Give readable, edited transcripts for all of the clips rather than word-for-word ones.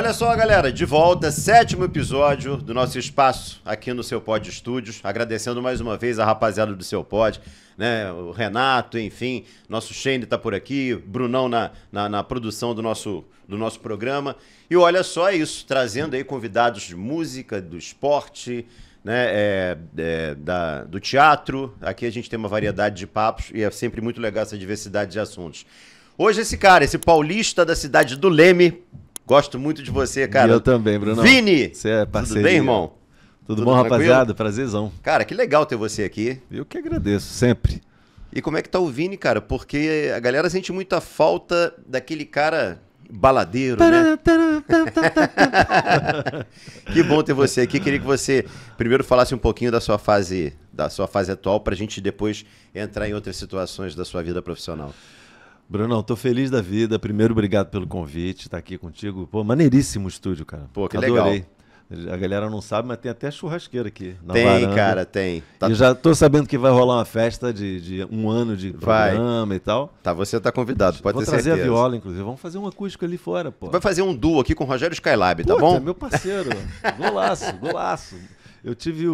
Olha só, galera, de volta, 7º episódio do nosso espaço aqui no Seu Pod Estúdios. Agradecendo mais uma vez a rapaziada do Seu Pod, né? O Renato, enfim, nosso Shane tá por aqui, Brunão na produção do nosso programa. E olha só isso, trazendo aí convidados de música, do esporte, né? Do teatro. Aqui a gente tem uma variedade de papos e é sempre muito legal essa diversidade de assuntos. Hoje esse cara, esse paulista da cidade do Leme. Gosto muito de você, cara. Eu também, Bruno. Vini! Você é parceria. Tudo bem, irmão? Tudo bom, tranquilo? rapaziada? Prazerzão. Cara, que legal ter você aqui. Eu que agradeço, sempre. E como é que tá o Vini, cara? Porque a galera sente muita falta daquele cara baladeiro, né? Que bom ter você aqui. Queria que você primeiro falasse um pouquinho da sua fase atual, pra gente depois entrar em outras situações da sua vida profissional. Brunão, tô feliz da vida. Primeiro, obrigado pelo convite, estar aqui contigo. Pô, maneiríssimo o estúdio, cara. Pô, que Adorei. legal. A galera não sabe, mas tem até churrasqueira aqui na Tem, varanda. cara, tem. Tá... E já tô sabendo que vai rolar uma festa de um ano de programa e tal. Tá, você tá convidado, pode ter certeza. Vou trazer a viola, inclusive. Vamos fazer um acústico ali fora, pô. Vai fazer um duo aqui com o Rogério Skylab, tá Puta, bom? meu parceiro. Golaço, golaço. Eu tive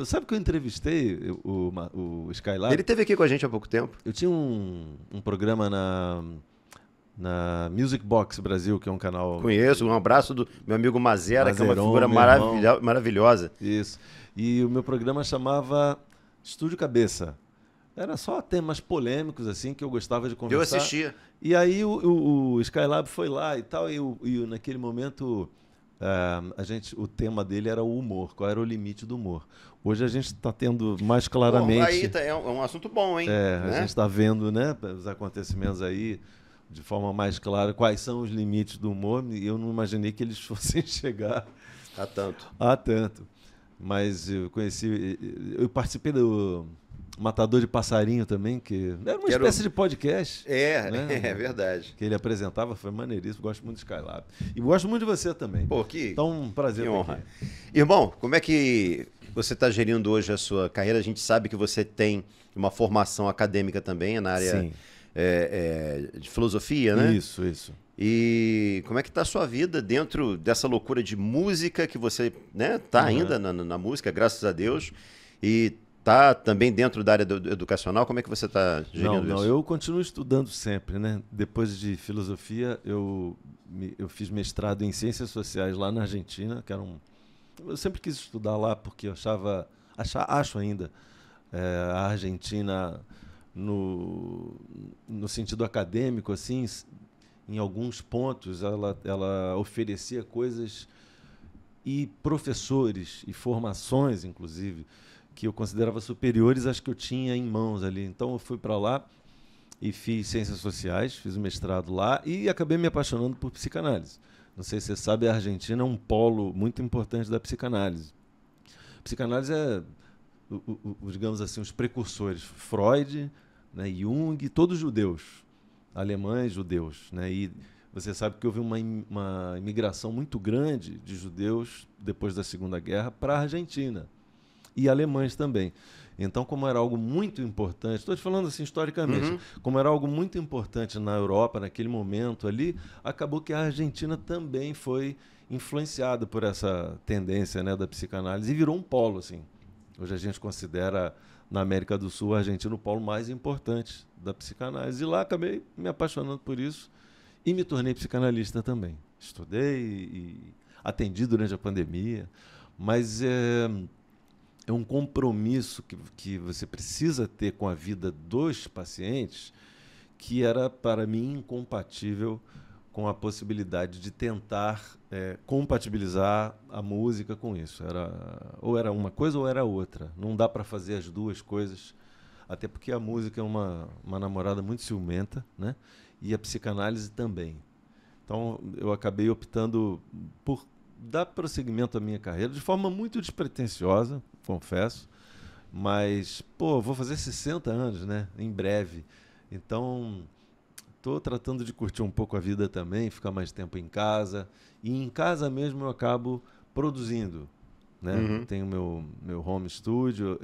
sabe que eu entrevistei o Skylab? Ele esteve aqui com a gente há pouco tempo. Eu tinha um programa na Music Box Brasil, que é um canal... Conheço, um abraço do meu amigo Mazera, que é uma figura maravilhosa. Isso. E o meu programa chamava Estúdio Cabeça. Era só temas polêmicos, assim, que eu gostava de conversar. Eu assistia. E aí o Skylab foi lá e tal, e naquele momento... o tema dele era o humor, qual era o limite do humor. Hoje a gente está tendo mais claramente... Bom, aí é um assunto bom, hein? né? A gente está vendo, né, os acontecimentos aí de forma mais clara, quais são os limites do humor, e eu não imaginei que eles fossem chegar a tanto. Mas eu participei do Matador de Passarinho também, que era uma espécie de podcast. Né? É verdade. Que ele apresentava, foi maneiríssimo, gosto muito do Skylab. E gosto muito de você também. Pô, então, um prazer. Que honra. Irmão, como é que você está gerindo hoje a sua carreira? A gente sabe que você tem uma formação acadêmica também na área de filosofia, né? Isso. E como é que está a sua vida dentro dessa loucura de música que você, né, tá ainda na música, graças a Deus, e tá também dentro da área educacional? Como é que você está gerindo isso? Não, eu continuo estudando sempre, né? Depois de filosofia, eu fiz mestrado em ciências sociais lá na Argentina, que era eu sempre quis estudar lá porque eu acho ainda a Argentina no sentido acadêmico, assim, em alguns pontos ela oferecia coisas e professores e formações, inclusive, que eu considerava superiores às que eu tinha em mãos ali. Então eu fui para lá e fiz ciências sociais, fiz o mestrado lá e acabei me apaixonando por psicanálise. Não sei se você sabe, a Argentina é um polo muito importante da psicanálise. Psicanálise é, digamos assim, os precursores. Freud, né, Jung, todos judeus, alemães, judeus, né? E você sabe que houve uma imigração muito grande de judeus depois da Segunda Guerra para a Argentina. E alemães também. Então, como era algo muito importante, estou te falando assim historicamente, como era algo muito importante na Europa naquele momento ali, acabou que a Argentina também foi influenciada por essa tendência, né, da psicanálise e virou um polo, assim. Hoje a gente considera na América do Sul a Argentina o polo mais importante da psicanálise. E lá acabei me apaixonando por isso e me tornei psicanalista também. Estudei e atendi durante a pandemia, mas é um compromisso que você precisa ter com a vida dos pacientes que era, para mim, incompatível com a possibilidade de tentar compatibilizar a música com isso. Ou era uma coisa ou era outra. Não dá para fazer as duas coisas, até porque a música é uma namorada muito ciumenta, né? E a psicanálise também. Então, eu acabei optando por dar prosseguimento à minha carreira de forma muito despretensiosa, confesso, mas, vou fazer 60 anos, né? Em breve. Então, estou tratando de curtir um pouco a vida também, ficar mais tempo em casa. E em casa mesmo eu acabo produzindo, né? Tenho meu home studio.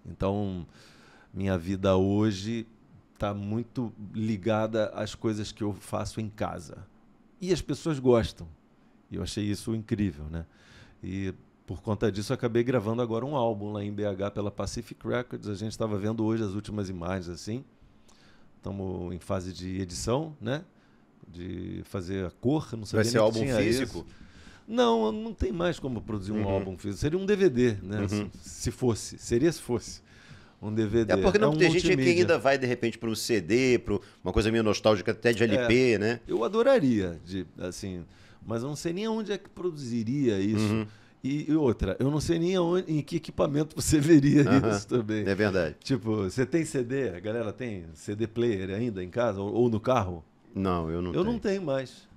Então, minha vida hoje está muito ligada às coisas que eu faço em casa. E as pessoas gostam. E eu achei isso incrível, né? E por conta disso, eu acabei gravando agora um álbum lá em BH pela Pacific Records. A gente estava vendo hoje as últimas imagens, assim. Estamos em fase de edição, né? De fazer a cor. Não sabia Vai ser nem que álbum tinha físico? isso. Não, não tem mais como produzir um álbum físico. Seria um DVD, né? Se fosse. Seria se fosse um DVD. É porque não um tem gente que multimídia. ainda vai, de repente, para um CD, para uma coisa meio nostálgica, até de LP, né? Eu adoraria, assim, mas eu não sei nem onde é que produziria isso. E outra, eu não sei nem em que equipamento você veria isso também. É verdade. Tipo, você tem CD? A galera tem CD player ainda em casa ou no carro? Não, eu não Eu tenho. não tenho mais.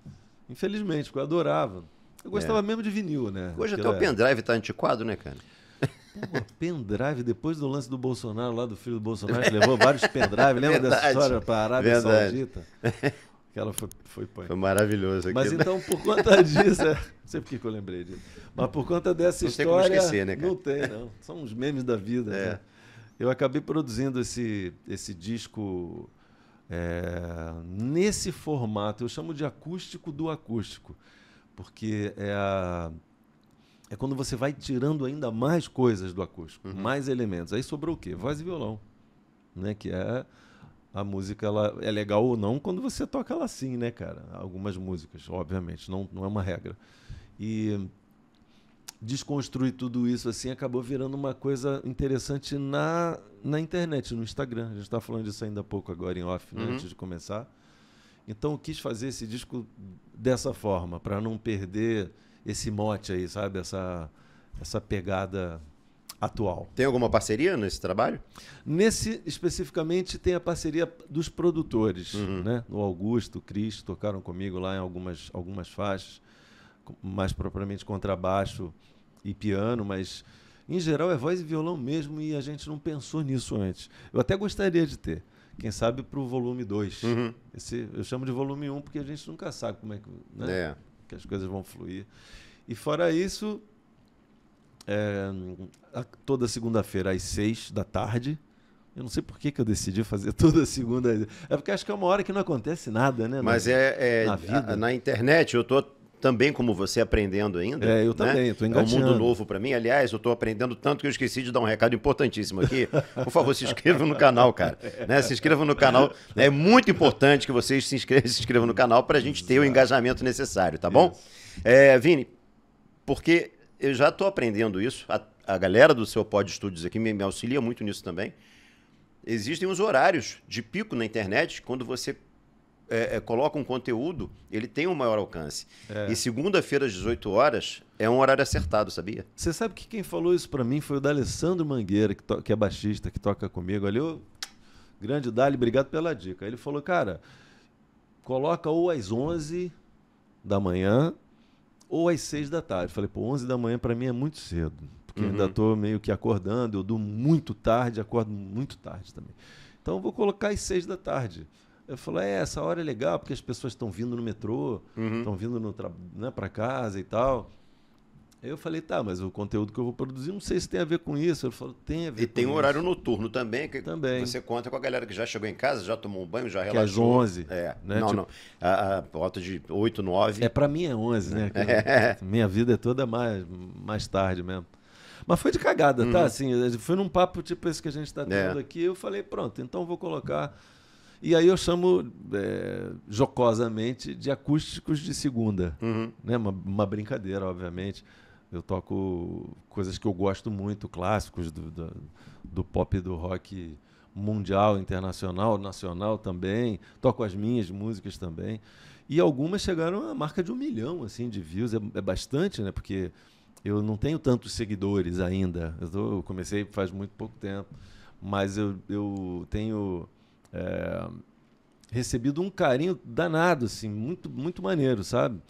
Infelizmente, porque eu adorava. Eu gostava mesmo de vinil, né? Hoje até Aquela o pendrive tá antiquado, né, cara? Pô, pendrive, depois do lance do Bolsonaro, lá do filho do Bolsonaro, que levou vários pendrive. Lembra dessa Verdade. história para a Arábia Verdade. Saudita? Aquela foi punk. Foi maravilhoso aquilo. Mas então, por conta disso, não sei por que eu lembrei disso, mas por conta dessa Não tem como história. esquecer, né, cara? Não tem, não. São uns memes da vida. Né? Eu acabei produzindo esse disco nesse formato. Eu chamo de acústico do acústico, porque é quando você vai tirando ainda mais coisas do acústico, mais elementos. Aí sobrou o quê? Voz e violão, né? Que é a música, ela é legal ou não quando você toca ela assim, né, cara? Algumas músicas, obviamente, não é uma regra. E desconstruir tudo isso assim acabou virando uma coisa interessante na internet, no Instagram. A gente estava falando disso ainda há pouco agora em off, né, antes de começar. Então eu quis fazer esse disco dessa forma, para não perder esse mote aí, sabe? Essa pegada atual. Tem alguma parceria nesse trabalho? Nesse, especificamente, tem a parceria dos produtores, né? O Augusto, o Cris, tocaram comigo lá em algumas faixas, mais propriamente contrabaixo e piano, mas em geral é voz e violão mesmo, e a gente não pensou nisso antes. Eu até gostaria de ter, quem sabe para o volume 2. Eu chamo de volume 1 porque a gente nunca sabe como é que, né? Que as coisas vão fluir. E fora isso, toda segunda-feira às 6 da tarde, eu não sei por que eu decidi fazer toda segunda. É porque acho que é uma hora que não acontece nada, né? Mas na vida. Na internet, eu tô também, como você, aprendendo ainda. Eu também, estou engatinhando. É um mundo novo para mim. Aliás, eu estou aprendendo tanto que eu esqueci de dar um recado importantíssimo aqui. Por favor, se inscrevam no canal, cara. Né? Se inscrevam no canal. É muito importante que vocês se inscrevam no canal para a gente ter o engajamento necessário, tá bom? Vini, porque eu já estou aprendendo isso. A galera do seu Pod Studios aqui me auxilia muito nisso também. Existem os horários de pico na internet, quando você coloca um conteúdo, ele tem um maior alcance. E segunda-feira às 18 horas é um horário acertado, sabia? Você sabe que quem falou isso para mim foi o D'Alessandro Mangueira, que é baixista, que toca comigo ali. Grande Dali, obrigado pela dica. Ele falou, cara, coloca ou às 11 da manhã ou às 6 da tarde. Eu falei, 11 da manhã para mim é muito cedo, porque eu ainda estou meio que acordando, eu durmo muito tarde, acordo muito tarde também. Então eu vou colocar às 6 da tarde. Eu falei, essa hora é legal, porque as pessoas estão vindo no metrô, estão vindo para casa e tal. Aí eu falei, tá, mas o conteúdo que eu vou produzir, não sei se tem a ver com isso. Ele falou, tem a ver com isso. E tem um horário noturno também, que também. Você conta com a galera que já chegou em casa, já tomou um banho, já relaxou. Que é às 11. Né? Não. A volta de 8, 9. Para mim é 11, né? Minha vida é toda mais tarde mesmo. Mas foi de cagada, tá? Assim, foi num papo tipo esse que a gente está tendo aqui. Eu falei, pronto, então vou colocar... E aí eu chamo jocosamente de acústicos de segunda. Né? Uma brincadeira, obviamente. Eu toco coisas que eu gosto muito, clássicos do pop e do rock mundial, internacional, nacional também. Toco as minhas músicas também. E algumas chegaram à marca de 1 milhão assim, de views. É bastante, né? Porque eu não tenho tantos seguidores ainda. Eu comecei faz muito pouco tempo. Mas eu tenho... recebido um carinho danado, assim, muito, muito maneiro, sabe?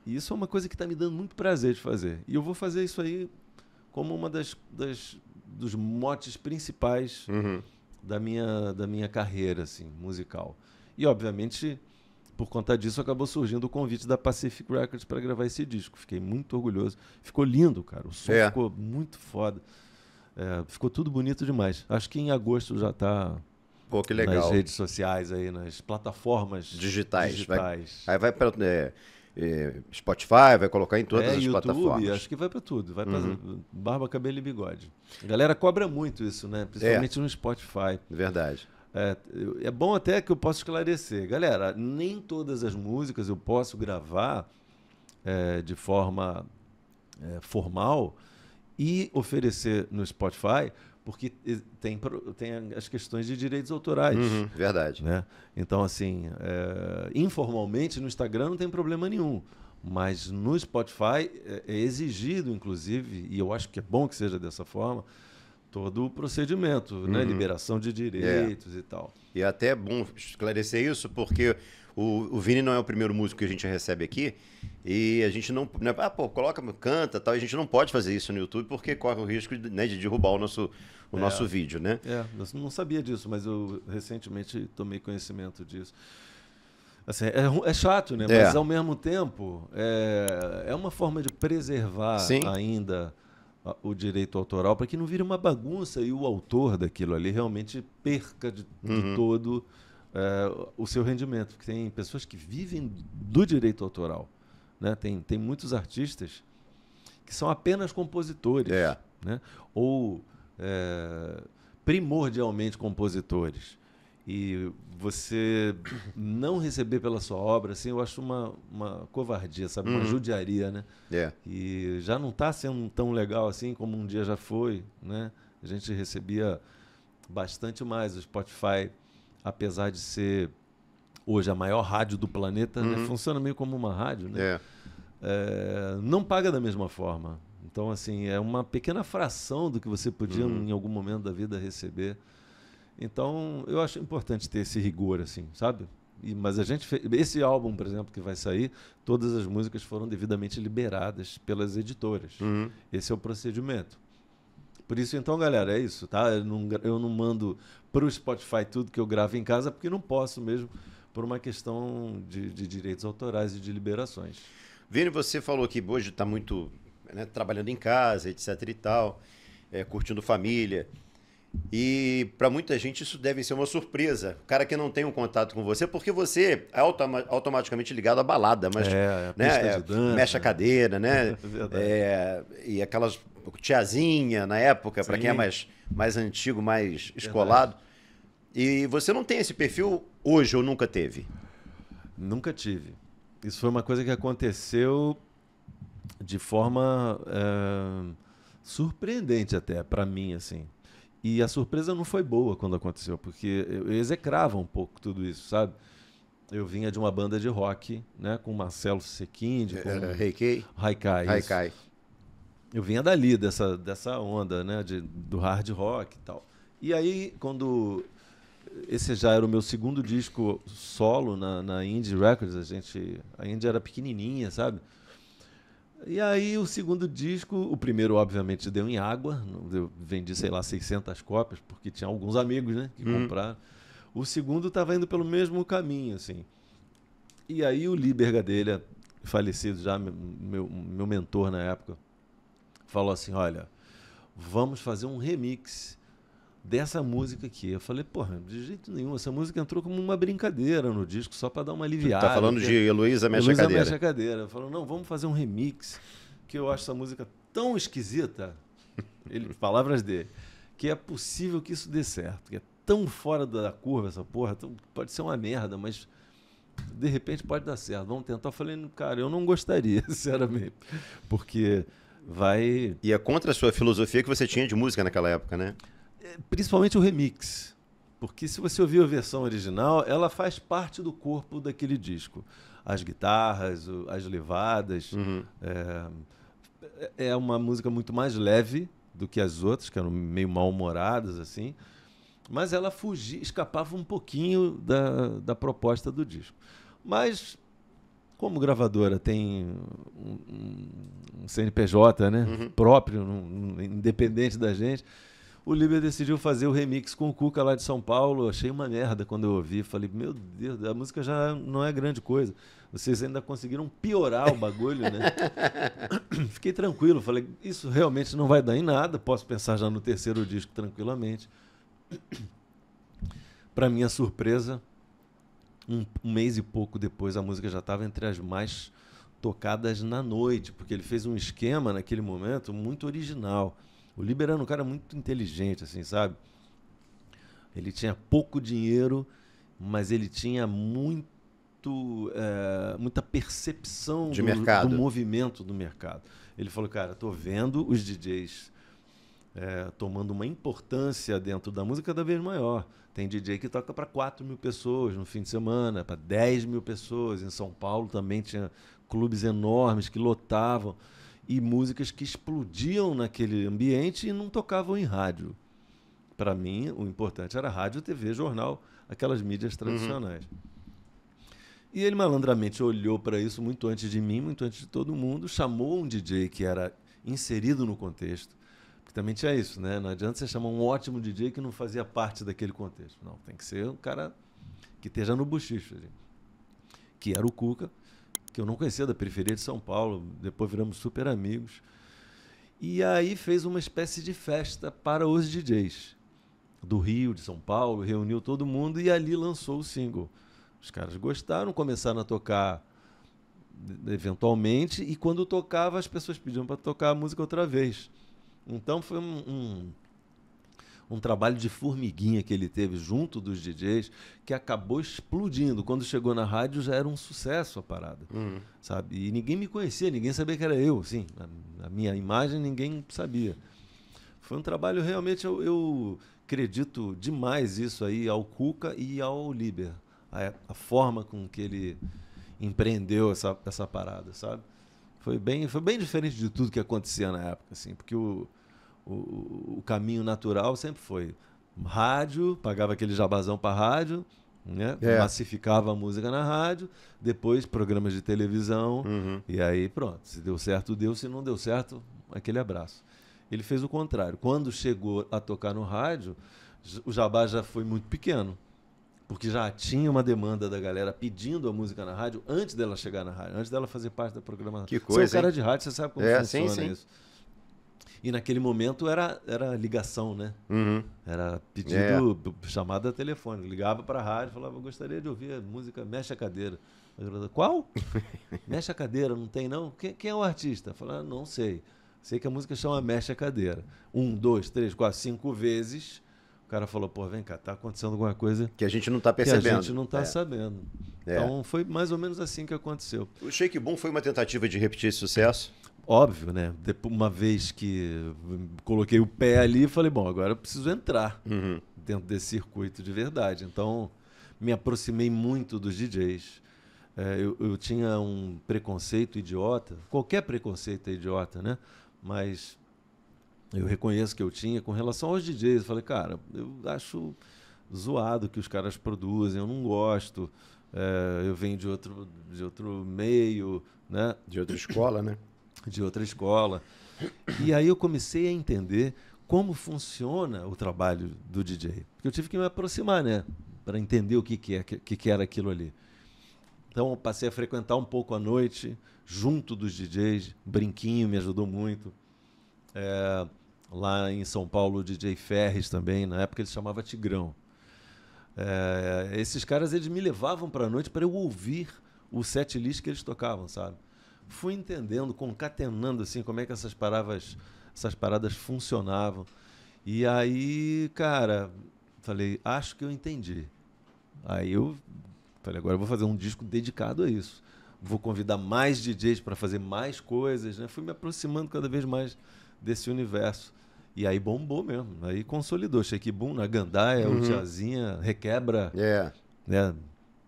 E isso é uma coisa que está me dando muito prazer de fazer. E eu vou fazer isso aí como uma dos motes principais da minha carreira, assim, musical. E, obviamente, por conta disso, acabou surgindo o convite da Pacific Records para gravar esse disco. Fiquei muito orgulhoso. Ficou lindo, cara. O som ficou muito foda. Ficou tudo bonito demais. Acho que em agosto já está... Pô, que legal. Nas redes sociais aí, nas plataformas digitais. Aí vai para Spotify, vai colocar em todas as YouTube, plataformas. acho que vai para tudo. Vai para barba, cabelo e bigode. A galera cobra muito isso, né? Principalmente no Spotify. Verdade. É bom até que eu possa esclarecer. Galera, nem todas as músicas eu posso gravar de forma formal e oferecer no Spotify, porque tem as questões de direitos autorais. Verdade. Né? Então, assim, informalmente no Instagram não tem problema nenhum. Mas no Spotify é exigido, inclusive, e eu acho que é bom que seja dessa forma, todo o procedimento, né? Liberação de direitos e tal. E é até bom esclarecer isso, porque o Vini não é o primeiro músico que a gente recebe aqui, e a gente não... coloca, canta tal, e a gente não pode fazer isso no YouTube, porque corre o risco de derrubar o nosso vídeo, né? Eu não sabia disso, mas eu recentemente tomei conhecimento disso. Assim, é chato, né? Mas ao mesmo tempo é uma forma de preservar ainda o direito autoral para que não vire uma bagunça e o autor daquilo ali realmente perca de todo o seu rendimento. Porque tem pessoas que vivem do direito autoral. Né? Tem muitos artistas que são apenas compositores. Né? Ou primordialmente compositores. E você não receber pela sua obra, assim, eu acho uma covardia, sabe? Uma judiaria, né? E já não está sendo tão legal assim como um dia já foi, né? A gente recebia bastante mais. O Spotify, apesar de ser hoje a maior rádio do planeta, né? Funciona meio como uma rádio, né? Não paga da mesma forma. Então, assim, é uma pequena fração do que você podia em algum momento da vida receber. Então, eu acho importante ter esse rigor, assim, sabe? Mas a gente esse álbum, por exemplo, que vai sair, todas as músicas foram devidamente liberadas pelas editoras. Esse é o procedimento. Por isso, então, galera, é isso, tá? Eu não mando para o Spotify tudo que eu gravo em casa, porque não posso mesmo, por uma questão de direitos autorais e de liberações. Vini, você falou que hoje está muito trabalhando em casa, etc e tal, curtindo família. E para muita gente isso deve ser uma surpresa. O cara que não tem um contato com você, porque você é automaticamente ligado à balada, mas pista de dança, mexe a cadeira, né? E aquelas tiazinha na época, para quem é mais antigo, mais escolado. E você não tem esse perfil hoje ou nunca teve? Nunca tive. Isso foi uma coisa que aconteceu de forma surpreendente até para mim, assim. E a surpresa não foi boa quando aconteceu, porque eu execrava um pouco tudo isso, sabe? Eu vinha de uma banda de rock, né, com Marcelo Sequinde, com Haikai. Eu vinha dali, dessa onda, né, do hard rock e tal. E aí, quando... Esse já era o meu segundo disco solo na Indie Records, a Indie era pequenininha, sabe? E aí o segundo disco, o primeiro obviamente deu em água, eu vendi, sei lá, 600 cópias, porque tinha alguns amigos, né, que compraram. O segundo estava indo pelo mesmo caminho, assim. E aí o Liber Gadelha, falecido já, meu mentor na época, falou assim, olha, vamos fazer um remix dessa música aqui. Eu falei, porra, de jeito nenhum, essa música entrou como uma brincadeira no disco, só para dar uma aliviada. Tá falando de Heloísa Mexe a Cadeira. Heloísa Mexe a Cadeira. Falou, não, vamos fazer um remix, que eu acho essa música tão esquisita, palavras dele, que é possível que isso dê certo, que é tão fora da curva essa porra, pode ser uma merda, mas de repente pode dar certo, vamos tentar. Eu falei, cara, eu não gostaria, sinceramente, porque vai... E é contra a sua filosofia que você tinha de música naquela época, né? Principalmente o remix, porque se você ouvir a versão original, ela faz parte do corpo daquele disco. As guitarras, as levadas. É uma música muito mais leve do que as outras, que eram meio mal-humoradas, assim. Mas ela escapava um pouquinho da proposta do disco. Mas, como gravadora tem um CNPJ, né, próprio, independente da gente, o Liber decidiu fazer o remix com o Cuca lá de São Paulo. Achei uma merda quando eu ouvi. Falei, meu Deus, a música já não é grande coisa. Vocês ainda conseguiram piorar o bagulho, né? Fiquei tranquilo. Falei, isso realmente não vai dar em nada. Posso pensar já no terceiro disco tranquilamente. Para minha surpresa, um mês e pouco depois, a música já estava entre as mais tocadas na noite, porque ele fez um esquema naquele momento muito original. O Líber era um cara muito inteligente, assim, sabe? Ele tinha pouco dinheiro, mas ele tinha muita percepção De mercado. do movimento do mercado. Ele falou, cara, tô vendo os DJs tomando uma importância dentro da música cada vez maior. Tem DJ que toca para 4 mil pessoas no fim de semana, para 10 mil pessoas. Em São Paulo também tinha clubes enormes que lotavam e músicas que explodiam naquele ambiente e não tocavam em rádio. Para mim, o importante era rádio, TV, jornal, aquelas mídias tradicionais. E ele malandramente olhou para isso muito antes de mim, muito antes de todo mundo, chamou um DJ que era inserido no contexto, porque também tinha isso, né? Não adianta você chamar um ótimo DJ que não fazia parte daquele contexto. Não, tem que ser um cara que esteja no buchicho, que era o Cuca, que eu não conhecia, da periferia de São Paulo, depois viramos super amigos. E aí fez uma espécie de festa para os DJs do Rio, de São Paulo, reuniu todo mundo e ali lançou o single. Os caras gostaram, começaram a tocar eventualmente, e quando tocava, as pessoas pediam para tocar a música outra vez. Então foi um trabalho de formiguinha que ele teve junto dos DJs, que acabou explodindo. Quando chegou na rádio, já era um sucesso a parada. Sabe? E ninguém me conhecia, ninguém sabia que era eu. Assim, a minha imagem, ninguém sabia. Foi um trabalho realmente, eu acredito demais isso aí ao Cuca e ao Líber. A forma com que ele empreendeu essa parada, sabe? Foi bem diferente de tudo que acontecia na época, assim, porque o caminho natural sempre foi rádio, pagava aquele jabazão para rádio, né? Massificava a música na rádio, depois programas de televisão, e aí pronto, se deu certo, deu, se não deu certo, aquele abraço. Ele fez o contrário. Quando chegou a tocar no rádio, o jabá já foi muito pequeno, porque já tinha uma demanda da galera pedindo a música na rádio antes dela chegar na rádio, antes dela fazer parte da programação. Que coisa, você é um cara de rádio, você sabe como funciona sim. isso. E naquele momento era ligação, né? Era pedido, chamada telefônica. Ligava para a rádio e falava, eu gostaria de ouvir a música Mexe a Cadeira. Eu, qual? Mexe a Cadeira, não tem não? Quem é o artista? Eu falava, não sei. Sei que a música chama Mexe a Cadeira. 1, 2, 3, 4, 5 vezes. O cara falou, pô, vem cá, tá acontecendo alguma coisa que a gente não tá percebendo. Que a gente não tá sabendo. Então foi mais ou menos assim que aconteceu. O Shake Boom foi uma tentativa de repetir esse sucesso? Óbvio, né? Depois, uma vez que coloquei o pé ali, falei, bom, agora eu preciso entrar dentro desse circuito de verdade. Então, me aproximei muito dos DJs. Eu tinha um preconceito idiota, qualquer preconceito é idiota, né? Mas eu reconheço que eu tinha com relação aos DJs. Eu falei, cara, eu acho zoado que os caras produzem, eu não gosto. Eu venho de outro meio, né? De outra escola, né? De outra escola. E aí eu comecei a entender como funciona o trabalho do DJ. Porque eu tive que me aproximar, né? Para entender o que era aquilo ali. Então eu passei a frequentar um pouco à noite, junto dos DJs. Brinquinho me ajudou muito. Lá em São Paulo, o DJ Ferres também, na época ele se chamava Tigrão. Esses caras, eles me levavam para a noite para eu ouvir o setlist que eles tocavam, sabe? Fui entendendo, concatenando assim, como é que essas paradas funcionavam. E aí, cara, falei, acho que eu entendi. Aí eu falei, agora eu vou fazer um disco dedicado a isso. Vou convidar mais DJs para fazer mais coisas, né? Fui me aproximando cada vez mais desse universo. E aí bombou mesmo. Aí consolidou. Shake Boom, na Gandaia, o Tiazinha, Requebra. Né?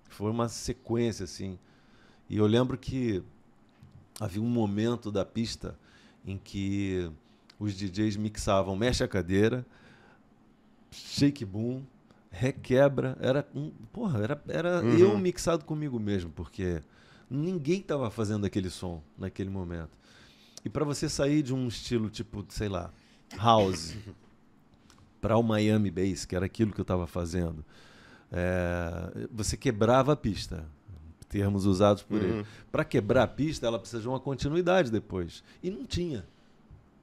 Foi uma sequência, assim. E eu lembro que havia um momento da pista em que os DJs mixavam Mexe a Cadeira, Shake Boom, Requebra. Era eu mixado comigo mesmo, porque ninguém estava fazendo aquele som naquele momento. E para você sair de um estilo tipo, sei lá, house, para o Miami Bass, que era aquilo que eu estava fazendo, você quebrava a pista. Termos usados por ele. Para quebrar a pista, ela precisa de uma continuidade depois. E não tinha.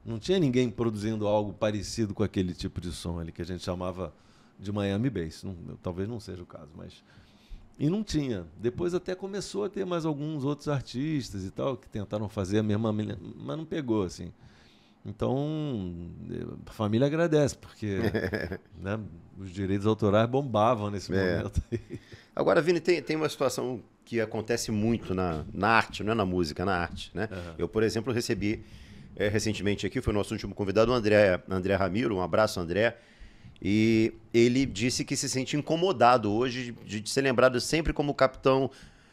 Não tinha ninguém produzindo algo parecido com aquele tipo de som ali, que a gente chamava de Miami Bass. Talvez não seja o caso, mas E não tinha. Depois até começou a ter mais alguns outros artistas e tal, que tentaram fazer a mesma, mas não pegou, assim. Então, a família agradece, porque né, os direitos autorais bombavam nesse momento aí. Agora, Vini, tem uma situação que acontece muito na arte, não é na música, na arte, né? Uhum. Eu, por exemplo, recebi recentemente aqui, foi o nosso último convidado, o André Ramiro, um abraço, André, e ele disse que se sente incomodado hoje de ser lembrado sempre como o capitão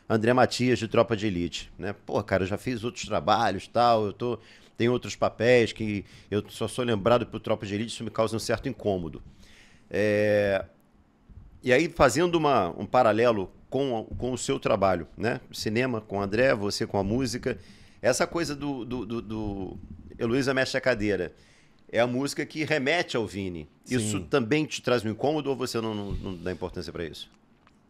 André Matias de Tropa de Elite, né? Pô, cara, eu já fiz outros trabalhos, tal, tenho outros papéis que eu só sou lembrado por Tropa de Elite, isso me causa um certo incômodo. E aí, fazendo um paralelo com o seu trabalho, né? Cinema com o André, você com a música, essa coisa do Heloísa Mexe a Cadeira, é a música que remete ao Vini. Sim. Isso também te traz um incômodo ou você não dá importância para isso?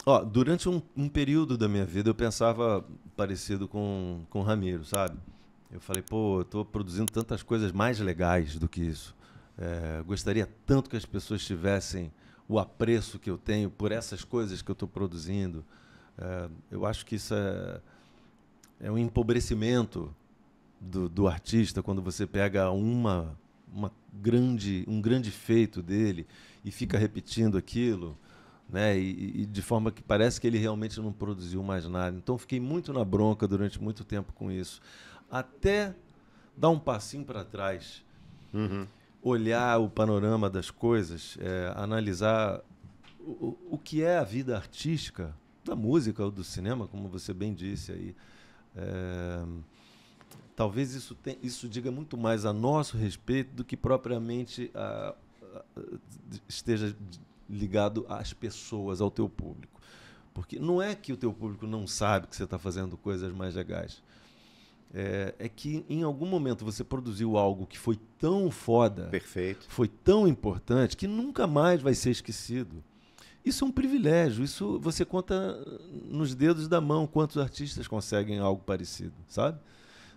Ó, durante um período da minha vida eu pensava parecido com o Ramiro, sabe? Eu falei, pô, eu tô produzindo tantas coisas mais legais do que isso. Gostaria tanto que as pessoas tivessem o apreço que eu tenho por essas coisas que eu estou produzindo. Eu acho que isso é um empobrecimento do artista quando você pega um grande feito dele e fica repetindo aquilo, né? E de forma que parece que ele realmente não produziu mais nada. Então fiquei muito na bronca durante muito tempo com isso. Até dar um passinho para trás, olhar o panorama das coisas, analisar o que é a vida artística da música ou do cinema, como você bem disse aí. Talvez isso diga muito mais a nosso respeito do que propriamente esteja ligado às pessoas, ao teu público. Porque não é que o teu público não sabe que você está fazendo coisas mais legais. É que em algum momento você produziu algo que foi tão foda, Perfeito, foi tão importante, que nunca mais vai ser esquecido. Isso é um privilégio, isso você conta nos dedos da mão quantos artistas conseguem algo parecido, sabe?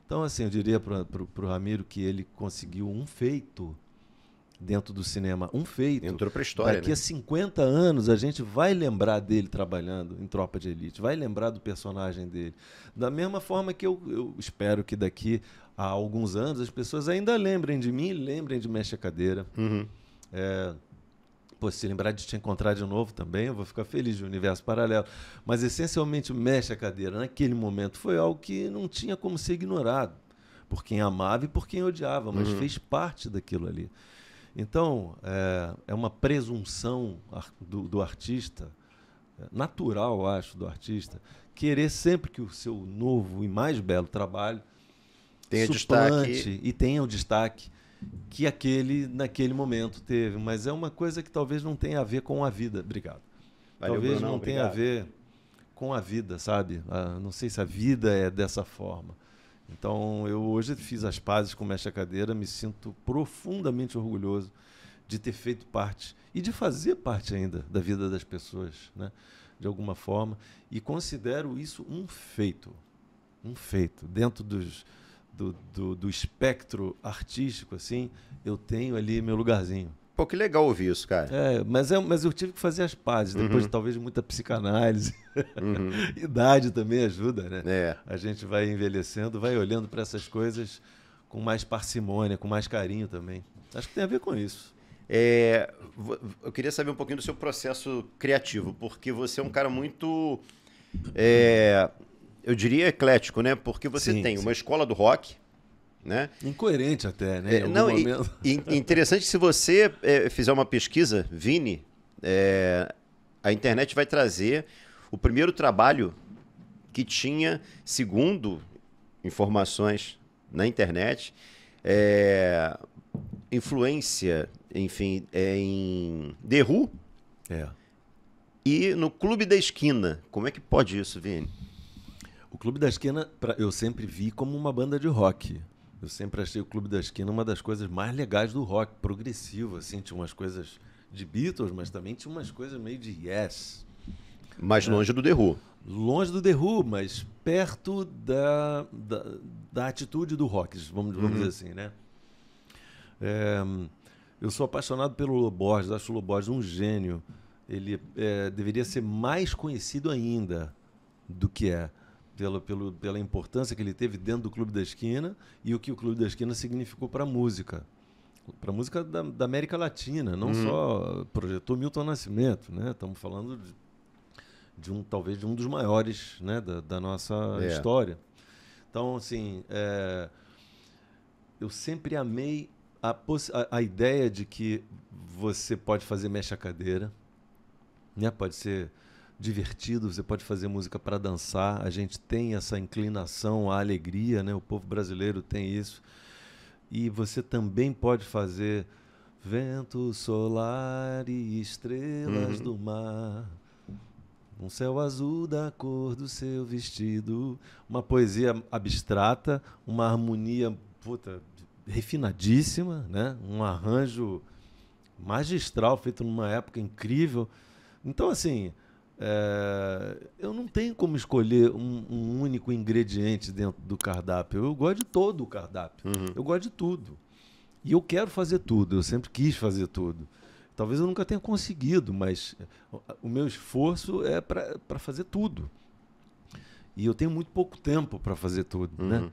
Então, assim, eu diria para o Ramiro que ele conseguiu um feito dentro do cinema, um feito. entrou para a história, Daqui né? a 50 anos a gente vai lembrar dele trabalhando em Tropa de Elite, vai lembrar do personagem dele. Da mesma forma que eu espero que daqui a alguns anos as pessoas ainda lembrem de mim, lembrem de Mexe a Cadeira. Se lembrar de te encontrar de novo também, eu vou ficar feliz de um universo paralelo. Mas essencialmente Mexe a Cadeira naquele momento foi algo que não tinha como ser ignorado por quem amava e por quem odiava, mas fez parte daquilo ali. Então, é uma presunção do artista, natural, acho, do artista, querer sempre que o seu novo e mais belo trabalho Tenha suplante destaque. e tenha o destaque que aquele, naquele momento, teve. Mas é uma coisa que talvez não tenha a ver com a vida. Obrigado. Valeu, Talvez Brunão, não tenha a obrigado. ver com a vida, sabe? Não sei se a vida é dessa forma. Então, eu hoje fiz as pazes com Mexe a Cadeira, me sinto profundamente orgulhoso de ter feito parte e de fazer parte ainda da vida das pessoas, né? De alguma forma, e considero isso um feito. Dentro do espectro artístico, assim, eu tenho ali meu lugarzinho. Pô, que legal ouvir isso, cara. Mas eu tive que fazer as pazes, depois de talvez muita psicanálise. Idade também ajuda, né? A gente vai envelhecendo, vai olhando para essas coisas com mais parcimônia, com mais carinho também. Acho que tem a ver com isso. Eu queria saber um pouquinho do seu processo criativo, porque você é um cara muito, eu diria, eclético, né? Porque você tem uma escola do rock, né? Incoerente até, né? Interessante, se você fizer uma pesquisa, Vini, a internet vai trazer o primeiro trabalho que tinha, segundo informações na internet, influência, enfim, em The Who e no Clube da Esquina. Como é que pode isso, Vini? O Clube da Esquina eu sempre vi como uma banda de rock. Eu sempre achei o Clube da Esquina uma das coisas mais legais do rock, progressivo, assim, tinha umas coisas de Beatles, mas também tinha umas coisas meio de Yes. Mais longe do The Who. Longe do The Who, mas perto da atitude do rock, vamos dizer assim, né? Eu sou apaixonado pelo Lo Borges, acho o Lo Borges um gênio. ele deveria ser mais conhecido ainda do que é, pela importância que ele teve dentro do Clube da Esquina e o que o Clube da Esquina significou para a música da América Latina, não só projetou Milton Nascimento, né? Estamos falando talvez de um dos maiores, né, da nossa história. Então, assim, eu sempre amei a ideia de que você pode fazer mexe-a-cadeira, né? Pode ser divertido, você pode fazer música para dançar, a gente tem essa inclinação à alegria, né? O povo brasileiro tem isso. E você também pode fazer vento solar e estrelas do mar, um céu azul da cor do seu vestido, uma poesia abstrata, uma harmonia refinadíssima, né? Um arranjo magistral feito numa época incrível. Então, assim, eu não tenho como escolher um único ingrediente dentro do cardápio. Eu gosto de todo o cardápio. Eu gosto de tudo. E eu quero fazer tudo. Eu sempre quis fazer tudo. Talvez eu nunca tenha conseguido, mas o meu esforço é para fazer tudo. E eu tenho muito pouco tempo para fazer tudo, né?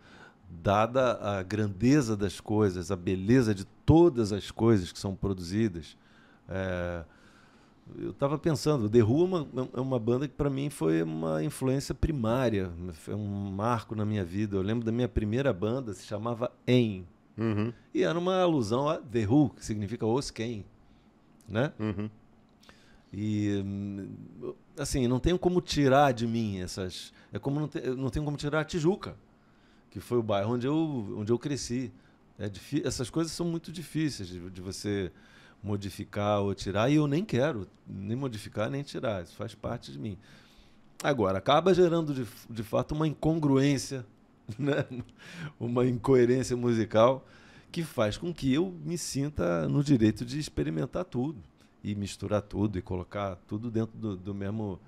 Dada a grandeza das coisas, a beleza de todas as coisas que são produzidas. Eu estava pensando, The Who é uma banda que para mim foi uma influência primária, foi um marco na minha vida. Eu lembro da minha primeira banda, se chamava Em. E era uma alusão a The Who, que significa Os Quem, né? E, assim, não tenho como tirar de mim essas... como não tenho como tirar a Tijuca, que foi o bairro onde eu cresci. Essas coisas são muito difíceis de você modificar ou tirar, e eu nem quero nem modificar nem tirar, isso faz parte de mim. Agora, acaba gerando de fato uma incongruência, né? Uma incoerência musical que faz com que eu me sinta no direito de experimentar tudo e misturar tudo e colocar tudo dentro do mesmo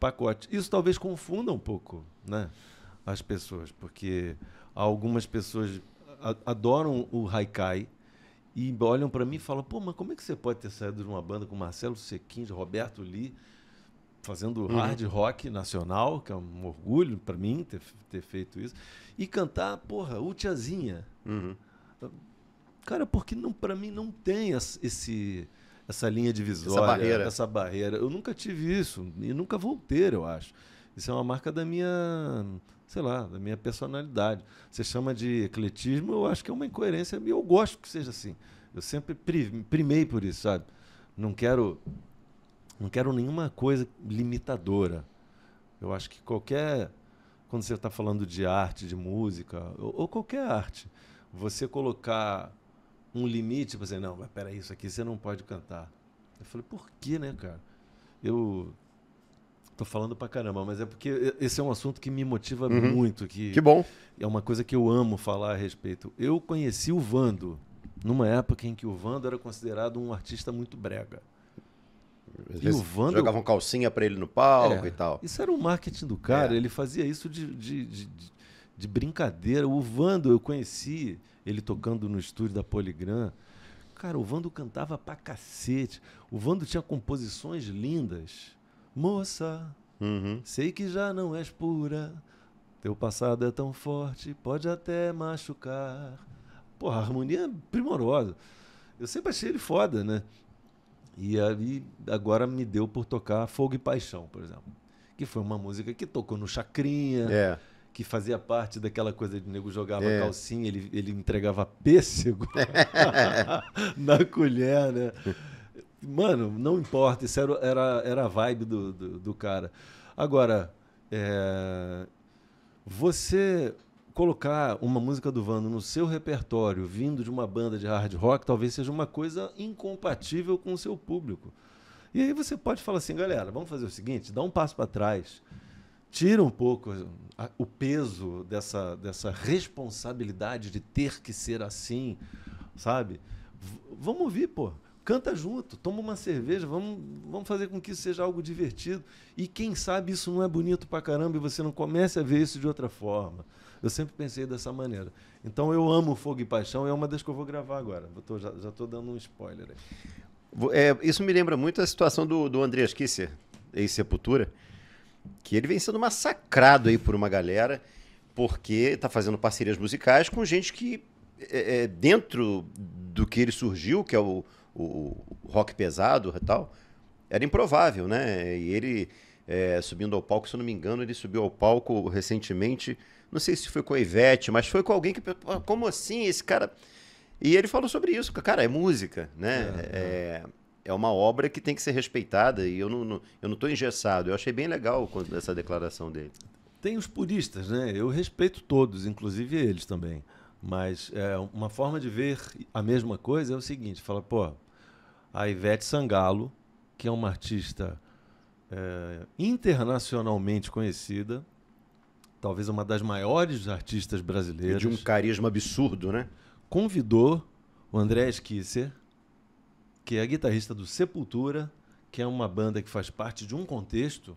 pacote. Isso talvez confunda um pouco, né, as pessoas, porque algumas pessoas adoram o haikai e olham para mim e falam: pô, mas como é que você pode ter saído de uma banda com Marcelo Sequins, Roberto Lee, fazendo hard rock nacional, que é um orgulho para mim ter feito isso, e cantar, porra, o Tiazinha. Cara, porque para mim não tem essa linha divisória, essa barreira. Eu nunca tive isso e nunca vou ter, eu acho. Isso é uma marca da minha, sei lá, da minha personalidade. Você chama de ecletismo, eu acho que é uma incoerência e eu gosto que seja assim. Eu sempre primei por isso, sabe? Não quero nenhuma coisa limitadora. Eu acho que quando você está falando de arte, de música, ou qualquer arte, você colocar um limite, você não, mas peraí, isso aqui você não pode cantar. Eu falei, por quê, né, cara? Eu tô falando pra caramba, mas é porque esse é um assunto que me motiva muito. Que bom. É uma coisa que eu amo falar a respeito. Eu conheci o Vando numa época em que o Vando era considerado um artista muito brega. E o Vando jogavam calcinha pra ele no palco e tal. Isso era o marketing do cara, ele fazia isso de brincadeira. O Vando, eu conheci ele tocando no estúdio da Polygram. Cara, o Vando cantava pra cacete. O Vando tinha composições lindas. Moça, sei que já não és pura, teu passado é tão forte, pode até machucar. Porra, a harmonia é primorosa. Eu sempre achei ele foda, né? E aí, agora me deu por tocar Fogo e Paixão, por exemplo. Que foi uma música que tocou no Chacrinha, que fazia parte daquela coisa de nego jogava calcinha, ele entregava pêssego na colher, né? Mano, não importa, isso era a vibe do cara. Agora, você colocar uma música do Vando no seu repertório, vindo de uma banda de hard rock, talvez seja uma coisa incompatível com o seu público. E aí você pode falar assim, galera, vamos fazer o seguinte, dá um passo para trás, tira um pouco o peso dessa responsabilidade de ter que ser assim, sabe? Vamos ouvir, pô. Canta junto, toma uma cerveja, vamos fazer com que isso seja algo divertido. E quem sabe isso não é bonito pra caramba e você não comece a ver isso de outra forma. Eu sempre pensei dessa maneira. Então eu amo Fogo e Paixão, é uma das que eu vou gravar agora. Já estou dando um spoiler aí. Isso me lembra muito a situação do Andreas Kisser, ex-Sepultura, que ele vem sendo massacrado aí por uma galera, porque tá fazendo parcerias musicais com gente que, dentro do que ele surgiu, que é o rock pesado e tal, era improvável, né? E ele, subindo ao palco, se eu não me engano, ele subiu ao palco recentemente, não sei se foi com a Ivete, mas foi com alguém que... Como assim esse cara... E ele falou sobre isso, cara, é música, né? É uma obra que tem que ser respeitada e eu não tô engessado. Eu achei bem legal essa declaração dele. Tem os puristas, né? Eu respeito todos, inclusive eles também. Mas uma forma de ver a mesma coisa é o seguinte, fala, pô, a Ivete Sangalo, que é uma artista internacionalmente conhecida, talvez uma das maiores artistas brasileiras. De um carisma absurdo, né? Convidou o Andreas Kisser, que é guitarrista do Sepultura, que é uma banda que faz parte de um contexto,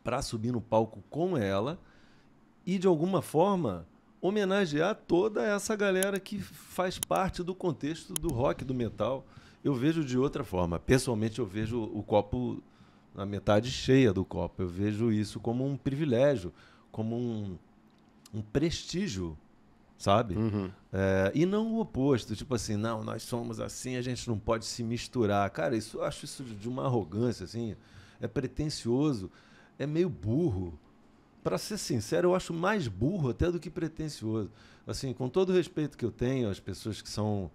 para subir no palco com ela e, de alguma forma, homenagear toda essa galera que faz parte do contexto do rock, do metal. Eu vejo de outra forma. Pessoalmente, eu vejo o copo, a metade cheia do copo. Eu vejo isso como um privilégio, como um prestígio, sabe? Uhum. E não o oposto, tipo assim, não, nós somos assim, a gente não pode se misturar. Cara, eu acho isso de uma arrogância, assim, é pretensioso, é meio burro. Para ser sincero, eu acho mais burro até do que pretensioso. Assim, com todo o respeito que eu tenho às pessoas que são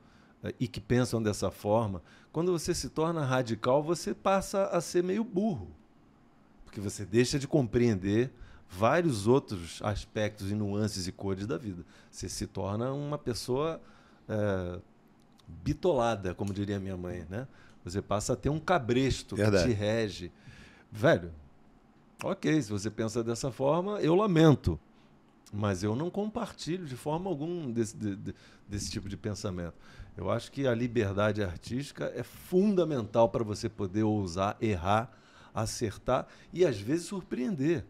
e que pensam dessa forma, quando você se torna radical, você passa a ser meio burro. Porque você deixa de compreender vários outros aspectos e nuances e cores da vida. Você se torna uma pessoa bitolada, como diria minha mãe, né? Você passa a ter um cabresto que te rege. Velho, ok, se você pensa dessa forma, eu lamento. Mas eu não compartilho de forma alguma desse tipo de pensamento. Eu acho que a liberdade artística é fundamental para você poder ousar, errar, acertar e, às vezes, surpreender.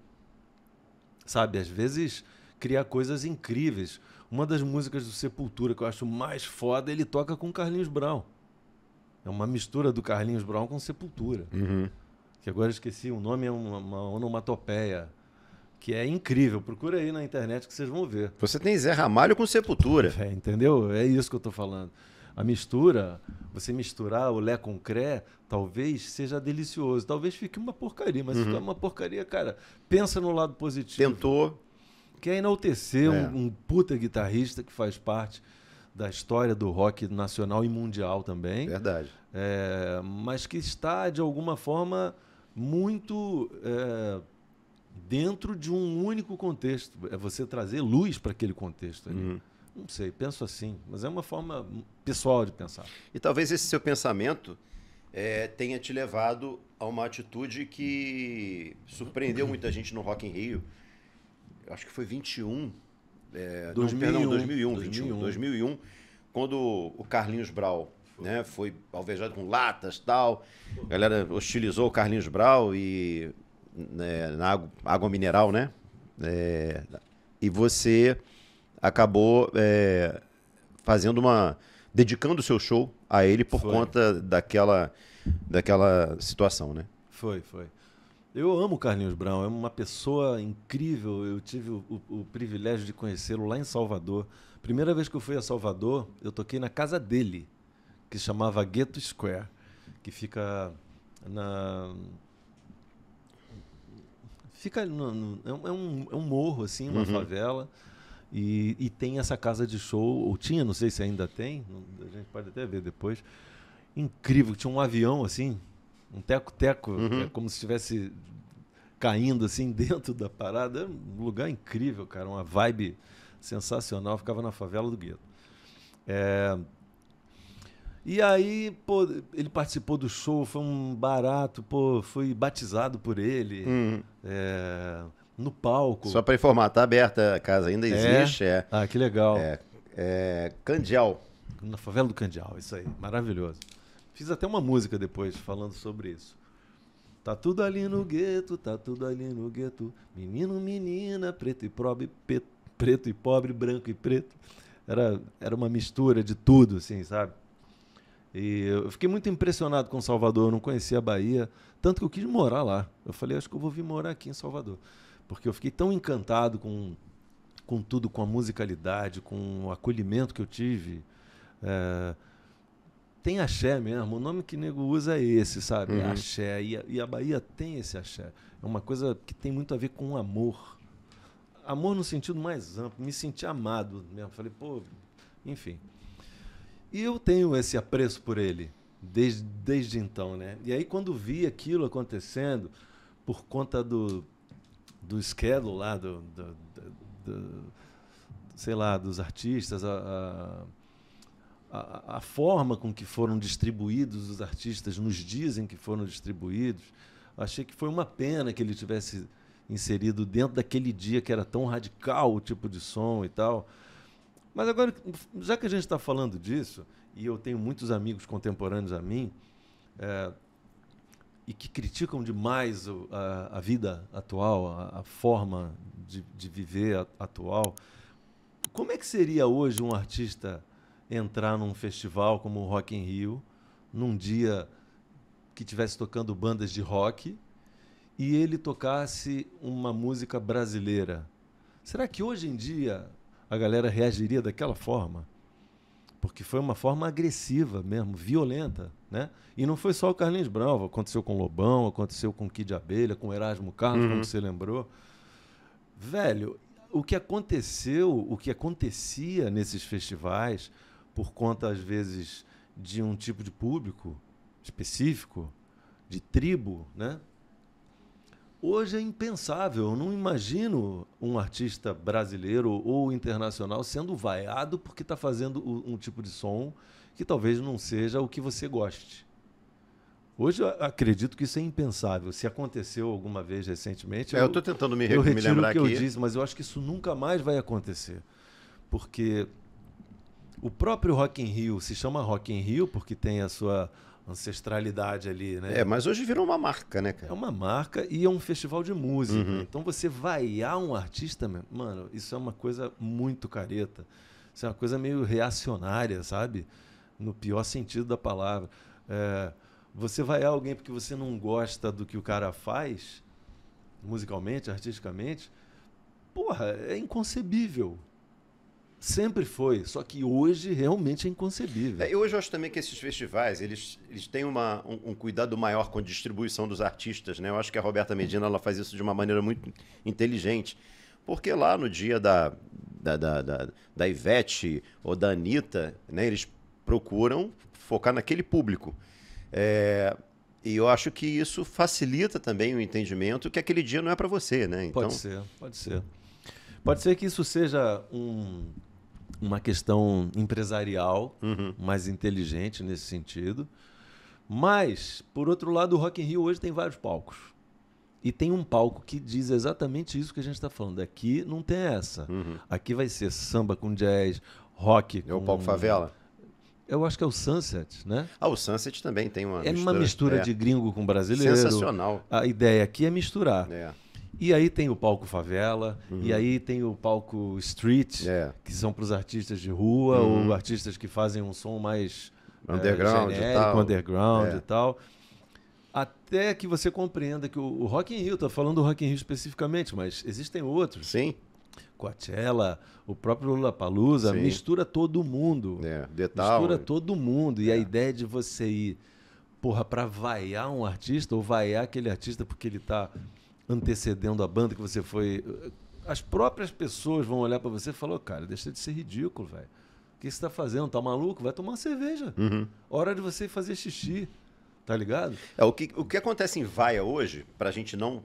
Sabe, às vezes criar coisas incríveis. Uma das músicas do Sepultura que eu acho mais foda, ele toca com Carlinhos Brown. É uma mistura do Carlinhos Brown com Sepultura. Uhum. Que agora eu esqueci, o nome é uma onomatopeia, que é incrível. Procura aí na internet que vocês vão ver. Você tem Zé Ramalho com Sepultura. Entendeu? É isso que eu tô falando. A mistura, você misturar o Lé com Cré, talvez seja delicioso. Talvez fique uma porcaria, mas se ficar uma porcaria, cara, pensa no lado positivo. Tentou. Que é enaltecer um puta guitarrista que faz parte da história do rock nacional e mundial também. Verdade. Mas que está, de alguma forma, muito dentro de um único contexto. É você trazer luz para aquele contexto ali. Uhum. Não sei, penso assim, mas é uma forma pessoal de pensar. E talvez esse seu pensamento tenha te levado a uma atitude que surpreendeu muita gente no Rock in Rio. Eu acho que foi 21. 2001, quando o Carlinhos Brau, né, foi alvejado com latas e tal. A galera hostilizou o Carlinhos Brau e, na água mineral, né? E você acabou dedicando o seu show a ele por conta daquela situação, né? Foi. Eu amo o Carlinhos Brown, é uma pessoa incrível. Eu tive o privilégio de conhecê-lo lá em Salvador. Primeira vez que eu fui a Salvador, eu toquei na casa dele, que se chamava Ghetto Square, que fica é um morro, assim, uma favela. E tem essa casa de show, ou tinha, não sei se ainda tem, a gente pode até ver depois. Incrível, tinha um avião assim, um teco-teco, como se estivesse caindo assim dentro da parada. Era um lugar incrível, cara, uma vibe sensacional. Ficava na favela do Gueto. E aí, pô, ele participou do show, foi um barato, pô, fui batizado por ele no palco. Só para informar, tá aberta a casa, ainda existe. Ah, que legal. Candial. Na favela do Candial, isso aí, maravilhoso. Fiz até uma música depois falando sobre isso. Tá tudo ali no gueto, tá tudo ali no gueto. Menino, menina, preto e pobre, branco e preto. Era uma mistura de tudo, assim, sabe? E eu fiquei muito impressionado com Salvador, eu não conhecia a Bahia, tanto que eu quis morar lá. Eu falei, acho que eu vou vir morar aqui em Salvador. Porque eu fiquei tão encantado com tudo, com a musicalidade, com o acolhimento que eu tive. Tem axé mesmo, o nome que nego usa é esse, sabe? É axé, e a Bahia tem esse axé. É uma coisa que tem muito a ver com amor. Amor no sentido mais amplo, me senti amado mesmo. Falei, pô, enfim. E eu tenho esse apreço por ele, desde então, né? E aí quando vi aquilo acontecendo, por conta do schedule lá, sei lá, dos artistas, a forma com que foram distribuídos os artistas nos dias em que foram distribuídos, achei que foi uma pena que ele tivesse inserido dentro daquele dia que era tão radical o tipo de som e tal. Mas agora, já que a gente está falando disso, e eu tenho muitos amigos contemporâneos a mim, e que criticam demais a vida atual, a forma de viver atual, como é que seria hoje um artista entrar num festival como o Rock in Rio, num dia que estivesse tocando bandas de rock, e ele tocasse uma música brasileira? Será que hoje em dia a galera reagiria daquela forma? Porque foi uma forma agressiva mesmo, violenta, né? E não foi só o Carlinhos Brown, aconteceu com o Lobão, aconteceu com o Kid Abelha, com o Erasmo Carlos, como você lembrou. Velho, o que aconteceu, o que acontecia nesses festivais, por conta, às vezes, de um tipo de público específico, de tribo, né? Hoje é impensável. Eu não imagino um artista brasileiro ou internacional sendo vaiado porque está fazendo um tipo de som que talvez não seja o que você goste. Hoje eu acredito que isso é impensável. Se aconteceu alguma vez recentemente... eu estou tentando me retiro lembrar o que aqui. eu disse, mas eu acho que isso nunca mais vai acontecer. Porque o próprio Rock in Rio se chama Rock in Rio porque tem a sua ancestralidade ali, né? Mas hoje virou uma marca, né, cara? É uma marca e é um festival de música. Então você vaiar um artista, mano, isso é uma coisa muito careta. Isso é uma coisa meio reacionária, sabe? No pior sentido da palavra. Você vaiar alguém porque você não gosta do que o cara faz, musicalmente, artisticamente, porra, é inconcebível. Sempre foi, só que hoje realmente é inconcebível. E hoje eu acho também que esses festivais, eles têm um cuidado maior com a distribuição dos artistas, né? Eu acho que a Roberta Medina ela faz isso de uma maneira muito inteligente, porque lá no dia da Ivete ou da Anitta, né, eles procuram focar naquele público. E eu acho que isso facilita também o entendimento que aquele dia não é para você, né? Então... Pode ser. Pode ser que isso seja uma questão empresarial mais inteligente nesse sentido. Mas, por outro lado, o Rock in Rio hoje tem vários palcos. E tem um palco que diz exatamente isso que a gente está falando. Aqui não tem essa. Aqui vai ser samba com jazz, rock com... É o palco Favela? Eu acho que é o Sunset, né? O Sunset também tem uma mistura. É uma mistura de gringo com brasileiro. Sensacional. A ideia aqui é misturar. E aí tem o palco Favela, e aí tem o palco Street, que são para os artistas de rua, ou artistas que fazem um som mais underground, genérico, underground e tal. Até que você compreenda que o Rock in Rio, estou falando do Rock in Rio especificamente, mas existem outros. Sim. Coachella, o próprio Lollapalooza, mistura todo mundo. Mistura todo mundo. E a ideia de você ir, para vaiar um artista, ou vaiar aquele artista porque ele está antecedendo a banda que você foi... As próprias pessoas vão olhar para você e falar, cara, deixa de ser ridículo, velho. O que você está fazendo? Tá maluco? Vai tomar uma cerveja. Hora de você fazer xixi. Tá ligado? O que acontece em vaia hoje, para a gente não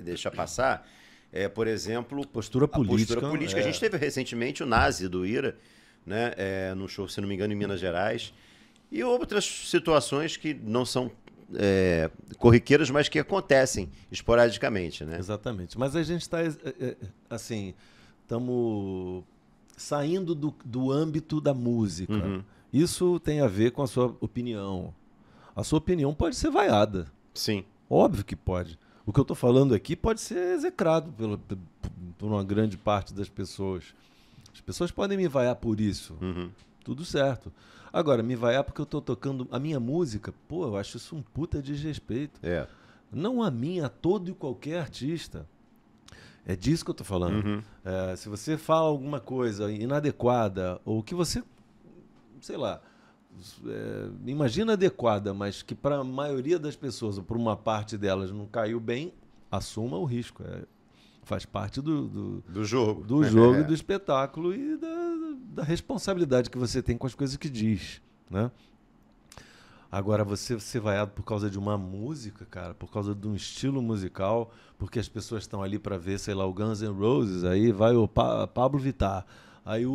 deixar passar, por exemplo... Postura política. Postura política. A gente teve recentemente o Nazi do Ira, né, num show, se não me engano, em Minas Gerais. E outras situações que não são... corriqueiras, mas que acontecem esporadicamente, né? Exatamente. Mas a gente está, assim, estamos saindo do âmbito da música. Isso tem a ver com a sua opinião. A sua opinião pode ser vaiada. Sim. Óbvio que pode. O que eu estou falando aqui pode ser execrado por uma grande parte das pessoas. As pessoas podem me vaiar por isso. Tudo certo. Agora, me vaiar porque eu tô tocando a minha música, pô, eu acho isso um puta desrespeito. Não a mim, a todo e qualquer artista. É disso que eu tô falando. Se você fala alguma coisa inadequada, ou que você, sei lá, imagina adequada, mas que para a maioria das pessoas, ou para uma parte delas, não caiu bem, assuma o risco. Faz parte do jogo. Do jogo e do espetáculo e da responsabilidade que você tem com as coisas que diz, né? Agora, você ser vaiado por causa de uma música, cara, por causa de um estilo musical, porque as pessoas estão ali para ver, sei lá, o Guns N' Roses, aí vai o Pablo Vittar, aí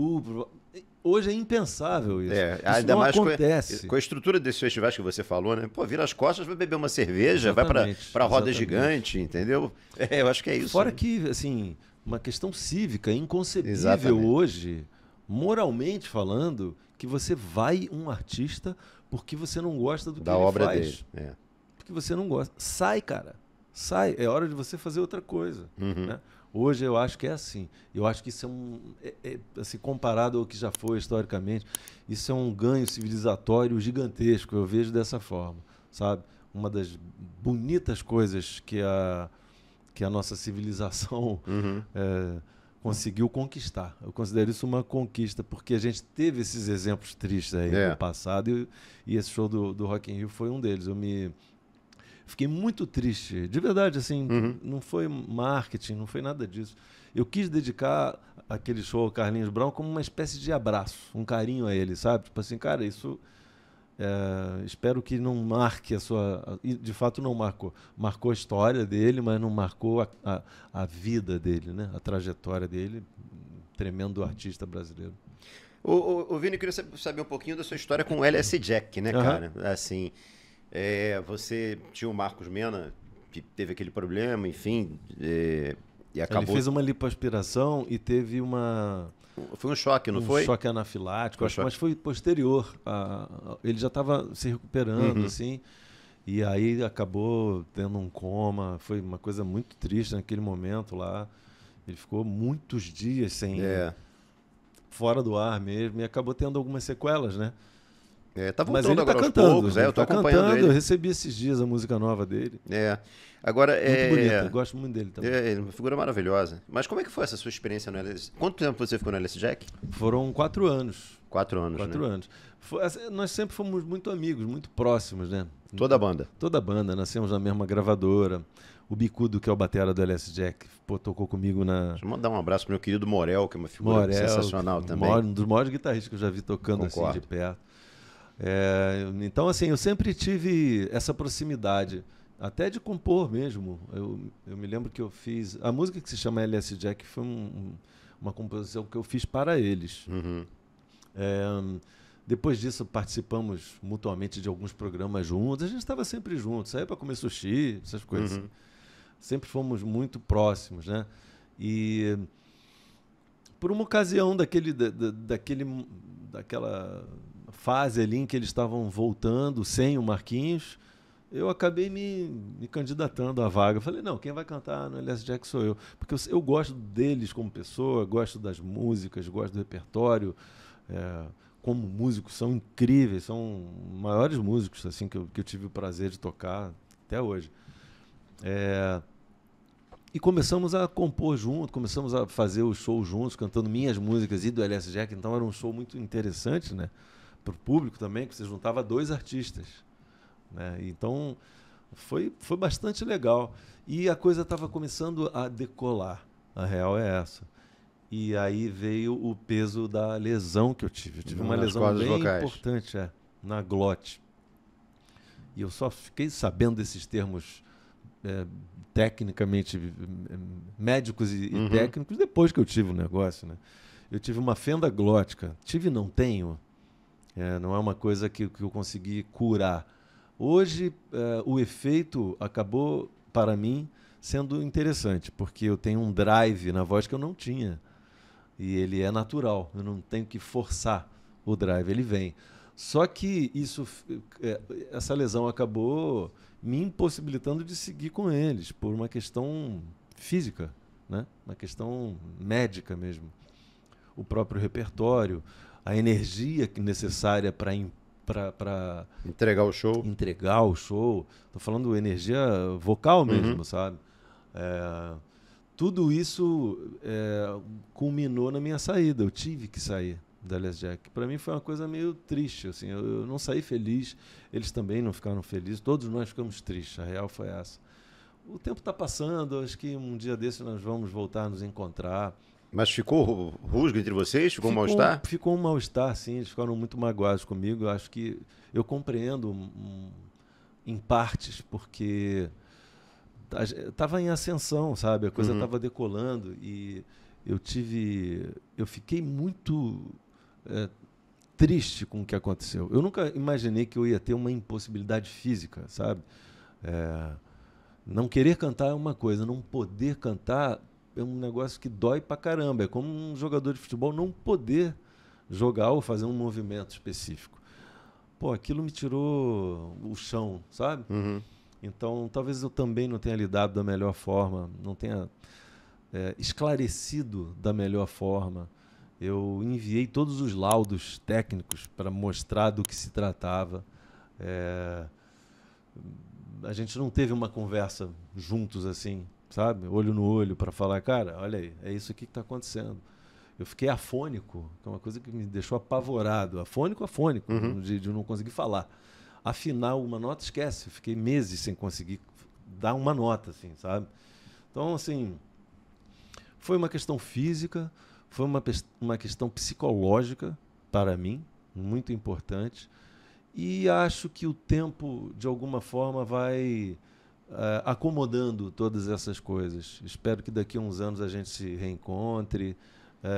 hoje é impensável isso. Isso ainda não mais acontece. Com a estrutura desses festivais que você falou, né? Pô, vira as costas, vai beber uma cerveja, exatamente, vai pra roda gigante, entendeu? Eu acho que é isso. Fora que, assim, uma questão cívica inconcebível hoje, moralmente falando, que você vai um artista porque você não gosta do que ele obra faz. dele. Porque você não gosta. Sai, cara. Sai. É hora de você fazer outra coisa. Né? Hoje eu acho que é assim. Eu acho que isso assim, comparado ao que já foi historicamente, isso é um ganho civilizatório gigantesco. Eu vejo dessa forma, sabe? Uma das bonitas coisas que a nossa civilização conseguiu conquistar. Eu considero isso uma conquista, porque a gente teve esses exemplos tristes aí no passado e esse show do Rock in Rio foi um deles. Eu fiquei muito triste, de verdade, assim, não foi marketing, não foi nada disso. Eu quis dedicar aquele show ao Carlinhos Brown como uma espécie de abraço, um carinho a ele, sabe? Tipo assim, cara, isso... espero que não marque a sua... De fato não marcou. Marcou a história dele, mas não marcou a vida dele, né? A trajetória dele. Tremendo artista brasileiro. Ô Vini, eu queria saber um pouquinho da sua história com o LS Jack, né, cara? Assim, você tinha o Marcos Mena, que teve aquele problema, enfim, e acabou... Ele fez uma lipoaspiração e teve uma... Foi um choque, não foi? Um choque anafilático, mas foi posterior. Ele já estava se recuperando, assim, e aí acabou tendo um coma. Foi uma coisa muito triste naquele momento lá. Ele ficou muitos dias fora do ar mesmo e acabou tendo algumas sequelas, né? Tá voltando. Mas ele agora tá cantando, aos poucos, eu tô acompanhando ele. Eu recebi esses dias a música nova dele. Agora, muito bonita, eu gosto muito dele também. Uma figura maravilhosa. Mas como é que foi essa sua experiência no LS? Quanto tempo você ficou no LS Jack? Foram 4 anos. 4 anos, 4 anos. Nós sempre fomos muito amigos, muito próximos, né? Toda a banda? Toda a banda, nascemos na mesma gravadora. O Bicudo, que é o batera do LS Jack, tocou comigo na... Deixa eu mandar um abraço pro meu querido Morel, que é uma figura sensacional também. Um dos maiores guitarristas que eu já vi tocando assim de perto. Então, assim, eu sempre tive essa proximidade, até de compor mesmo. Eu me lembro que eu fiz... A música que se chama LS Jack foi uma composição que eu fiz para eles. Depois disso, participamos mutuamente de alguns programas juntos. A gente estava sempre juntos, saía para comer sushi, essas coisas. Sempre fomos muito próximos, né? E por uma ocasião daquela fase ali em que eles estavam voltando sem o Marquinhos, eu acabei me candidatando à vaga. Eu falei, não, quem vai cantar no LS Jack sou eu. Porque eu gosto deles como pessoa, gosto das músicas, gosto do repertório. Como músicos, são incríveis, são maiores músicos assim, que eu tive o prazer de tocar até hoje. E começamos a compor junto, começamos a fazer o show juntos, cantando minhas músicas e do LS Jack. Então era um show muito interessante, né? Para o público também, que você juntava 2 artistas. Né? Então foi bastante legal. E a coisa estava começando a decolar. A real é essa. E aí veio o peso da lesão que eu tive. Eu tive uma lesão bem importante na glote. E eu só fiquei sabendo desses termos tecnicamente médicos e técnicos depois que eu tive o negócio. Né? Eu tive uma fenda glótica. Tive e não tenho. Não é uma coisa que eu consegui curar. Hoje, o efeito acabou, para mim, sendo interessante, porque eu tenho um drive na voz que eu não tinha. E ele é natural, eu não tenho que forçar o drive, ele vem. Só que essa lesão acabou me impossibilitando de seguir com eles, por uma questão física, né? Uma questão médica mesmo. O próprio repertório, a energia necessária para Entregar o show. entregar o show. Estou falando energia vocal mesmo, sabe? Tudo isso culminou na minha saída. Eu tive que sair da Alias Jack. Para mim foi uma coisa meio triste. Assim, eu não saí feliz, eles também não ficaram felizes, todos nós ficamos tristes. A real foi essa. O tempo está passando, acho que um dia desse nós vamos voltar a nos encontrar. Mas ficou rusga entre vocês? Ficou um mal-estar? Ficou um mal-estar, sim. Eles ficaram muito magoados comigo. Eu acho que eu compreendo em partes, porque estava em ascensão, sabe? A coisa estava decolando e eu fiquei muito triste com o que aconteceu. Eu nunca imaginei que eu ia ter uma impossibilidade física, sabe? Não querer cantar é uma coisa, não poder cantar é um negócio que dói pra caramba. É como um jogador de futebol não poder jogar ou fazer um movimento específico. Pô, aquilo me tirou o chão, sabe? Então, talvez eu também não tenha lidado da melhor forma, não tenha esclarecido da melhor forma. Eu enviei todos os laudos técnicos para mostrar do que se tratava. A gente não teve uma conversa juntos assim, sabe? Olho no olho para falar, cara, olha aí, é isso aqui que está acontecendo. Eu fiquei afônico, que é uma coisa que me deixou apavorado. Afônico, de não conseguir falar. Afinar uma nota, esquece. Eu fiquei meses sem conseguir dar uma nota, assim, sabe? Então, assim, foi uma questão física, foi uma questão psicológica para mim, muito importante. E acho que o tempo, de alguma forma, vai acomodando todas essas coisas. Espero que daqui a uns anos a gente se reencontre.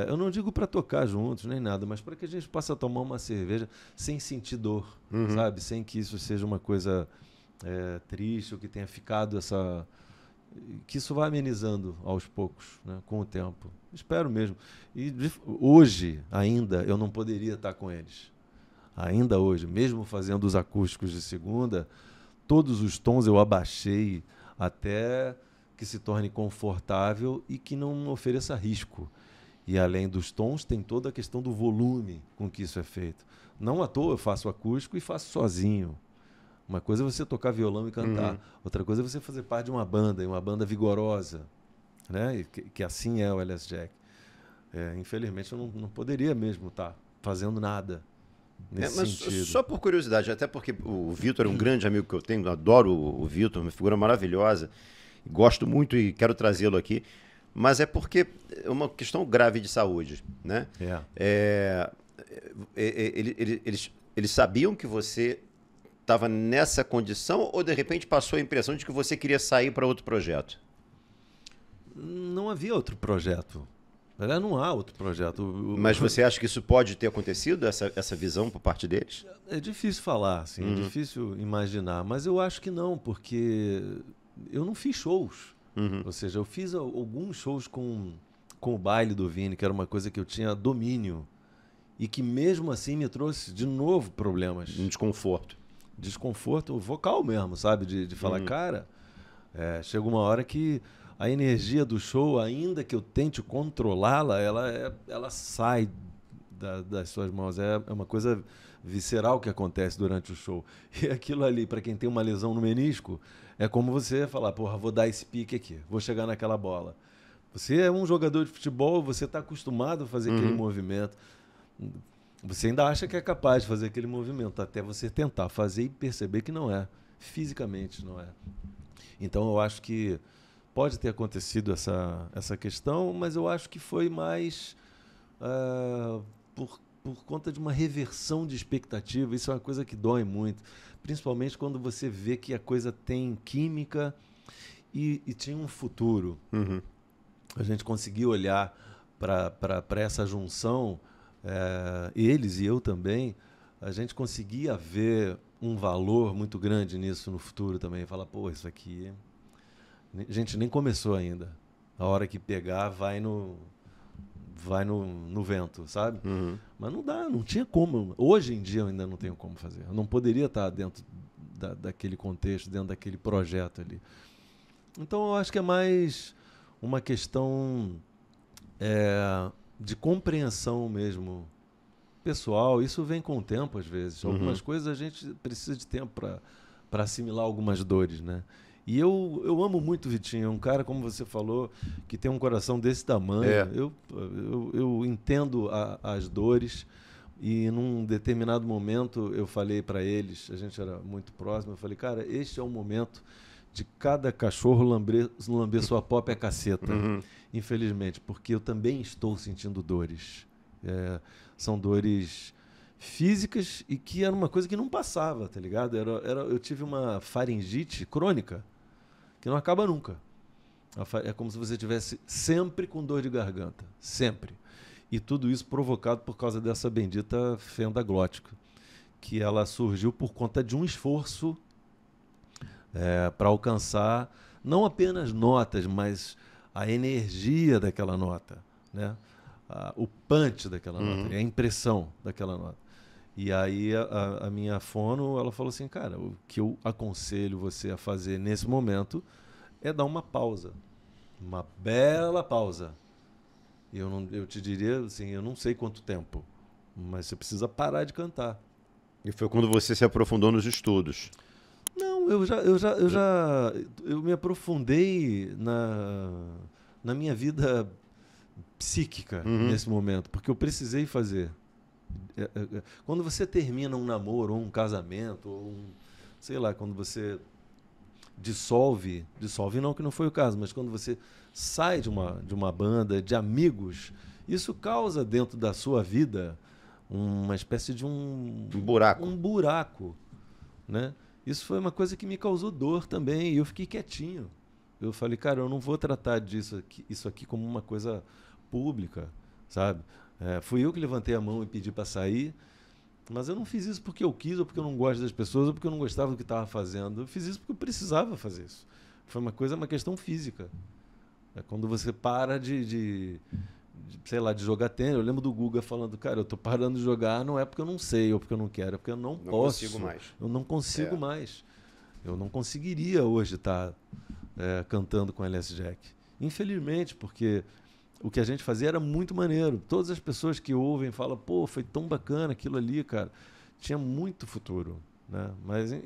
Eu não digo para tocar juntos, nem nada, mas para que a gente possa tomar uma cerveja sem sentir dor, sabe? Sem que isso seja uma coisa triste ou que tenha ficado essa... Que isso vá amenizando aos poucos, né, com o tempo. Espero mesmo. E hoje, ainda, eu não poderia estar com eles. Ainda hoje, mesmo fazendo os acústicos de segunda, todos os tons eu abaixei até que se torne confortável e que não ofereça risco. E além dos tons, tem toda a questão do volume com que isso é feito. Não à toa eu faço acústico e faço sozinho. Uma coisa é você tocar violão e cantar. Outra coisa é você fazer parte de uma banda, e uma banda vigorosa, né? Que assim é o Alias Jack. Infelizmente eu não poderia mesmo estar fazendo nada nesse mas sentido. Só por curiosidade, até porque o Vitor é um grande amigo que eu tenho, adoro o Vitor, uma figura maravilhosa, gosto muito e quero trazê-lo aqui, mas é porque é uma questão grave de saúde, né? Eles sabiam que você estava nessa condição ou de repente passou a impressão de que você queria sair para outro projeto? Não havia outro projeto. Não há outro projeto. Mas você acha que isso pode ter acontecido, essa visão por parte deles? É difícil falar, assim, é difícil imaginar, mas eu acho que não, porque eu não fiz shows. Ou seja, eu fiz alguns shows com o baile do Vini, que era uma coisa que eu tinha domínio e que mesmo assim me trouxe de novo problemas. Um desconforto. Desconforto vocal mesmo, sabe? De falar, cara, chega uma hora que a energia do show, ainda que eu tente controlá-la, ela sai das suas mãos. É uma coisa visceral que acontece durante o show. E aquilo ali, para quem tem uma lesão no menisco, é como você falar, porra, vou dar esse pique aqui, vou chegar naquela bola. Você é um jogador de futebol, você está acostumado a fazer aquele movimento. Você ainda acha que é capaz de fazer aquele movimento, até você tentar fazer e perceber que não é. Fisicamente não é. Então eu acho que pode ter acontecido essa questão, mas eu acho que foi mais por conta de uma reversão de expectativa. Isso é uma coisa que dói muito, principalmente quando você vê que a coisa tem química e tinha um futuro. A gente conseguiu olhar para essa junção, eles e eu também, a gente conseguia ver um valor muito grande nisso no futuro também. Falar, pô, isso aqui... A gente nem começou ainda. A hora que pegar, vai no vento, sabe? Mas não dá, não tinha como. Hoje em dia eu ainda não tenho como fazer. Eu não poderia estar dentro daquele contexto, dentro daquele projeto ali. Então eu acho que é mais uma questão de compreensão mesmo pessoal, isso vem com o tempo às vezes. Algumas coisas a gente precisa de tempo para assimilar algumas dores, né? E eu amo muito o Vitinho, é um cara, como você falou, que tem um coração desse tamanho. Eu entendo as dores e num determinado momento eu falei para eles, a gente era muito próximo, eu falei, cara, este é o momento de cada cachorro lamber sua própria caceta, infelizmente, porque eu também estou sentindo dores. São dores físicas e que era uma coisa que não passava, tá ligado? Eu tive uma faringite crônica que não acaba nunca. É como se você tivesse sempre com dor de garganta, sempre. E tudo isso provocado por causa dessa bendita fenda glótica, que ela surgiu por conta de um esforço para alcançar não apenas notas, mas a energia daquela nota, né? O punch daquela nota, a impressão daquela nota. E aí a minha fono, ela falou assim, cara, o que eu aconselho você a fazer nesse momento é dar uma pausa, uma bela pausa. Eu te diria assim, eu não sei quanto tempo, mas você precisa parar de cantar. E foi quando você se aprofundou nos estudos? Não, eu me aprofundei na minha vida psíquica nesse momento, porque eu precisei fazer. Quando você termina um namoro, ou um casamento, ou sei lá, quando você dissolve não que não foi o caso, mas quando você sai de uma banda, de amigos, isso causa dentro da sua vida uma espécie de um buraco, né? Isso foi uma coisa que me causou dor também, e eu fiquei quietinho. Eu falei, cara, eu não vou tratar isso aqui como uma coisa pública, sabe? Fui eu que levantei a mão e pedi para sair, mas eu não fiz isso porque eu quis, ou porque eu não gosto das pessoas, ou porque eu não gostava do que estava fazendo. Eu fiz isso porque eu precisava fazer isso. Foi uma questão física. Quando você para sei lá, de jogar tênis. Eu lembro do Guga falando, cara, eu tô parando de jogar, não é porque eu não sei, ou porque eu não quero, é porque eu não posso. Consigo mais. Eu não consigo mais. Eu não conseguiria hoje estar cantando com LS Jack. Infelizmente, porque o que a gente fazia era muito maneiro. Todas as pessoas que ouvem falam, pô, foi tão bacana aquilo ali, cara. Tinha muito futuro, né?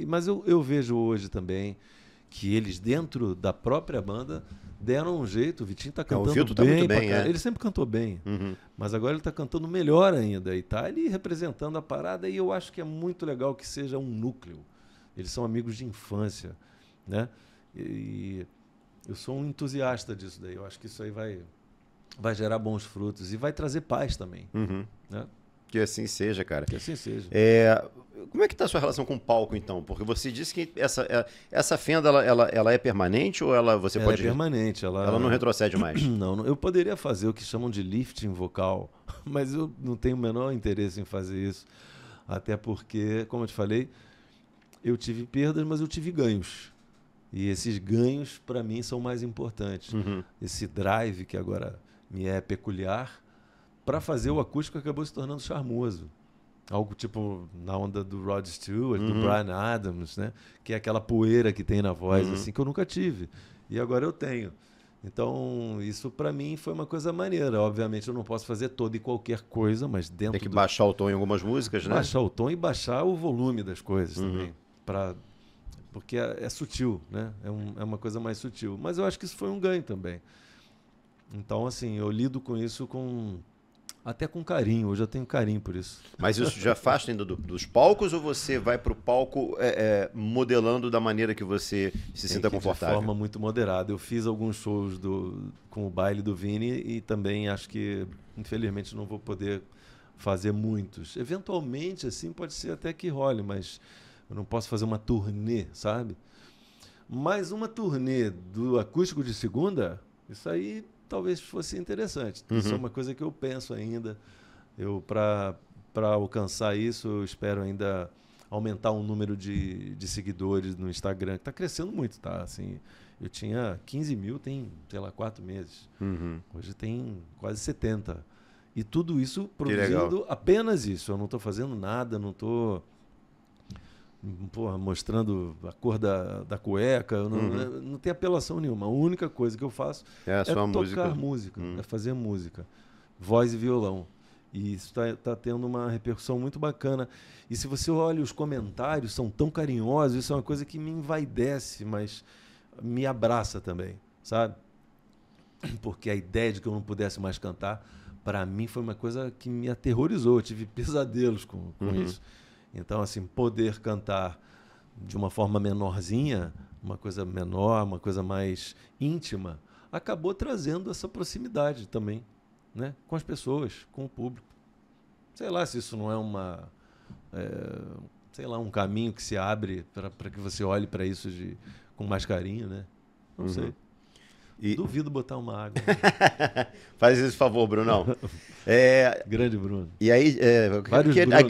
Mas eu vejo hoje também que eles, dentro da própria banda, deram um jeito. O Vitinho tá cantando bem. Tá muito bem, Ele sempre cantou bem. Mas agora ele tá cantando melhor ainda. E tá ali representando a parada. E eu acho que é muito legal que seja um núcleo. Eles são amigos de infância, né? E eu sou um entusiasta disso daí. Eu acho que isso aí vai gerar bons frutos. E vai trazer paz também. Né? Que assim seja, cara. Que assim seja. Como é que está a sua relação com o palco, então? Porque você disse que essa fenda, ela é permanente ou você ela pode... é permanente. Ela não retrocede mais? Não, eu poderia fazer o que chamam de lifting vocal, mas eu não tenho o menor interesse em fazer isso. Até porque, como eu te falei, eu tive perdas, mas eu tive ganhos. E esses ganhos, para mim, são mais importantes. Esse drive, que agora me é peculiar, para fazer o acústico acabou se tornando charmoso. Algo tipo na onda do Rod Stewart, do Bryan Adams, né? Que é aquela poeira que tem na voz, assim, que eu nunca tive. E agora eu tenho. Então, isso para mim foi uma coisa maneira. Obviamente eu não posso fazer toda e qualquer coisa, mas dentro Tem que baixar o tom em algumas músicas, né? Baixar o tom e baixar o volume das coisas também. Porque é sutil, né? É uma coisa mais sutil. Mas eu acho que isso foi um ganho também. Então, assim, eu lido com isso até com carinho. Hoje eu tenho carinho por isso. Mas isso já afasta ainda dos palcos ou você vai para o palco modelando da maneira que você se sinta confortável? De forma muito moderada. Eu fiz alguns shows com o baile do Vini e também acho que, infelizmente, não vou poder fazer muitos. Eventualmente, assim, pode ser até que role, mas eu não posso fazer uma turnê, sabe? Mas uma turnê do acústico de segunda, isso aí talvez fosse interessante. Isso é uma coisa que eu penso ainda. Para alcançar isso, eu espero ainda aumentar o número de seguidores no Instagram, que está crescendo muito, tá? Assim, eu tinha 15 mil tem, sei lá, 4 meses. Hoje tem quase 70. E tudo isso produzindo apenas isso. Eu não estou fazendo nada, não estou mostrando a cor da cueca, não tem apelação nenhuma. A única coisa que eu faço é tocar música, é fazer música, voz e violão. E isso está tendo uma repercussão muito bacana. E se você olha os comentários, são tão carinhosos, isso é uma coisa que me envaidece, mas me abraça também, sabe? Porque a ideia de que eu não pudesse mais cantar, para mim, foi uma coisa que me aterrorizou. Eu tive pesadelos com isso. Então, assim, poder cantar de uma forma menorzinha, uma coisa menor, uma coisa mais íntima, acabou trazendo essa proximidade também, né? Com as pessoas, com o público. Sei lá se isso não é sei lá, um caminho que se abre para que você olhe para isso com mais carinho, né? Não sei. Duvido botar uma água. Faz esse favor, Brunão. Grande Bruno. E aí,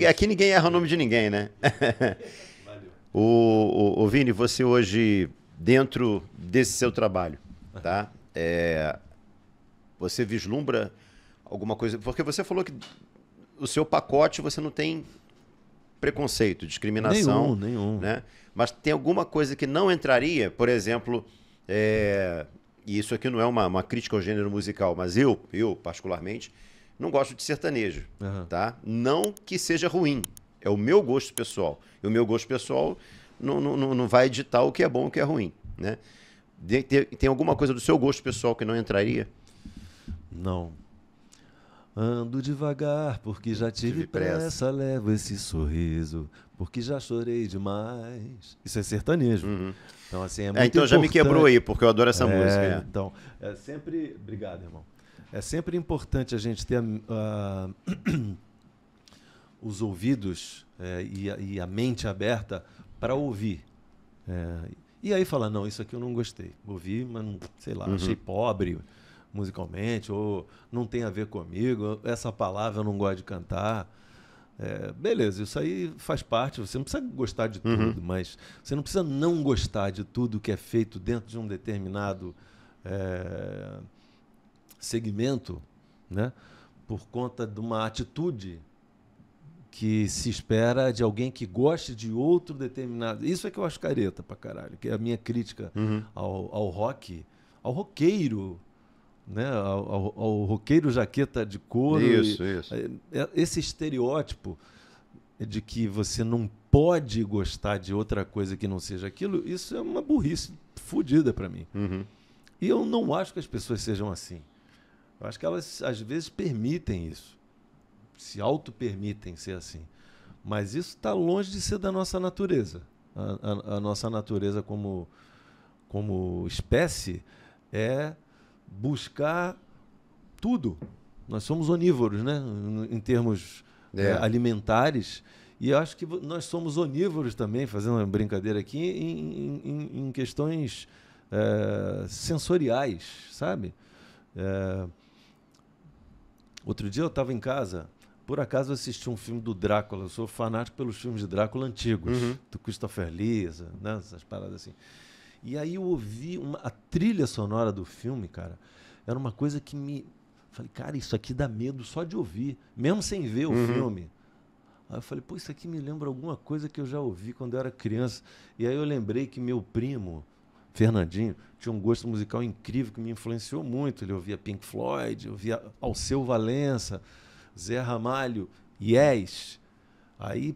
aqui ninguém erra o nome de ninguém, né? Valeu. O Vini, você hoje, dentro desse seu trabalho, tá? Você vislumbra alguma coisa? Porque você falou que o seu pacote você não tem preconceito, discriminação. Nenhum. Né? Mas tem alguma coisa que não entraria, por exemplo, e isso aqui não é uma crítica ao gênero musical, mas eu particularmente, não gosto de sertanejo. Tá? Não que seja ruim, é o meu gosto pessoal. E o meu gosto pessoal não vai ditar o que é bom e o que é ruim. Né? Tem alguma coisa do seu gosto pessoal que não entraria? Não. Ando devagar, porque já tive pressa, levo esse sorriso, porque já chorei demais. Isso é sertanejo. Então, assim, é muito então já me quebrou aí, porque eu adoro essa música. Então, é sempre... Obrigado, irmão. É sempre importante a gente ter os ouvidos e a mente aberta para ouvir. E aí falar, não, isso aqui eu não gostei. Ouvi, mas, sei lá, achei pobre musicalmente, ou não tem a ver comigo, essa palavra eu não gosto de cantar. Beleza, isso aí faz parte, você não precisa gostar de tudo, mas você não precisa não gostar de tudo que é feito dentro de um determinado segmento, né? Por conta de uma atitude que se espera de alguém que goste de outro determinado... Isso é que eu acho careta pra caralho, que é a minha crítica ao rock, ao roqueiro, né? Ao roqueiro jaqueta de couro. Isso. Esse estereótipo de que você não pode gostar de outra coisa que não seja aquilo, isso é uma burrice fodida para mim. E eu não acho que as pessoas sejam assim. Eu acho que elas, às vezes, permitem isso. Se auto-permitem ser assim. Mas isso está longe de ser da nossa natureza. A nossa natureza como espécie é buscar tudo. Nós somos onívoros, né? Em termos alimentares. E eu acho que nós somos onívoros também, fazendo uma brincadeira aqui, em questões sensoriais, sabe? Outro dia eu estava em casa, por acaso eu assisti um filme do Drácula. Eu sou fanático pelos filmes de Drácula antigos, do Christopher Lee, né? Essas paradas assim. E aí eu ouvi a trilha sonora do filme, cara, era uma coisa que me... Falei, cara, isso aqui dá medo só de ouvir, mesmo sem ver o filme. Aí eu falei, pô, isso aqui me lembra alguma coisa que eu já ouvi quando eu era criança. E aí eu lembrei que meu primo, Fernandinho, tinha um gosto musical incrível que me influenciou muito. Ele ouvia Pink Floyd, ouvia Alceu Valença, Zé Ramalho, Yes. Aí,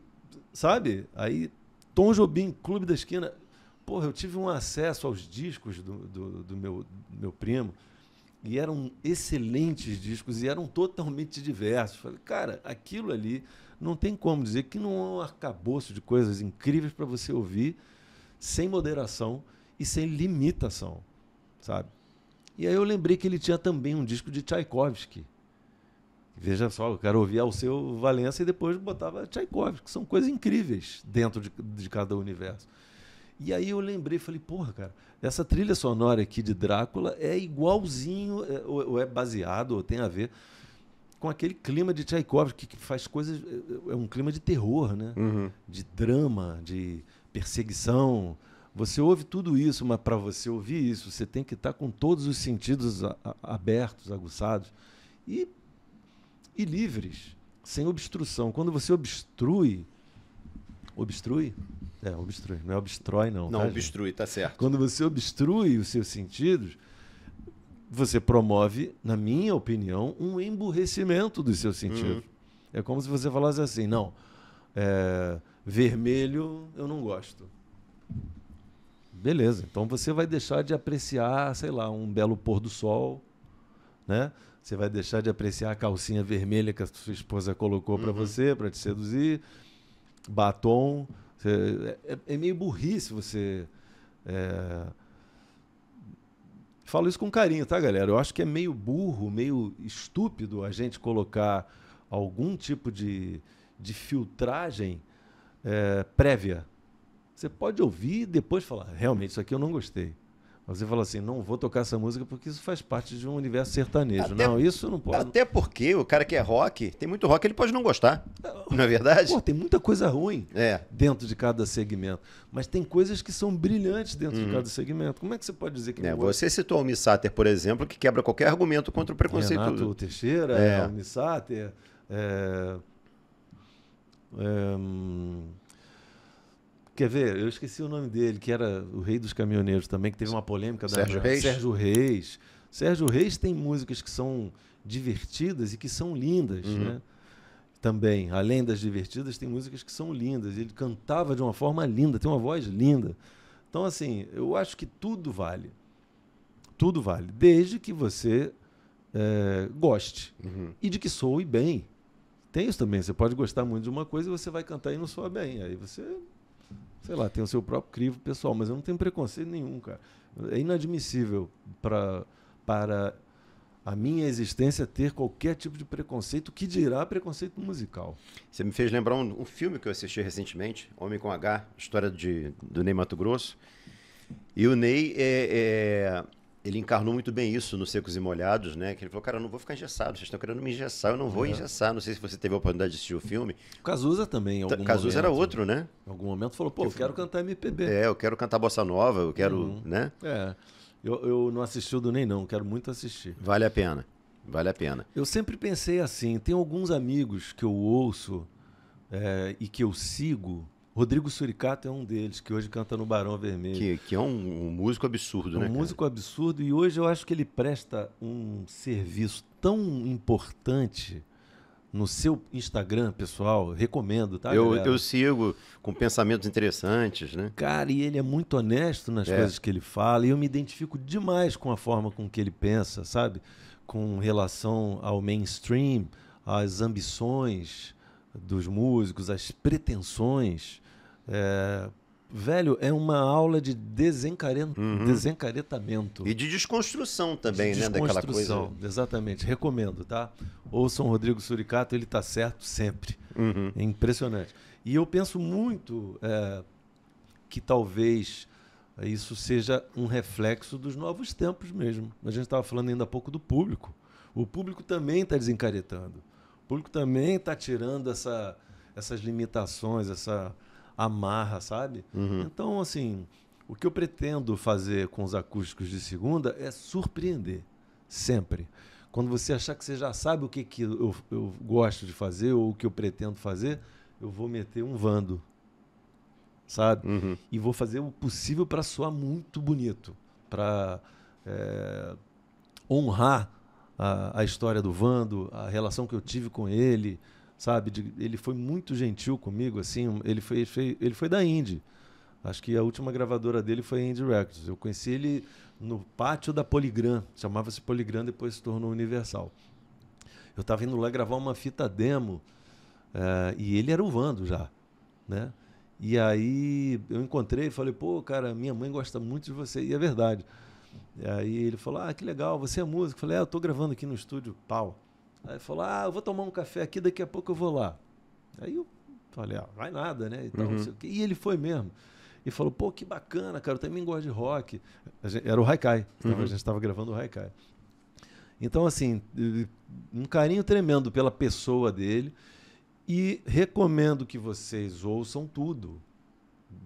sabe? Aí Tom Jobim, Clube da Esquina... Porra, eu tive um acesso aos discos do meu primo e eram excelentes discos e eram totalmente diversos. Falei, cara, aquilo ali não tem como dizer que não é um arcabouço de coisas incríveis para você ouvir sem moderação e sem limitação, sabe? E aí eu lembrei que ele tinha também um disco de Tchaikovsky. Veja só, o cara ouvia Alceu Valença e depois botava Tchaikovsky, que são coisas incríveis dentro de cada universo. E aí eu lembrei, falei, porra, cara, essa trilha sonora aqui de Drácula é igualzinho, ou é baseado, ou tem a ver com aquele clima de Tchaikovsky, que faz coisas, é um clima de terror, né? De drama, de perseguição. Você ouve tudo isso, mas para você ouvir isso, você tem que estar com todos os sentidos abertos, aguçados e livres, sem obstrução. Quando você obstrui... Obstrui? Obstrui. Não é obstrói, não. Não, obstrui, tá certo. Quando você obstrui os seus sentidos, você promove, na minha opinião, um emburrecimento dos seus sentidos. É como se você falasse assim, não, vermelho eu não gosto. Beleza, então você vai deixar de apreciar, sei lá, um belo pôr do sol, né? Você vai deixar de apreciar a calcinha vermelha que a sua esposa colocou para você, para te seduzir, batom. É meio burrice você... Falo isso com carinho, tá, galera? Eu acho que é meio burro, meio estúpido a gente colocar algum tipo de filtragem prévia. Você pode ouvir e depois falar, realmente, isso aqui eu não gostei. Você fala assim, não vou tocar essa música porque isso faz parte de um universo sertanejo. Não, isso não pode. Até porque o cara que é rock, tem muito rock, ele pode não gostar. Não é verdade? Pô, tem muita coisa ruim dentro de cada segmento. Mas tem coisas que são brilhantes dentro de cada segmento. Como é que você pode dizer que não gosta? Você citou o Almir Sater, por exemplo, que quebra qualquer argumento contra o preconceito. Renato Teixeira, Almir Sater... Quer ver? Eu esqueci o nome dele, que era o rei dos caminhoneiros também, que teve uma polêmica. Sérgio Reis? Sérgio Reis. Sérgio Reis tem músicas que são divertidas e que são lindas, né? Também, além das divertidas, tem músicas que são lindas. Ele cantava de uma forma linda, tem uma voz linda. Então, assim, eu acho que tudo vale. Tudo vale, desde que você goste e de que soe bem. Tem isso também, você pode gostar muito de uma coisa e você vai cantar e não soa bem. Aí você... sei lá, tem o seu próprio crivo pessoal, mas eu não tenho preconceito nenhum, cara. É inadmissível para a minha existência ter qualquer tipo de preconceito, que dirá preconceito musical. Você me fez lembrar um filme que eu assisti recentemente, Homem com H, história do Ney Matogrosso. E o Ney, ele encarnou muito bem isso no Secos e Molhados, né? Que ele falou, cara, eu não vou ficar engessado, vocês estão querendo me engessar, eu não vou engessar. Não sei se você teve a oportunidade de assistir o filme. O Cazuza também, em algum momento. Cazuza era outro, né? Em algum momento falou, pô, eu quero cantar MPB. Eu quero cantar bossa nova, eu quero, né? Eu não assisti o do Ney, não, quero muito assistir. Vale a pena, vale a pena. Eu sempre pensei assim, tem alguns amigos que eu ouço e que eu sigo. Rodrigo Suricato é um deles, que hoje canta no Barão Vermelho. Que é um músico absurdo, né? Um músico absurdo, e hoje eu acho que ele presta um serviço tão importante no seu Instagram, pessoal. Recomendo, tá? Eu sigo com pensamentos interessantes, né? Cara, e ele é muito honesto nas coisas que ele fala, e eu me identifico demais com a forma com que ele pensa, sabe? Com relação ao mainstream, às ambições dos músicos, às pretensões. Velho, é uma aula de desencaretamento. E de desconstrução também, né? Daquela coisa. Exatamente, recomendo, tá? Ouçam Rodrigo Suricato, ele tá certo sempre. É impressionante. E eu penso muito que talvez isso seja um reflexo dos novos tempos mesmo. A gente estava falando ainda há pouco do público. O público também está desencaretando. O público também está tirando essas limitações, essa amarra, sabe? Então, assim, o que eu pretendo fazer com os acústicos de segunda é surpreender, sempre. Quando você achar que você já sabe o que eu gosto de fazer ou o que eu pretendo fazer, eu vou meter um Vando, sabe? E vou fazer o possível para soar muito bonito, para honrar a história do Vando, a relação que eu tive com ele, sabe? Ele foi muito gentil comigo, assim. Ele foi da Indie. Acho que a última gravadora dele foi a Indie Records. Eu conheci ele no pátio da Polygram. Chamava-se Polygram, depois se tornou Universal. Eu estava indo lá gravar uma fita demo e ele era o Vando já, né? E aí eu encontrei e falei, pô, cara, minha mãe gosta muito de você. E é verdade. E aí ele falou, que legal, você é músico. Eu falei, eu tô gravando aqui no estúdio, pau. Aí ele falou, eu vou tomar um café aqui, daqui a pouco eu vou lá. Aí eu falei, vai nada, né? Então, não sei o quê. E ele foi mesmo. E falou, pô, que bacana, cara, eu também gosto de rock. Era o Haikai, a gente estava gravando o Haikai. Então, assim, um carinho tremendo pela pessoa dele. E recomendo que vocês ouçam tudo,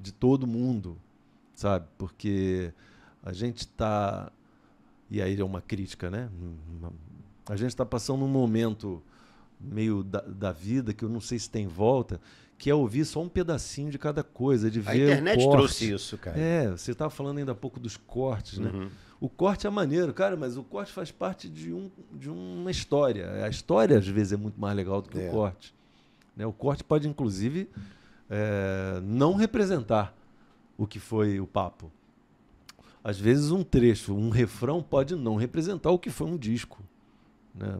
de todo mundo, sabe? Porque a gente está... E aí é uma crítica, né? A gente está passando um momento meio da vida que eu não sei se tem volta, que é ouvir só um pedacinho de cada coisa, de ver a internet corte. trouxe isso, cara. Você estava falando ainda há pouco dos cortes, né? O corte é maneiro, cara, mas o corte faz parte de uma história. A história, às vezes, é muito mais legal do que o corte. né? O corte pode, inclusive, não representar o que foi o papo. Às vezes um trecho, um refrão pode não representar o que foi um disco, né?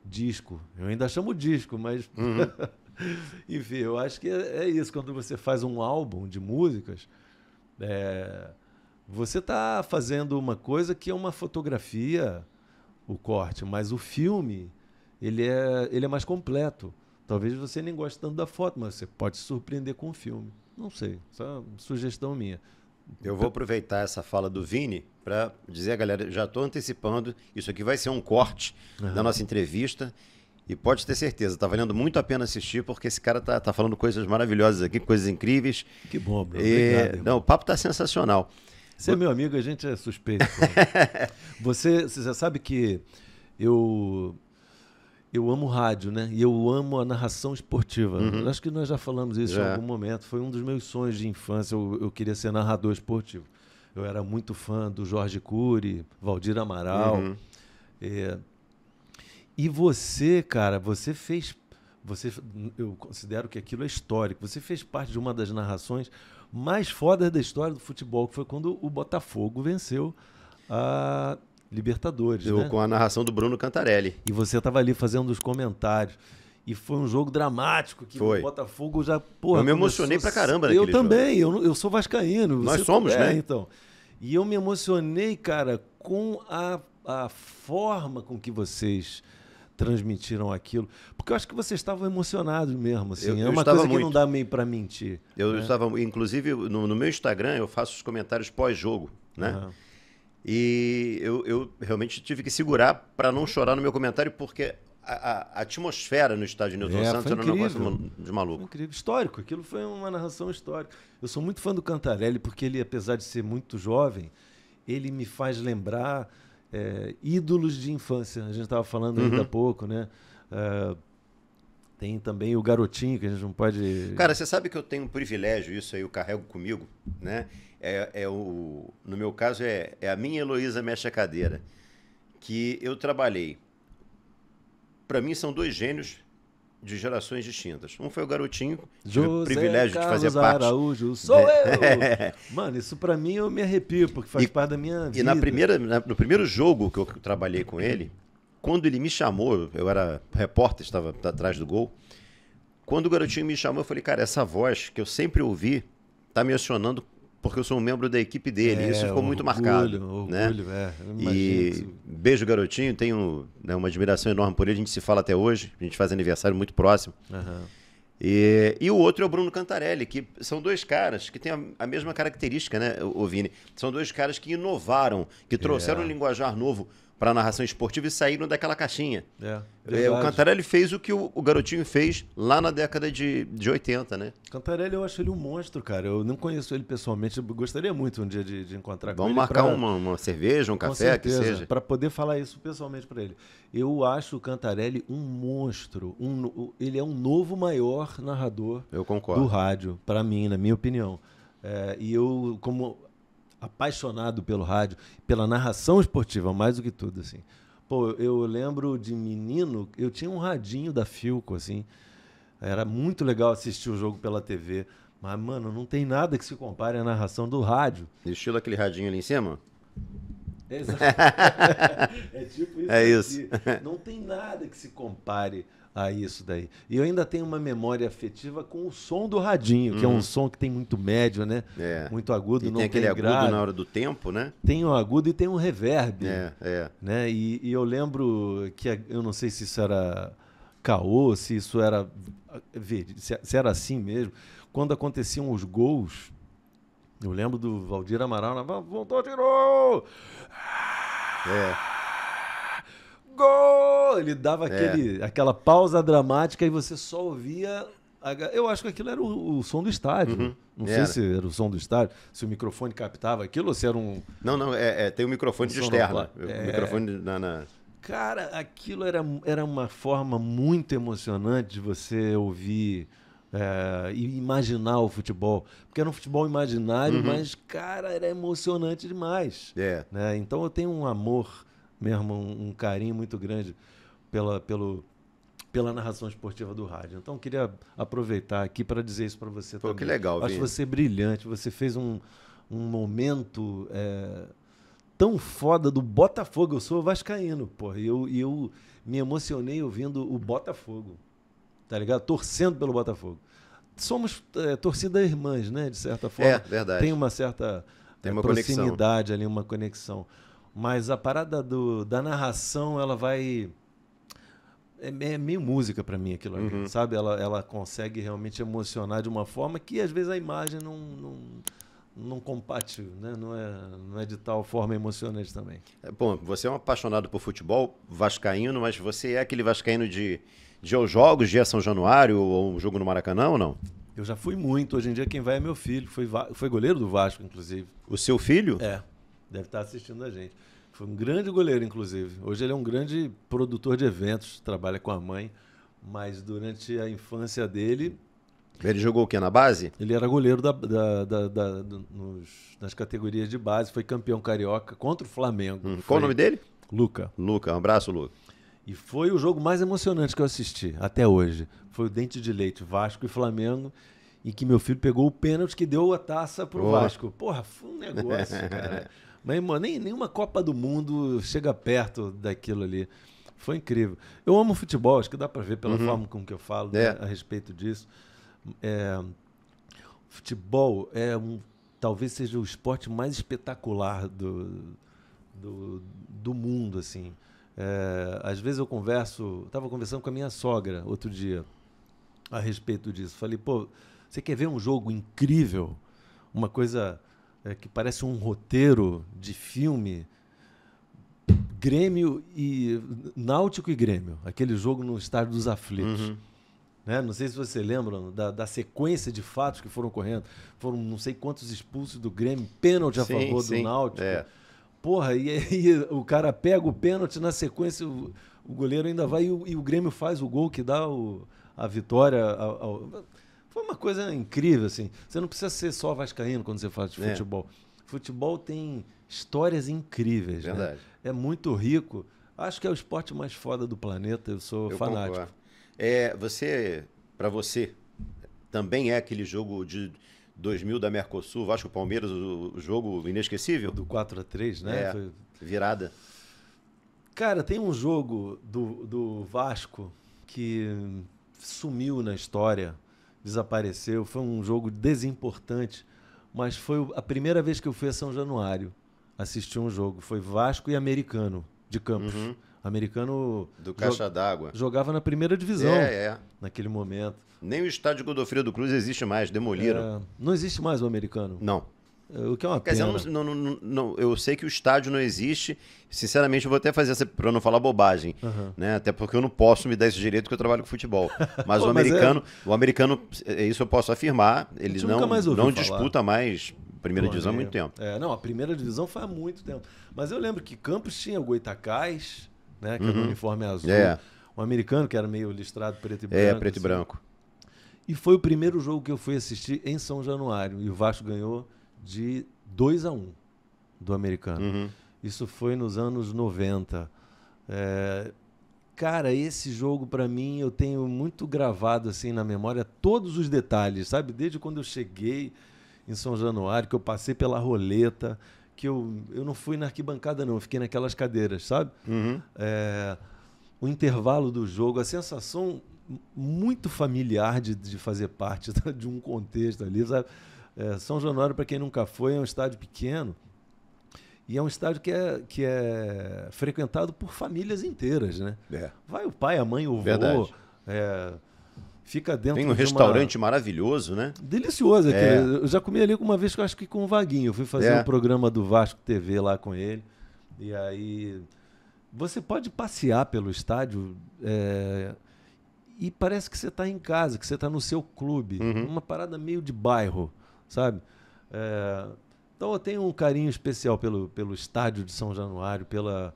Disco, eu ainda chamo disco, mas... Enfim, eu acho que é isso. Quando você faz um álbum de músicas, você está fazendo uma coisa que é uma fotografia, o corte, mas o filme, ele é mais completo. Talvez você nem goste tanto da foto, mas você pode se surpreender com o filme. Não sei, só uma sugestão minha. Eu vou aproveitar essa fala do Vini para dizer a galera, já estou antecipando, isso aqui vai ser um corte da nossa entrevista e pode ter certeza, está valendo muito a pena assistir porque esse cara tá falando coisas maravilhosas aqui, coisas incríveis. Que bom, Bruno. Obrigado, não, o papo está sensacional. Você é meu amigo, a gente é suspeito. Você já sabe que eu amo rádio, né? E eu amo a narração esportiva. Acho que nós já falamos isso em algum momento. Foi um dos meus sonhos de infância. Eu queria ser narrador esportivo. Eu era muito fã do Jorge Cury, Valdir Amaral. E você, cara, eu considero que aquilo é histórico. Você fez parte de uma das narrações mais fodas da história do futebol, que foi quando o Botafogo venceu a Libertadores, né? Com a narração do Bruno Cantarelli. E você estava ali fazendo os comentários. E foi um jogo dramático, que o Botafogo já... Porra, eu me emocionei pra caramba naquele jogo. Eu também, eu sou vascaíno. Nós somos, né? Então. E eu me emocionei, cara, com a forma com que vocês transmitiram aquilo. Porque eu acho que vocês estavam emocionados mesmo. Assim. É uma coisa que não dá meio pra mentir. Eu estava, inclusive, no meu Instagram, eu faço os comentários pós-jogo, né? E eu realmente tive que segurar para não chorar no meu comentário, porque a atmosfera no estádio Newton Santos era um negócio de maluco. Incrível, histórico. Aquilo foi uma narração histórica. Eu sou muito fã do Cantarelli, porque ele, apesar de ser muito jovem, ele me faz lembrar ídolos de infância. A gente estava falando ainda há pouco, né? Tem também o Garotinho, que a gente não pode... Cara, você sabe que eu tenho um privilégio, isso aí eu carrego comigo, né? No meu caso, é a minha Heloísa Mexe a Cadeira, que eu trabalhei. Para mim, são dois gênios de gerações distintas. Um foi o Garotinho, tive o privilégio de fazer parte. Araújo, sou eu! Mano, isso para mim eu me arrepio, porque faz parte da minha vida. E no primeiro jogo que eu trabalhei com ele, quando ele me chamou, eu era repórter, estava atrás do gol. Quando o Garotinho me chamou, eu falei, cara, essa voz que eu sempre ouvi tá me acionando porque eu sou um membro da equipe dele. Isso ficou muito marcado. Orgulho, né? E beijo, Garotinho. Tenho uma admiração enorme por ele. A gente se fala até hoje. A gente faz aniversário muito próximo. E o outro é o Bruno Cantarelli, que são dois caras que têm a mesma característica, né, o Vini? São dois caras que inovaram, que trouxeram um linguajar novo para a narração esportiva e saíram daquela caixinha. O Cantarelli fez o que o Garotinho fez lá na década de 80, né? Cantarelli, eu acho ele um monstro, cara. Eu não conheço ele pessoalmente, eu gostaria muito um dia de encontrar com ele. Vamos marcar uma cerveja, um café, que seja. Para poder falar isso pessoalmente para ele. Eu acho o Cantarelli um monstro. Ele é um novo maior narrador do rádio, para mim, na minha opinião. E eu, como apaixonado pelo rádio, pela narração esportiva, mais do que tudo, assim. Pô, eu lembro de menino, eu tinha um radinho da Philco, assim, era muito legal assistir o jogo pela TV, mas, mano, não tem nada que se compare à narração do rádio. Estilo aquele radinho ali em cima? Exato. É tipo isso. É isso. Não tem nada que se compare a isso daí. E eu ainda tenho uma memória afetiva com o som do radinho, que é um som que tem muito médio, né? Muito agudo, e não tem aquele grave. Agudo na hora do tempo, né? Tem um agudo e tem um reverb. Né? E eu lembro que, eu não sei se isso era caô, se isso era... Se era assim mesmo. Quando aconteciam os gols, eu lembro do Valdir Amaral, voltou, tirou! Gol! Ele dava aquela pausa dramática e você só ouvia... Eu acho que aquilo era o som do estádio. Não sei se era o som do estádio, se o microfone captava aquilo ou se era um... Não, tem o microfone de externa. O microfone na... Cara, aquilo era uma forma muito emocionante de você ouvir e imaginar o futebol. Porque era um futebol imaginário, mas, cara, era emocionante demais. Né? Então eu tenho um amor mesmo, um carinho muito grande pelo pela narração esportiva do rádio. Então, eu queria aproveitar aqui para dizer isso para você também. Que legal, Acho você brilhante, você fez um momento tão foda do Botafogo. Eu sou vascaíno, porra, e eu me emocionei ouvindo o Botafogo, tá ligado? Torcendo pelo Botafogo. Somos torcidas irmãs, né, de certa forma. Verdade. Tem uma certa proximidade ali, uma conexão. Mas a parada da narração, ela vai... É meio música para mim aquilo ali, sabe? Ela consegue realmente emocionar de uma forma que às vezes a imagem não compate, né? Não é de tal forma emocionante também. Bom, você é um apaixonado por futebol, vascaíno, mas você é aquele vascaíno de ir aos jogos, de ir a São Januário ou um jogo no Maracanã ou não? Eu já fui muito. Hoje em dia quem vai é meu filho. Foi goleiro do Vasco, inclusive. O seu filho? Deve estar assistindo a gente. Foi um grande goleiro, inclusive. Hoje ele é um grande produtor de eventos, trabalha com a mãe, mas durante a infância dele... Ele jogou o quê, na base? Ele era goleiro nas categorias de base, foi campeão carioca contra o Flamengo. Qual o nome dele? Luca. Luca, um abraço, Luca. E foi o jogo mais emocionante que eu assisti até hoje. Foi o Dente de Leite, Vasco e Flamengo, e que meu filho pegou o pênalti que deu a taça pro Vasco. Porra, foi um negócio, cara. Mas, mano, nenhuma Copa do Mundo chega perto daquilo ali. Foi incrível. Eu amo futebol, acho que dá para ver pela forma com que eu falo né, a respeito disso. Futebol talvez seja o esporte mais espetacular do mundo, assim. Às vezes eu estava conversando com a minha sogra outro dia a respeito disso. Falei, pô, você quer ver um jogo incrível? Uma coisa que parece um roteiro de filme? Grêmio e Náutico e Grêmio, aquele jogo no Estádio dos Aflitos. Né? Não sei se você lembra da sequência de fatos que foram ocorrendo. Foram não sei quantos expulsos do Grêmio, pênalti a favor do Náutico. Porra, e aí o cara pega o pênalti, na sequência o goleiro ainda vai e o Grêmio faz o gol que dá a vitória. Foi uma coisa incrível, assim. Você não precisa ser só vascaíno quando você fala de futebol. Futebol tem histórias incríveis. Verdade. Né? É muito rico. Acho que é o esporte mais foda do planeta. Eu sou fanático. Concordo. Para você, também é aquele jogo de 2000 da Mercosul, Vasco Palmeiras, o jogo inesquecível? Do 4-3, né? Foi virada. Cara, tem um jogo do Vasco que sumiu na história, desapareceu, foi um jogo desimportante, mas foi a primeira vez que eu fui a São Januário assistir um jogo. Foi Vasco e Americano, de Campos. Americano do Caixa d'Água. Jogava na primeira divisão naquele momento. Nem o estádio Godofredo Cruz existe mais, demoliram. Não existe mais o Americano? Não. O que é uma pena. Quer dizer, eu sei que o estádio não existe. Sinceramente, eu vou até fazer para não falar bobagem. Né? Até porque eu não posso me dar esse direito porque eu trabalho com futebol. Mas o americano, isso eu posso afirmar, ele não disputa mais primeira divisão há muito tempo. Não, a primeira divisão foi há muito tempo. Mas eu lembro que Campos tinha o Goitacás, né, que era o uniforme azul. O Americano, que era meio listrado preto e branco. Preto e branco. E foi o primeiro jogo que eu fui assistir em São Januário. E o Vasco ganhou de 2-1 do Americano. Isso foi nos anos 90. Cara, esse jogo, para mim, eu tenho muito gravado assim na memória todos os detalhes, sabe? Desde quando eu cheguei em São Januário, que eu passei pela roleta, que eu não fui na arquibancada, não. Eu fiquei naquelas cadeiras, sabe? O intervalo do jogo, a sensação muito familiar de fazer parte de um contexto ali, sabe? São Januário, para quem nunca foi, é um estádio pequeno e é um estádio que é frequentado por famílias inteiras, né? Vai o pai, a mãe, o vô, fica dentro. Tem um restaurante maravilhoso, né? Delicioso. Eu já comi ali uma vez, que eu acho que com o Vaguinho. Eu fui fazer um programa do Vasco TV lá com ele. E aí você pode passear pelo estádio e parece que você está em casa, que você está no seu clube. Uma parada meio de bairro, sabe? Então eu tenho um carinho especial pelo estádio de São Januário, pela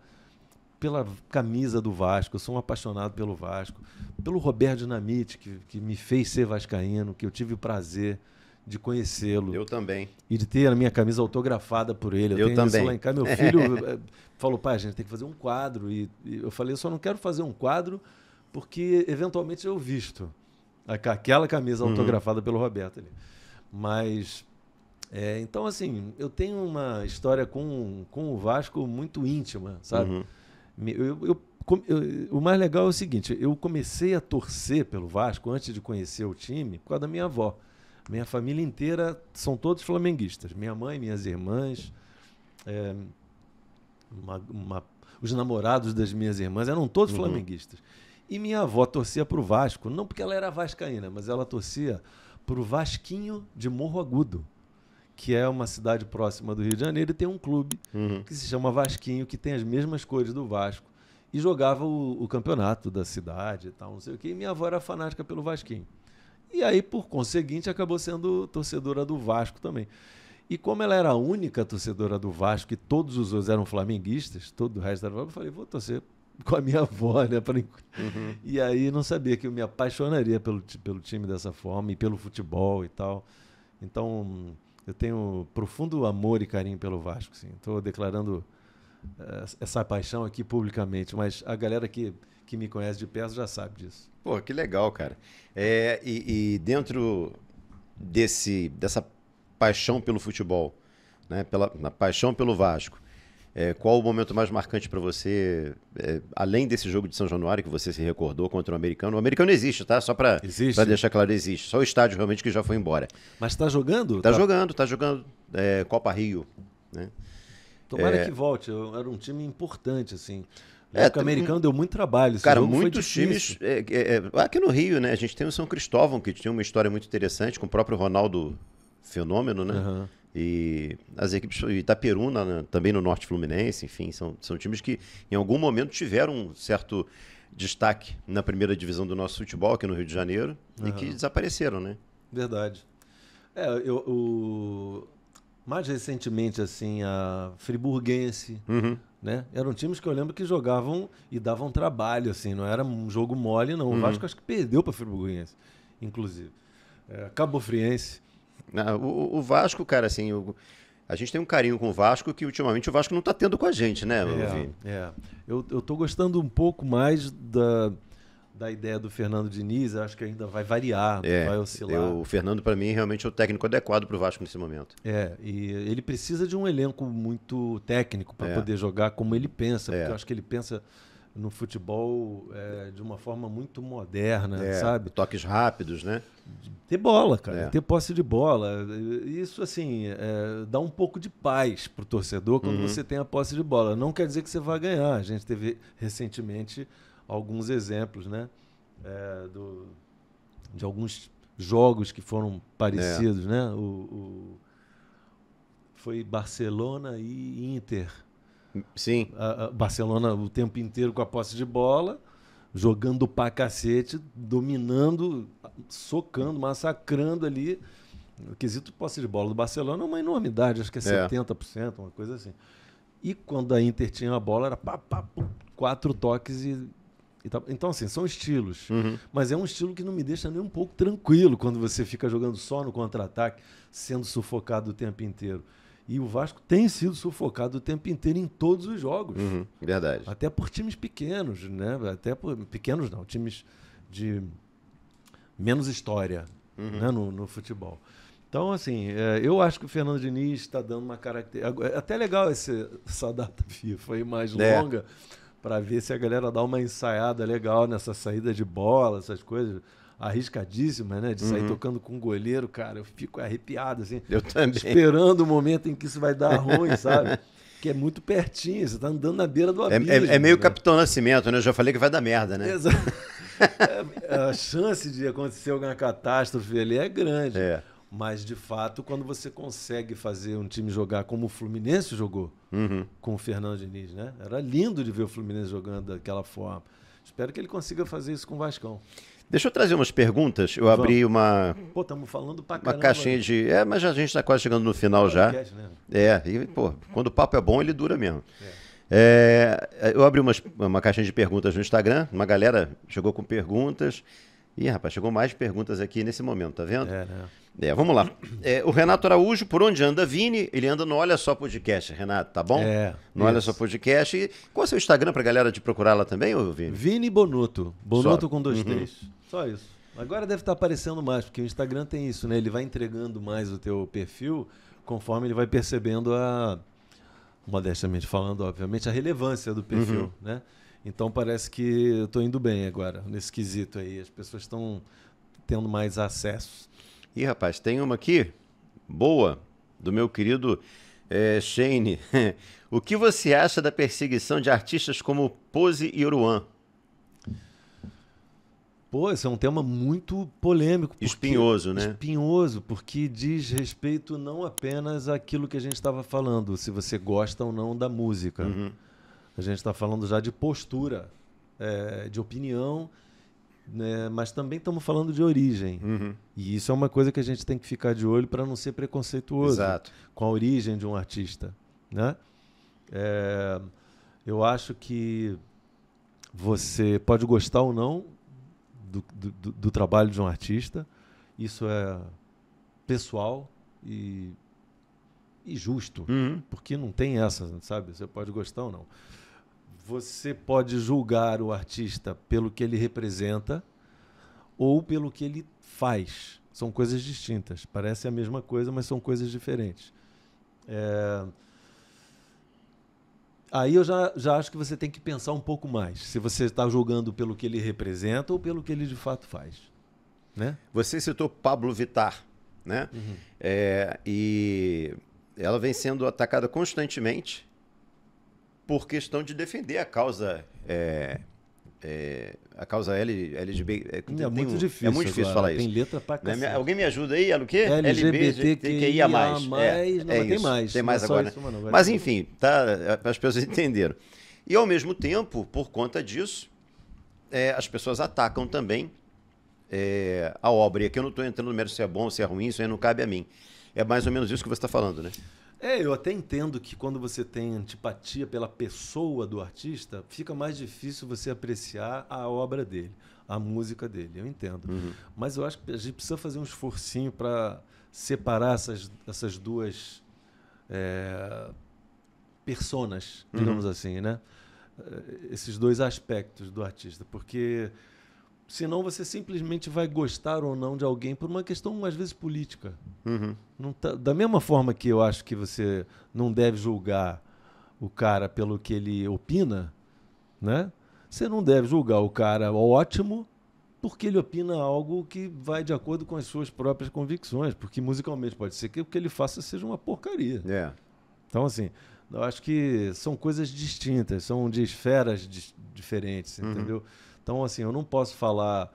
camisa do Vasco. Eu sou um apaixonado pelo Vasco, pelo Roberto Dinamite, que me fez ser vascaíno, que eu tive o prazer de conhecê-lo. Eu também. E de ter a minha camisa autografada por ele. Eu também. Isso lá em casa. Meu filho falou, pai, a gente tem que fazer um quadro. E eu falei, eu só não quero fazer um quadro porque eventualmente eu visto aquela camisa autografada pelo Roberto ali. Mas, então assim, eu tenho uma história com o Vasco muito íntima, sabe? O mais legal é o seguinte, eu comecei a torcer pelo Vasco antes de conhecer o time por causa da minha avó. Minha família inteira são todos flamenguistas. Minha mãe, minhas irmãs, os namorados das minhas irmãs eram todos flamenguistas. E minha avó torcia para o Vasco, não porque ela era vascaína, mas ela torcia para o Vasquinho de Morro Agudo, que é uma cidade próxima do Rio de Janeiro, e tem um clube que se chama Vasquinho, que tem as mesmas cores do Vasco, e jogava o campeonato da cidade e tal, não sei o quê. E minha avó era fanática pelo Vasquinho. E aí, por conseguinte, acabou sendo torcedora do Vasco também. E como ela era a única torcedora do Vasco e todos os outros eram flamenguistas, todo o resto era... Eu falei, vou torcer com a minha avó, né? E aí não sabia que eu me apaixonaria pelo time dessa forma e pelo futebol e tal. Então, eu tenho profundo amor e carinho pelo Vasco, sim. Estou declarando essa paixão aqui publicamente, mas a galera que me conhece de perto já sabe disso. Pô, que legal, cara. E dentro dessa paixão pelo futebol, né, na paixão pelo Vasco, qual o momento mais marcante para você, além desse jogo de São Januário que você se recordou contra o Americano? O Americano existe, tá? Só para deixar claro, existe. Só o estádio realmente que já foi embora. Mas está jogando? Tá jogando Copa Rio, né? Tomara que volte. Era um time importante, assim. O Americano deu muito trabalho. Cara, muitos times... aqui no Rio, né? A gente tem o São Cristóvão, que tinha uma história muito interessante, com o próprio Ronaldo Fenômeno, né? E as equipes... Itaperuna, né? Também no Norte Fluminense, enfim. São times que, em algum momento, tiveram um certo destaque na primeira divisão do nosso futebol, aqui no Rio de Janeiro, e que desapareceram, né? Verdade. Mais recentemente, assim, a Friburguense, né? Eram times que eu lembro que jogavam e davam trabalho, assim, não era um jogo mole, não. O Vasco acho que perdeu para a Friburguense, inclusive. Cabo Friense. O Vasco, cara, assim, a gente tem um carinho com o Vasco que ultimamente o Vasco não está tendo com a gente, né, Vini? Eu tô gostando um pouco mais da ideia do Fernando Diniz, acho que ainda vai variar, vai oscilar. O Fernando, para mim, realmente é o técnico adequado para o Vasco nesse momento. E ele precisa de um elenco muito técnico para poder jogar como ele pensa, porque eu acho que ele pensa no futebol de uma forma muito moderna, sabe? Toques rápidos, né? Ter bola, cara, ter posse de bola. Isso, assim, dá um pouco de paz pro torcedor quando você tem a posse de bola. Não quer dizer que você vai ganhar. A gente teve recentemente alguns exemplos, né? De alguns jogos que foram parecidos, né? Foi Barcelona e Inter. Sim. Barcelona o tempo inteiro com a posse de bola, jogando pra cacete, dominando, socando, massacrando ali. O quesito posse de bola do Barcelona é uma enormidade, acho que é 70%, uma coisa assim. E quando a Inter tinha a bola, era 4 toques e tal. Então, assim, são estilos. Mas é um estilo que não me deixa nem um pouco tranquilo quando você fica jogando só no contra-ataque, sendo sufocado o tempo inteiro. E o Vasco tem sido sufocado o tempo inteiro em todos os jogos. Verdade. Até por times pequenos, né? Até por pequenos não, times de menos história, né? no futebol. Então, assim, eu acho que o Fernando Diniz está dando uma característica... É até legal essa data FIFA aí mais longa, para ver se a galera dá uma ensaiada legal nessa saída de bola, essas coisas arriscadíssimas, né? De sair tocando com o goleiro, cara, eu fico arrepiado, assim. Eu também. Esperando o momento em que isso vai dar ruim, sabe? Que é muito pertinho, você tá andando na beira do abismo. É meio Capitão Nascimento, né? Eu já falei que vai dar merda, né? Exato. A chance de acontecer alguma catástrofe ali é grande. Mas, de fato, quando você consegue fazer um time jogar como o Fluminense jogou, com o Fernando Diniz, né? Era lindo de ver o Fluminense jogando daquela forma. Espero que ele consiga fazer isso com o Vascão. Deixa eu trazer umas perguntas. Eu abri uma... Pô, estamos falando pra caramba. Uma caixinha de... mas a gente está quase chegando no final já. Né? E, pô, quando o papo é bom, ele dura mesmo. Eu abri uma caixinha de perguntas no Instagram. Uma galera chegou com perguntas. Ih, rapaz, chegou mais perguntas aqui nesse momento, tá vendo? Né? Vamos lá. O Renato Araújo, por onde anda Vini? Ele anda no Olha Só Podcast, Renato, tá bom? No Olha Só Podcast. E qual é o seu Instagram pra galera te procurar lá também, ô Vini? Vini Bonuto. Bonuto com 2 Uhum. T's. Só isso. Agora deve estar aparecendo mais, porque o Instagram tem isso, né? Ele vai entregando mais o teu perfil conforme ele vai percebendo modestamente falando, obviamente, a relevância do perfil, né? Então parece que eu estou indo bem agora, nesse quesito aí. As pessoas estão tendo mais acesso. Ih, rapaz, tem uma aqui, boa, do meu querido Shane. O que você acha da perseguição de artistas como Pose e Oruan? Pô, esse é um tema muito polêmico. Espinhoso, né? Espinhoso, porque diz respeito não apenas àquilo que a gente estava falando, se você gosta ou não da música. A gente está falando já de postura, de opinião, né? Mas também estamos falando de origem. E isso é uma coisa que a gente tem que ficar de olho para não ser preconceituoso com a origem de um artista, né? Eu acho que você pode gostar ou não do trabalho de um artista. Isso é pessoal e justo, porque não tem essa, sabe? Você pode gostar ou não. Você pode julgar o artista pelo que ele representa ou pelo que ele faz. São coisas distintas. Parece a mesma coisa, mas são coisas diferentes. Aí eu já acho que você tem que pensar um pouco mais. Se você está julgando pelo que ele representa ou pelo que ele de fato faz. Né? Você citou Pablo Vittar, né? E ela vem sendo atacada constantemente por questão de defender a causa LGBT. É muito difícil. É muito difícil falar isso. Tem letra pra cacete. Alguém me ajuda aí? Ela o quê? LGBTQIA+. Tem mais. Tem mais agora. Isso, mano, mas enfim, tá, as pessoas entenderam. E ao mesmo tempo, por conta disso, as pessoas atacam também a obra. E aqui eu não estou entrando no mérito se é bom, se é ruim, isso aí não cabe a mim. É mais ou menos isso que você está falando, né? Eu até entendo que quando você tem antipatia pela pessoa do artista, fica mais difícil você apreciar a obra dele, a música dele. Eu entendo. Mas eu acho que a gente precisa fazer um esforcinho para separar essas duas personas, digamos assim, né? Esses dois aspectos do artista. Porque senão você simplesmente vai gostar ou não de alguém por uma questão, às vezes, política. Da mesma forma que eu acho que você não deve julgar o cara pelo que ele opina, né? Você não deve julgar o cara ótimo porque ele opina algo que vai de acordo com as suas próprias convicções, porque musicalmente pode ser que o que ele faça seja uma porcaria. Então, assim, eu acho que são coisas distintas, são de esferas diferentes, entendeu? Então, assim, eu não posso falar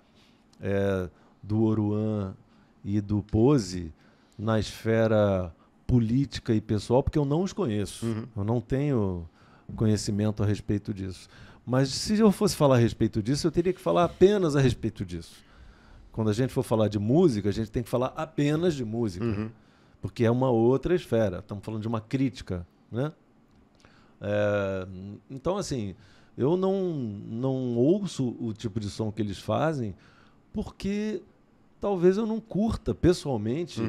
do Oruan e do Pose na esfera política e pessoal, porque eu não os conheço. Eu não tenho conhecimento a respeito disso. Mas se eu fosse falar a respeito disso, eu teria que falar apenas a respeito disso. Quando a gente for falar de música, a gente tem que falar apenas de música. Porque é uma outra esfera. Estamos falando de uma crítica, né? Então, assim, eu não ouço o tipo de som que eles fazem porque talvez eu não curta pessoalmente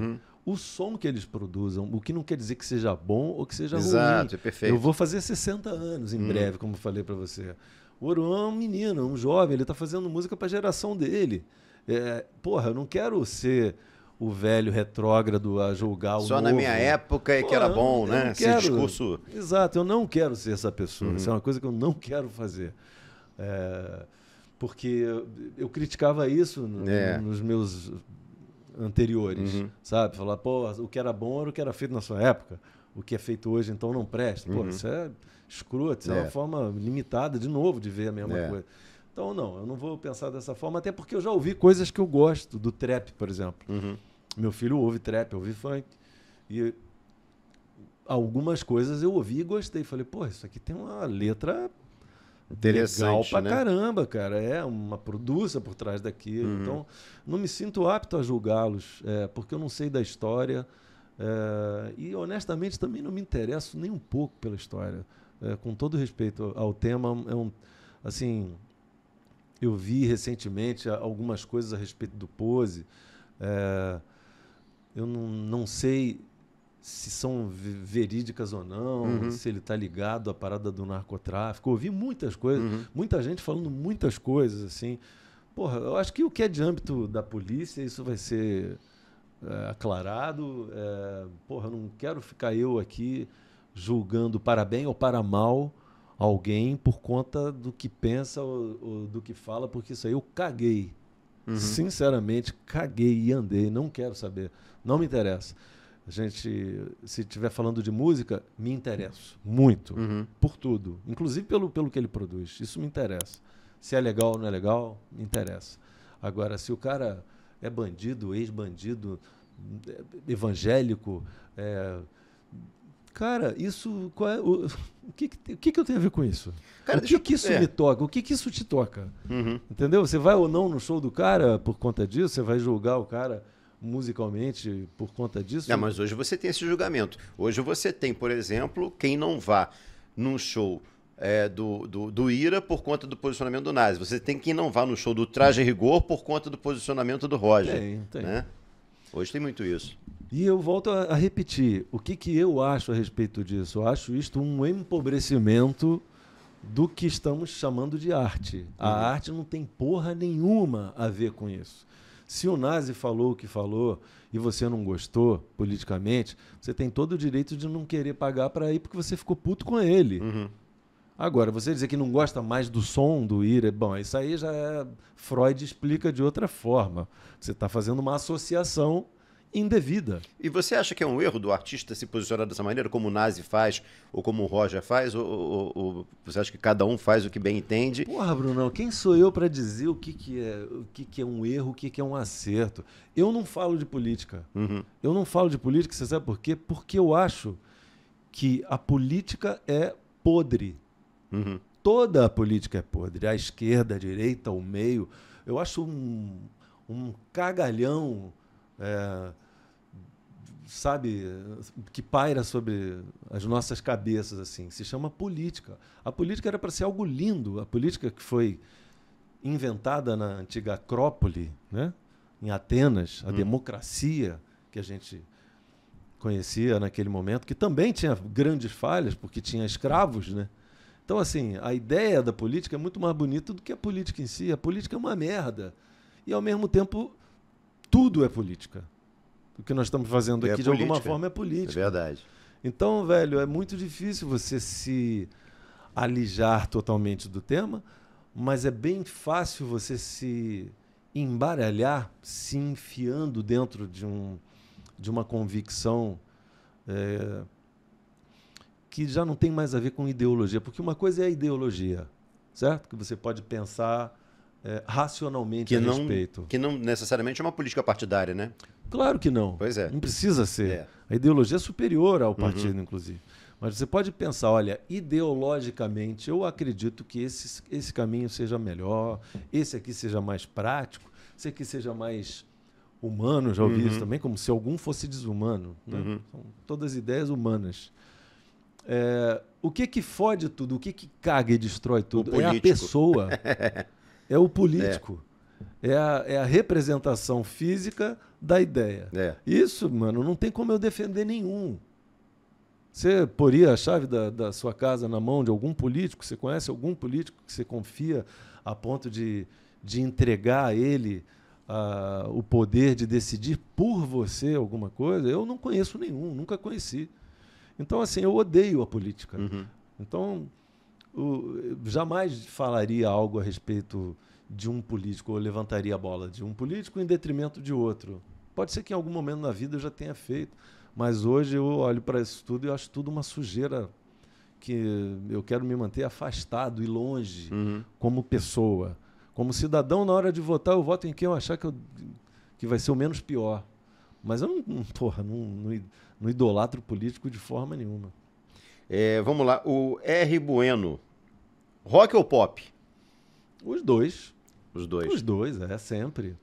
o som que eles produzem, o que não quer dizer que seja bom ou que seja ruim. Exato, é perfeito. Eu vou fazer 60 anos em breve, como eu falei para você. O Oruan é um menino, um jovem, ele está fazendo música para a geração dele. Eu não quero ser o velho retrógrado a julgar o novo. Só na minha época é que era bom, né? Esse discurso... Exato, eu não quero ser essa pessoa. Isso é uma coisa que eu não quero fazer. Porque eu criticava isso nos meus anteriores, sabe? Falar, pô, o que era bom era o que era feito na sua época. O que é feito hoje, então, não presta. Pô, isso é escroto, isso é uma forma limitada, de novo, de ver a mesma coisa. Então, não, eu não vou pensar dessa forma, até porque eu já ouvi coisas que eu gosto, do trap, por exemplo. Meu filho ouve trap, ouve funk. E algumas coisas eu ouvi e gostei. Falei, pô, isso aqui tem uma letra legal pra caramba, cara. É uma produção por trás daquilo. Então, não me sinto apto a julgá-los, porque eu não sei da história. E, honestamente, também não me interesso nem um pouco pela história. Com todo respeito ao tema, assim, Eu vi recentemente algumas coisas a respeito do Pose. Eu não sei se são verídicas ou não, se ele está ligado à parada do narcotráfico. Eu ouvi muitas coisas, muita gente falando muitas coisas, assim. Porra, eu acho que o que é de âmbito da polícia, isso vai ser aclarado. Porra, eu não quero ficar eu aqui julgando para bem ou para mal alguém por conta do que pensa ou do que fala, porque isso aí eu caguei. Sinceramente, caguei e andei, não quero saber, não me interessa. A gente, se estiver falando de música, me interesso muito, por tudo, inclusive pelo que ele produz, isso me interessa. Se é legal ou não é legal, me interessa. Agora, se o cara é bandido, ex-bandido, evangélico, cara, isso... O que eu tenho a ver com isso? Cara, o que isso me toca? O que isso te toca? Entendeu? Você vai ou não no show do cara por conta disso? Você vai julgar o cara musicalmente por conta disso? Não, mas hoje você tem esse julgamento. Hoje você tem, por exemplo, quem não vá num show do Ira por conta do posicionamento do Nazi. Você tem quem não vá no show do Traje a Rigor por conta do posicionamento do Roger. Tem. Né? Hoje tem muito isso. E eu volto a repetir, o que eu acho a respeito disso? Eu acho isto um empobrecimento do que estamos chamando de arte. A arte não tem porra nenhuma a ver com isso. Se o Nazi falou o que falou e você não gostou politicamente, você tem todo o direito de não querer pagar para ir porque você ficou puto com ele. Agora, você dizer que não gosta mais do som do Ira, bom, isso aí já Freud explica de outra forma. Você está fazendo uma associação indevida. E você acha que é um erro do artista se posicionar dessa maneira, como o Nazi faz, ou como o Roger faz, ou você acha que cada um faz o que bem entende? Porra, Brunão, quem sou eu para dizer o que é um erro, o que é um acerto? Eu não falo de política. Eu não falo de política, você sabe por quê? Porque eu acho que a política é podre. Toda a política é podre. A esquerda, a direita, o meio. Eu acho um cagalhão... sabe, que paira sobre as nossas cabeças, assim, se chama política. A política era para ser algo lindo. A política que foi inventada na antiga Acrópole, né, em Atenas, a democracia que a gente conhecia naquele momento, que também tinha grandes falhas, porque tinha escravos, né? Então, assim, a ideia da política é muito mais bonita do que a política em si. A política é uma merda. E, ao mesmo tempo, tudo é política. O que nós estamos fazendo aqui, de alguma forma, é política. É verdade. Então, velho, é muito difícil você se alijar totalmente do tema, mas é bem fácil você se embaralhar, se enfiando dentro de uma convicção que já não tem mais a ver com ideologia, porque uma coisa é a ideologia, certo? Que você pode pensar racionalmente a respeito. Que não necessariamente é uma política partidária, né? Claro que não. Pois é. Não precisa ser. A ideologia é superior ao partido, inclusive. Mas você pode pensar, olha, ideologicamente, eu acredito que esse caminho seja melhor, esse aqui seja mais prático, esse aqui seja mais humano, já ouvi isso também, como se algum fosse desumano. Né? São todas ideias humanas. O que fode tudo, o que caga e destrói tudo? É a pessoa. É o político. É a representação física da ideia. Isso, mano, não tem como eu defender nenhum. Você poria a chave da sua casa na mão de algum político? Você conhece algum político que você confia a ponto de entregar a ele o poder de decidir por você alguma coisa? Eu não conheço nenhum, nunca conheci. Então, assim, eu odeio a política. Então, jamais falaria algo a respeito de um político, ou levantaria a bola de um político em detrimento de outro. Pode ser que em algum momento na vida eu já tenha feito, mas hoje eu olho para isso tudo e acho tudo uma sujeira que eu quero me manter afastado e longe como pessoa. Como cidadão, na hora de votar, eu voto em quem eu achar que vai ser o menos pior. Mas eu não idolatro político de forma nenhuma. Vamos lá, o R. Bueno. Rock ou pop? Os dois. Os dois? Os dois, sempre.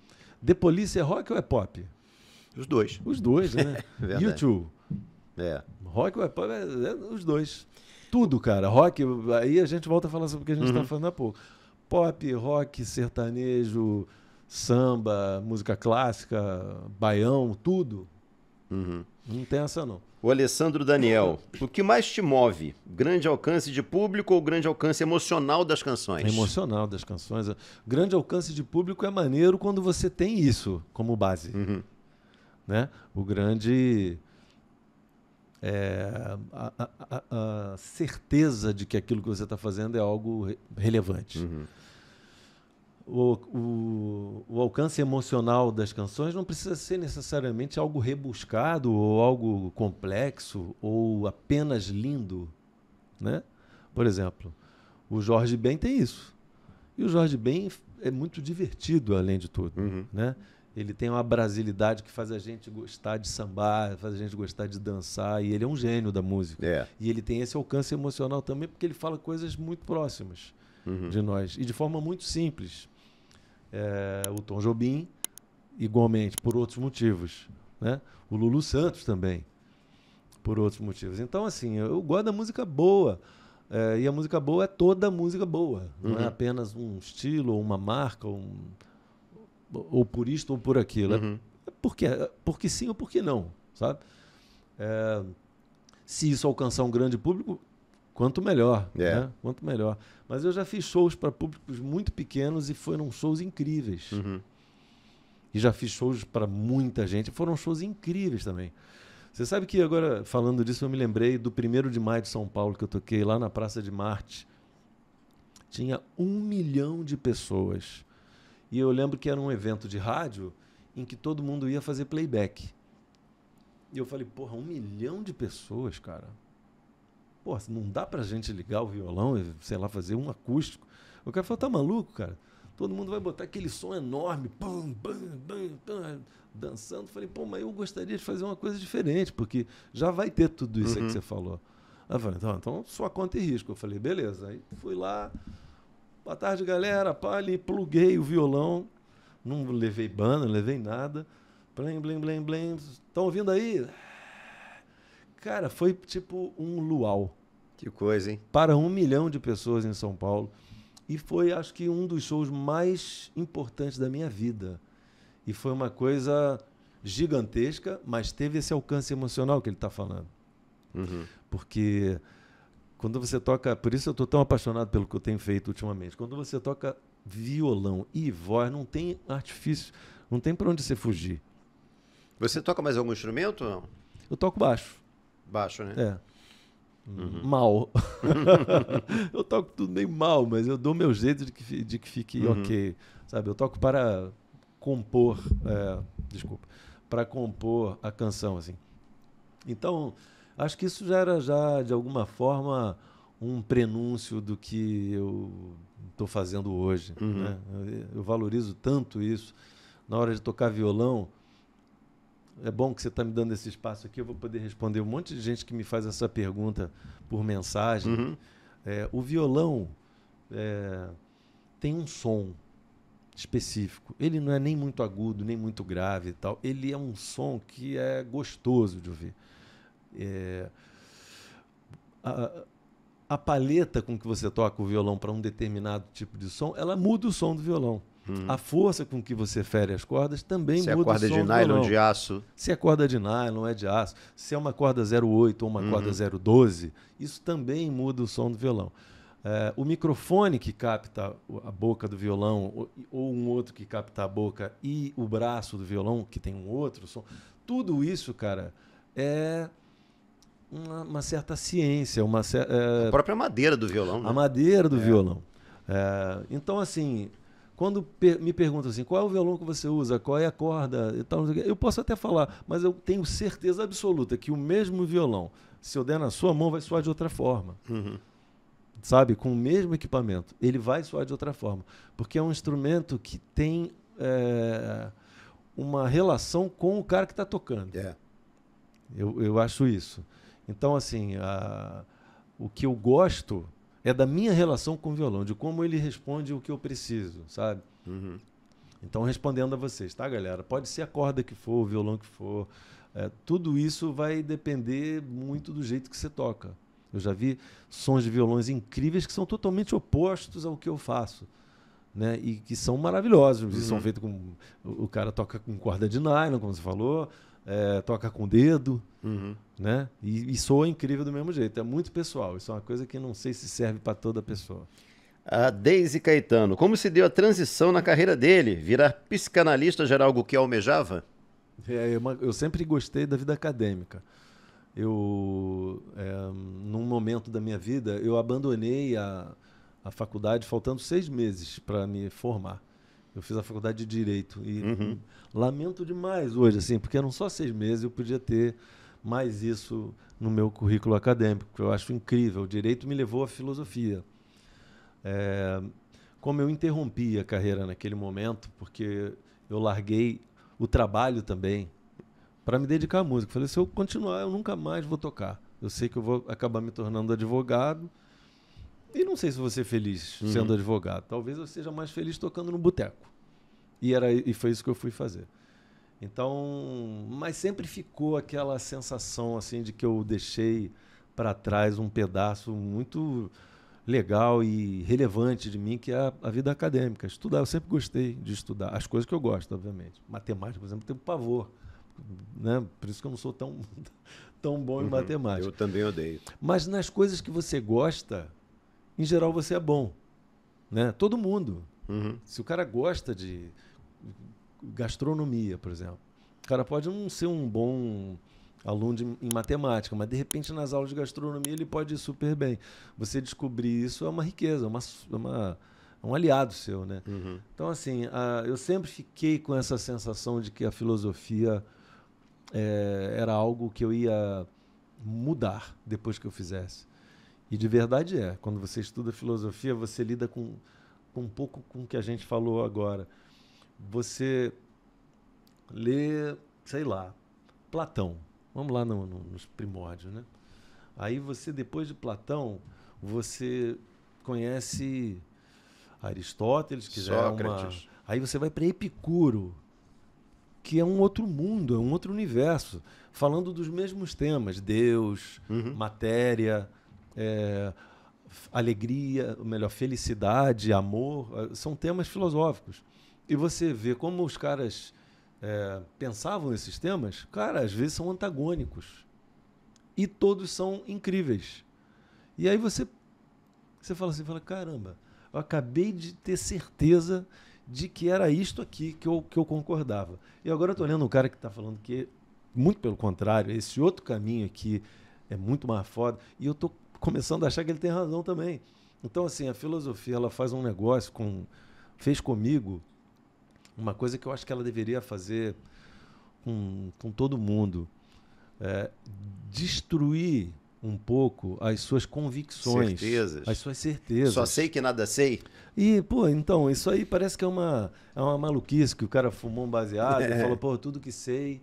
The Police é rock ou é pop? Os dois. Os dois, né? U2. Rock ou é pop? Os dois. Tudo, cara. Rock, aí a gente volta a falar sobre o que a gente está falando há pouco. pop, rock, sertanejo, samba, música clássica, baião, tudo. Não tem essa, não. O Alessandro Daniel, o que mais te move? Grande alcance de público ou grande alcance emocional das canções? Emocional das canções. Grande alcance de público é maneiro quando você tem isso como base. Né? O grande... a certeza de que aquilo que você está fazendo é algo relevante. O alcance emocional das canções não precisa ser necessariamente algo rebuscado ou algo complexo ou apenas lindo, né? Por exemplo, o Jorge Ben tem isso. E o Jorge Ben é muito divertido, além de tudo, né? Ele tem uma brasilidade que faz a gente gostar de sambar, faz a gente gostar de dançar, e ele é um gênio da música. E ele tem esse alcance emocional também porque ele fala coisas muito próximas de nós, e de forma muito simples. O Tom Jobim, igualmente, por outros motivos, né? O Lulu Santos também, por outros motivos. Então, assim, eu gosto da música boa, e a música boa é toda música boa, não é apenas um estilo, ou uma marca, ou por isto ou por aquilo. Porque sim ou porque não, sabe? Se isso alcançar um grande público, quanto melhor, né? Quanto melhor. Mas eu já fiz shows para públicos muito pequenos e foram shows incríveis. E já fiz shows para muita gente, foram shows incríveis também. Você sabe que agora, falando disso, eu me lembrei do 1º de maio de São Paulo, que eu toquei lá na Praça de Marte. Tinha 1 milhão de pessoas. E eu lembro que era um evento de rádio em que todo mundo ia fazer playback. E eu falei, porra, 1 milhão de pessoas, cara. Pô, não dá pra gente ligar o violão e, sei lá, fazer um acústico. O cara falou, tá maluco, cara? Todo mundo vai botar aquele som enorme, pum, bam, bam, bam, dançando. Falei, pô, mas eu gostaria de fazer uma coisa diferente, porque já vai ter tudo isso aí que você falou. Aí eu falei, então sua conta e risco. Eu falei, beleza. Aí fui lá, boa tarde, galera, pá, ali, pluguei o violão, não levei banda, não levei nada. Blém, blém, blém, blém. Estão ouvindo aí? Cara, foi tipo um luau. Que coisa, hein? Para 1 milhão de pessoas em São Paulo. E foi, acho que, um dos shows mais importantes da minha vida. E foi uma coisa gigantesca, mas teve esse alcance emocional que ele está falando. Porque quando você toca... Por isso eu estou tão apaixonado pelo que eu tenho feito ultimamente. Quando você toca violão e voz, não tem artifício, não tem para onde você fugir. Você toca mais algum instrumento ou não? Eu toco baixo. Baixo, né? Mal. Eu toco tudo meio mal, mas eu dou meu jeito de que fique ok. Sabe? Eu toco para compor, para compor a canção, assim. Então, acho que isso já era, de alguma forma, um prenúncio do que eu estou fazendo hoje. Né? Eu valorizo tanto isso. Na hora de tocar violão, é bom que você está me dando esse espaço aqui, eu vou poder responder um monte de gente que me faz essa pergunta por mensagem. O violão tem um som específico. Ele não é nem muito agudo, nem muito grave e tal. Ele é um som que é gostoso de ouvir. A paleta com que você toca o violão para um determinado tipo de som, ela muda o som do violão. A força com que você fere as cordas também muda o som do violão. Se é corda de nylon, de aço. Se é corda de nylon, é de aço. Se é uma corda 08 ou uma corda 012, isso também muda o som do violão. O microfone que capta a boca do violão, ou um outro que capta a boca, e o braço do violão, que tem um outro som, tudo isso, cara, é uma certa ciência. A própria madeira do violão. Né? A madeira do violão. Então, assim... Quando me perguntam assim, qual é o violão que você usa, qual é a corda e tal, eu posso até falar, mas eu tenho certeza absoluta que o mesmo violão, se eu der na sua mão, vai soar de outra forma. Sabe? Com o mesmo equipamento, ele vai soar de outra forma. Porque é um instrumento que tem uma relação com o cara que está tocando. Eu acho isso. Então, assim, o que eu gosto... é da minha relação com o violão, de como ele responde o que eu preciso, sabe? Então, respondendo a vocês, tá, galera? Pode ser a corda que for, o violão que for. Tudo isso vai depender muito do jeito que você toca. Eu já vi sons de violões incríveis que são totalmente opostos ao que eu faço. né? E que são maravilhosos. E são feitos com... O cara toca com corda de nylon, como você falou, toca com dedo, né? E soa incrível do mesmo jeito. É muito pessoal. Isso é uma coisa que não sei se serve para toda pessoa. A Deise Caetano, como se deu a transição na carreira dele? Virar psicanalista já era algo que almejava? Eu sempre gostei da vida acadêmica. Num momento da minha vida, eu abandonei a faculdade faltando 6 meses para me formar. Eu fiz a faculdade de Direito e lamento demais hoje, assim, porque eram só 6 meses, eu podia ter mais isso no meu currículo acadêmico, que eu acho incrível. O Direito me levou à filosofia. Como eu interrompi a carreira naquele momento, porque eu larguei o trabalho também para me dedicar à música. Falei, se eu continuar, eu nunca mais vou tocar. Eu sei que eu vou acabar me tornando advogado e não sei se vou ser feliz sendo advogado. Talvez eu seja mais feliz tocando no boteco. E foi isso que eu fui fazer. Então, mas sempre ficou aquela sensação assim de que eu deixei para trás um pedaço muito legal e relevante de mim, que é a vida acadêmica. Estudar, eu sempre gostei de estudar. As coisas que eu gosto, obviamente. Matemática, por exemplo, eu tenho pavor. Né? Por isso que eu não sou tão bom em matemática. Eu também odeio. Mas nas coisas que você gosta, em geral você é bom. Né? Todo mundo. Se o cara gosta de gastronomia, por exemplo, o cara pode não ser um bom aluno em matemática, mas de repente nas aulas de gastronomia ele pode ir super bem. Você descobrir isso é uma riqueza, é um aliado seu, né? Então, assim, eu sempre fiquei com essa sensação de que a filosofia era algo que eu ia mudar depois que eu fizesse. E de verdade é. Quando você estuda filosofia, você lida com um pouco com o que a gente falou agora. Você lê, sei lá, Platão. Vamos lá nos primórdios, né? Aí você, depois de Platão, você conhece Aristóteles, que Sócrates. Aí você vai para Epicuro, que é um outro mundo, é um outro universo, falando dos mesmos temas, Deus, matéria, alegria, melhor, felicidade, amor, são temas filosóficos. E você vê como os caras pensavam esses temas, cara, às vezes são antagônicos. E todos são incríveis. E aí você fala assim, caramba, eu acabei de ter certeza de que era isto aqui que eu concordava. E agora eu estou lendo um cara que está falando que, muito pelo contrário, esse outro caminho aqui é muito mais foda. E eu estou começando a achar que ele tem razão também. Então, assim, a filosofia, ela faz um negócio, fez comigo uma coisa que eu acho que ela deveria fazer com todo mundo. Destruir um pouco as suas convicções, certezas. As suas certezas. Só sei que nada sei. E, pô, então, isso aí parece que é uma maluquice, que o cara fumou um baseado e falou, pô, tudo que sei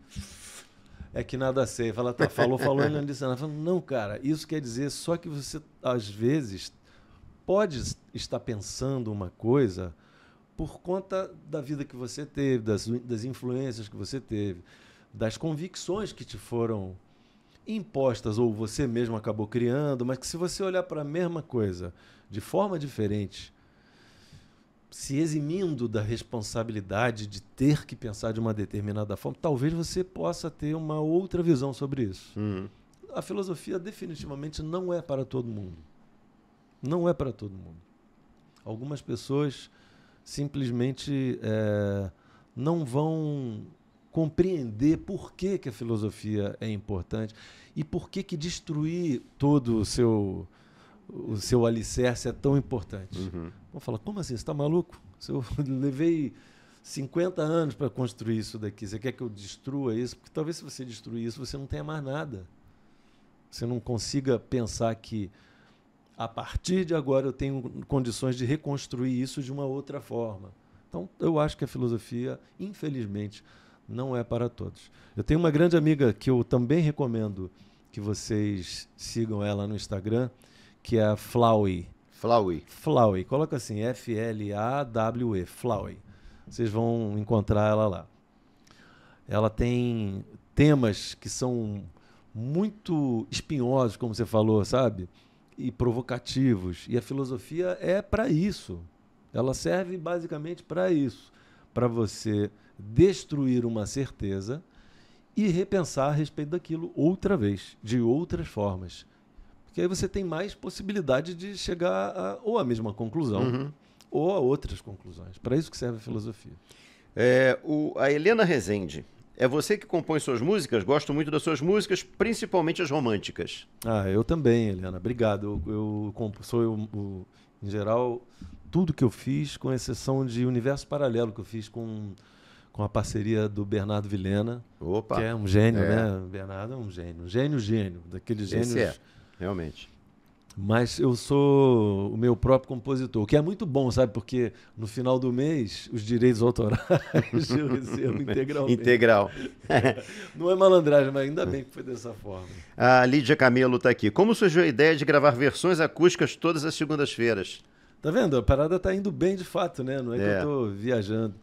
é que nada sei. Fala, tá, falou, e não disse nada. Fala, não, cara, isso quer dizer só que você, às vezes, pode estar pensando uma coisa por conta da vida que você teve, das influências que você teve, das convicções que te foram impostas ou você mesmo acabou criando, mas que se você olhar para a mesma coisa de forma diferente, se eximindo da responsabilidade de ter que pensar de uma determinada forma, talvez você possa ter uma outra visão sobre isso. A filosofia definitivamente não é para todo mundo. Não é para todo mundo. Algumas pessoas simplesmente não vão compreender por que a filosofia é importante e por que destruir todo o seu alicerce é tão importante. Vão falar, como assim? Você está maluco? Eu levei 50 anos para construir isso daqui. Você quer que eu destrua isso? Porque talvez se você destruir isso, você não tenha mais nada. Você não consiga pensar que a partir de agora eu tenho condições de reconstruir isso de uma outra forma. Então, eu acho que a filosofia, infelizmente, não é para todos. Eu tenho uma grande amiga que eu também recomendo que vocês sigam ela no Instagram, que é a Flauwe. Flauwe. Coloca assim, F-L-A-W-E, Flauwe. Vocês vão encontrar ela lá. Ela tem temas que são muito espinhosos, como você falou, sabe? E provocativos. E a filosofia é para isso. Ela serve basicamente para isso, para você destruir uma certeza e repensar a respeito daquilo outra vez, de outras formas. Porque aí você tem mais possibilidade de chegar ou à mesma conclusão, ou a outras conclusões. Para isso que serve a filosofia. A Helena Rezende, é você que compõe suas músicas? Gosto muito das suas músicas, principalmente as românticas. Eu também, Helena. Obrigado. Em geral, tudo que eu fiz, com exceção de Universo Paralelo, que eu fiz com a parceria do Bernardo Vilhena. Opa! Que é um gênio, né? O Bernardo é um gênio. Gênio. Daqueles gênios. Esse realmente. Mas eu sou o meu próprio compositor, o que é muito bom, sabe? Porque no final do mês, os direitos autorais eu recebo integralmente. Integral. Não é malandragem, mas ainda bem que foi dessa forma. A Lídia Camelo está aqui. Como surgiu a ideia de gravar versões acústicas todas as segundas-feiras? Tá vendo? A parada tá indo bem de fato, né? Não é que eu tô viajando.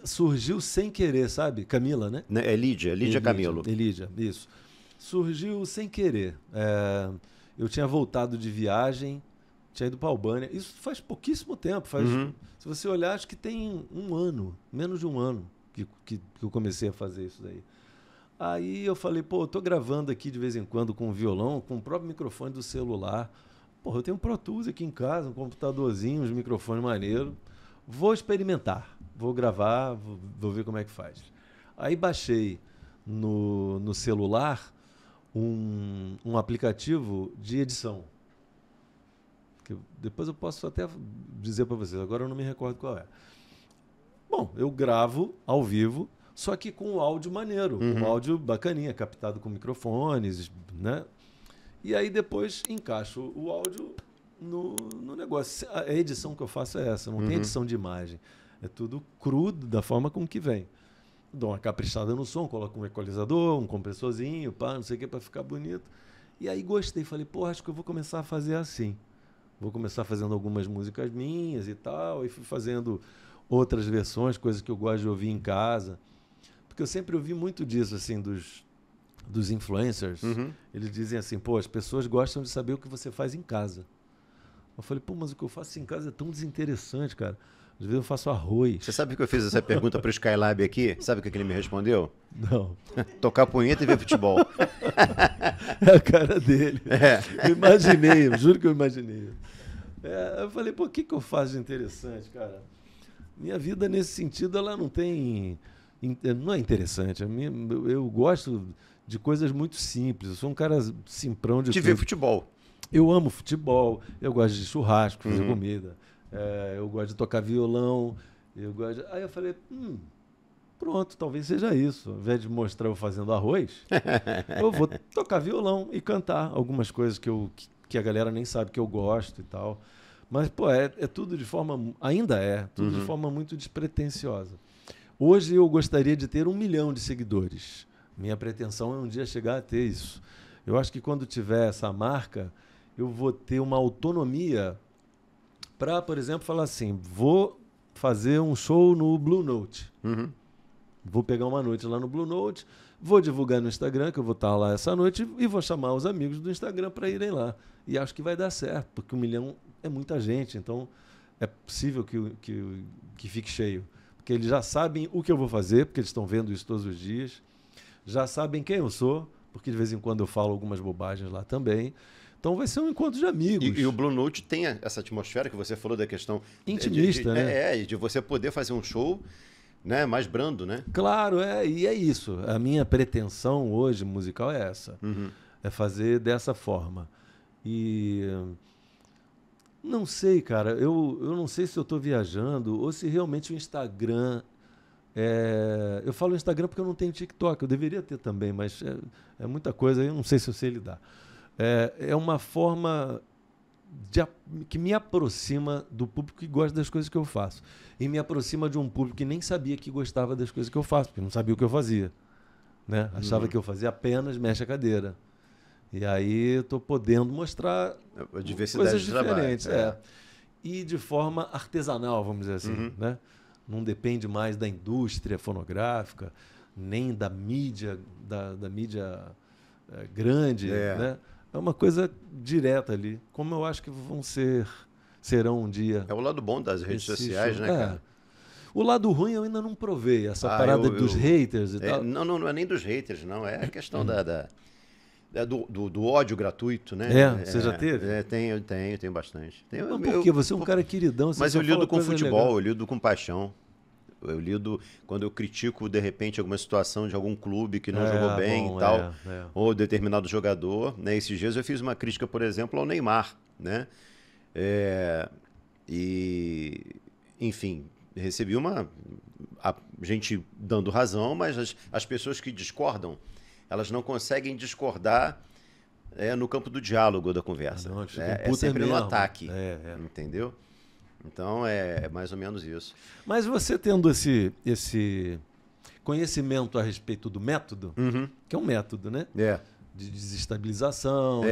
Surgiu sem querer, sabe? Camila, né? É Lídia Camelo. Lídia, isso. Surgiu sem querer. Eu tinha voltado de viagem, tinha ido para Albânia. Isso faz pouquíssimo tempo. Se você olhar, acho que tem um ano, menos de um ano que eu comecei a fazer isso daí. Aí eu falei, eu tô gravando aqui de vez em quando com o violão, com o próprio microfone do celular. Eu tenho um Pro Tools aqui em casa, um computadorzinho, uns microfones maneiros. Vou experimentar, vou gravar, vou ver como é que faz. Aí baixei no celular um aplicativo de edição. Que depois eu posso até dizer para vocês, agora eu não me recordo qual é. Bom, eu gravo ao vivo, só que com um áudio maneiro, um áudio bacaninha, captado com microfones, né? E aí depois encaixo o áudio no negócio. A edição que eu faço é essa, não tem edição de imagem. É tudo crudo, da forma como que vem. Dou uma caprichada no som, coloco um equalizador, um compressorzinho, não sei o que, para ficar bonito. E aí gostei, falei, acho que eu vou começar a fazer assim. Vou começar fazendo algumas músicas minhas e tal, e fui fazendo outras versões, coisas que eu gosto de ouvir em casa. Porque eu sempre ouvi muito disso, assim, dos influencers. Eles dizem assim, as pessoas gostam de saber o que você faz em casa. Eu falei, mas o que eu faço em casa é tão desinteressante, cara. Às vezes eu faço arroz. Você sabe que eu fiz essa pergunta para o Skylab aqui? Sabe o que ele me respondeu? Não. Tocar punheta e ver futebol. É a cara dele. Eu imaginei, eu juro que eu imaginei. Eu falei, o que eu faço de interessante, cara? Minha vida, nesse sentido, ela não tem... Não é interessante. Eu gosto de coisas muito simples. Eu sou um cara simprão de ver futebol. Eu amo futebol, eu gosto de churrasco, fazer comida. Eu gosto de tocar violão. Aí eu falei, pronto, talvez seja isso. Ao invés de mostrar eu fazendo arroz, eu vou tocar violão e cantar algumas coisas que a galera nem sabe que eu gosto e tal. Mas, é tudo de forma... Ainda tudo de forma muito despretensiosa. Hoje eu gostaria de ter 1 milhão de seguidores. Minha pretensão é um dia chegar a ter isso. Eu acho que quando tiver essa marca, eu vou ter uma autonomia para, por exemplo, falar assim, vou fazer um show no Blue Note. Vou pegar uma noite lá no Blue Note, vou divulgar no Instagram, que eu vou estar lá essa noite, e vou chamar os amigos do Instagram para irem lá. E acho que vai dar certo, porque 1 milhão é muita gente, então é possível que fique cheio. Porque eles já sabem o que eu vou fazer, porque eles estão vendo isso todos os dias. Já sabem quem eu sou, porque de vez em quando eu falo algumas bobagens lá também. Então vai ser um encontro de amigos. E o Blue Note tem essa atmosfera que você falou da questão... intimista, né? De você poder fazer um show, né, mais brando, né? Claro, e é isso. A minha pretensão hoje musical é essa. É fazer dessa forma. E... não sei, cara. Eu não sei se eu estou viajando ou se realmente o Instagram... Eu falo Instagram porque eu não tenho TikTok. Eu deveria ter também, mas é muita coisa. Eu não sei se eu sei lidar. É uma forma que me aproxima do público que gosta das coisas que eu faço. E me aproxima de um público que nem sabia que gostava das coisas que eu faço, porque não sabia o que eu fazia. Né? Achava que eu fazia apenas mexe a cadeira. E aí estou podendo mostrar a diversidade coisas de diferentes. trabalho. E de forma artesanal, vamos dizer assim. Né? Não depende mais da indústria fonográfica, nem da mídia, da mídia grande. Né? É uma coisa direta ali. Como eu acho que vão ser serão um dia. É o lado bom das redes Esse sociais, show. né, cara? O lado ruim eu ainda não provei, essa parada dos haters e tal. Não é nem dos haters, não. É a questão do ódio gratuito, né? Você já teve? Tenho bastante. Mas por quê? Você é um cara queridão. Mas eu lido com futebol, legal. eu lido com paixão. Eu lido quando eu critico, de repente, alguma situação de algum clube que não jogou bem e tal, ou determinado jogador. Né? Esses dias eu fiz uma crítica, por exemplo, ao Neymar, né? Enfim, recebi a gente dando razão, mas as pessoas que discordam, elas não conseguem discordar no campo do diálogo, da conversa. Não, é sempre no ataque, entendeu? Então, é mais ou menos isso. Mas você tendo esse conhecimento a respeito do método, que é um método, né? De desestabilização,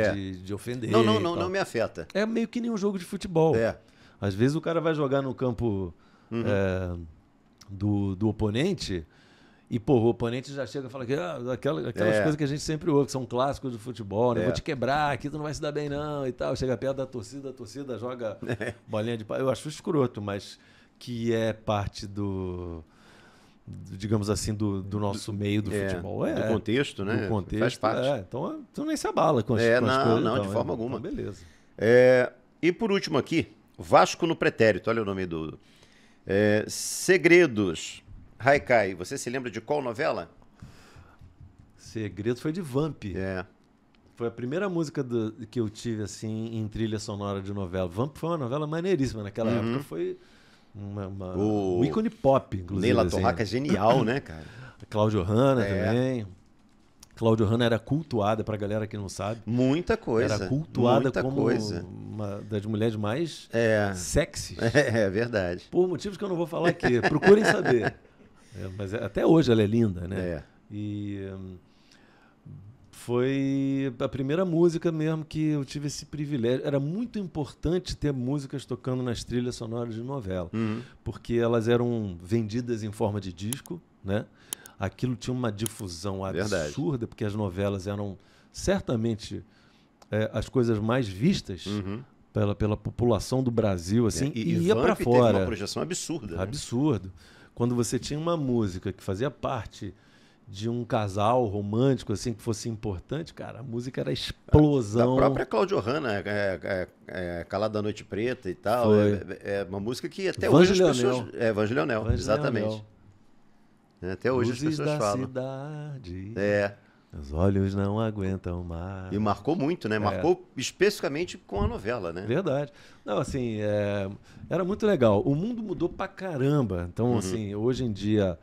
de ofender. Não me afeta. É meio que nem um jogo de futebol. Às vezes o cara vai jogar no campo do oponente e, pô, o oponente já chega e fala que aquelas coisas que a gente sempre ouve, que são clássicos do futebol, né? Vou te quebrar, aqui tu não vai se dar bem não e tal. Chega perto da torcida, a torcida joga bolinha de pau. Eu acho escroto, mas que é parte digamos assim, do nosso meio do futebol. Do contexto, né? Do contexto, faz parte. Então tu nem se abala com as coisas. Não, então, de forma alguma. Então, beleza. E por último aqui, Vasco no Pretérito, olha o nome do... Segredos. Haikai, você se lembra de qual novela? Segredos foi de Vamp. Foi a primeira música que eu tive assim em trilha sonora de novela. Vamp foi uma novela maneiríssima. Naquela época foi um ícone pop, inclusive. Neila Torraca é genial, né, cara? Cláudio Hanna também. Cláudio Hanna era cultuada, pra galera que não sabe. Muita coisa. Era cultuada como uma das mulheres mais sexys. É verdade. Por motivos que eu não vou falar aqui. Procurem saber. Mas até hoje ela é linda, né? E foi a primeira música mesmo que eu tive esse privilégio. Era muito importante ter músicas tocando nas trilhas sonoras de novela, porque elas eram vendidas em forma de disco, né? Aquilo tinha uma difusão absurda, porque as novelas eram certamente as coisas mais vistas pela população do Brasil, assim, e ia para fora. Teve uma projeção absurda. Absurdo. Né? Quando você tinha uma música que fazia parte de um casal romântico, assim, que fosse importante, cara, a música era explosão. Da própria Cláudio Hanna, Calada da Noite Preta e tal. É uma música que até hoje as pessoas... Vange Leonel, exatamente. Até hoje Luzes as pessoas falam. Cidade, os olhos não aguentam mais. E marcou muito, né? Marcou especificamente com a novela, né? Verdade. Não, assim, era muito legal. O mundo mudou pra caramba. Então, assim, hoje em dia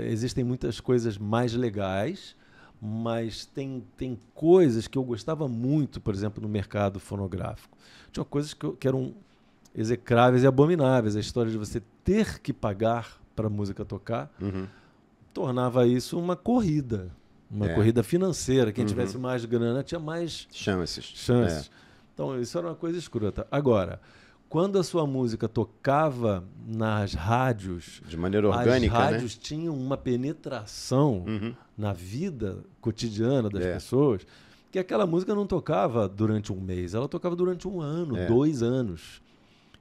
existem muitas coisas mais legais, mas tem coisas que eu gostava muito, por exemplo, no mercado fonográfico. Tinha coisas que eram execráveis e abomináveis. A história de você ter que pagar para a música tocar tornava isso uma corrida. Uma corrida financeira. Quem tivesse mais grana tinha mais chances. Então, isso era uma coisa escrota. Agora, quando a sua música tocava nas rádios... De maneira orgânica, as rádios tinham uma penetração na vida cotidiana das pessoas, que aquela música não tocava durante um mês, ela tocava durante um ano, 2 anos.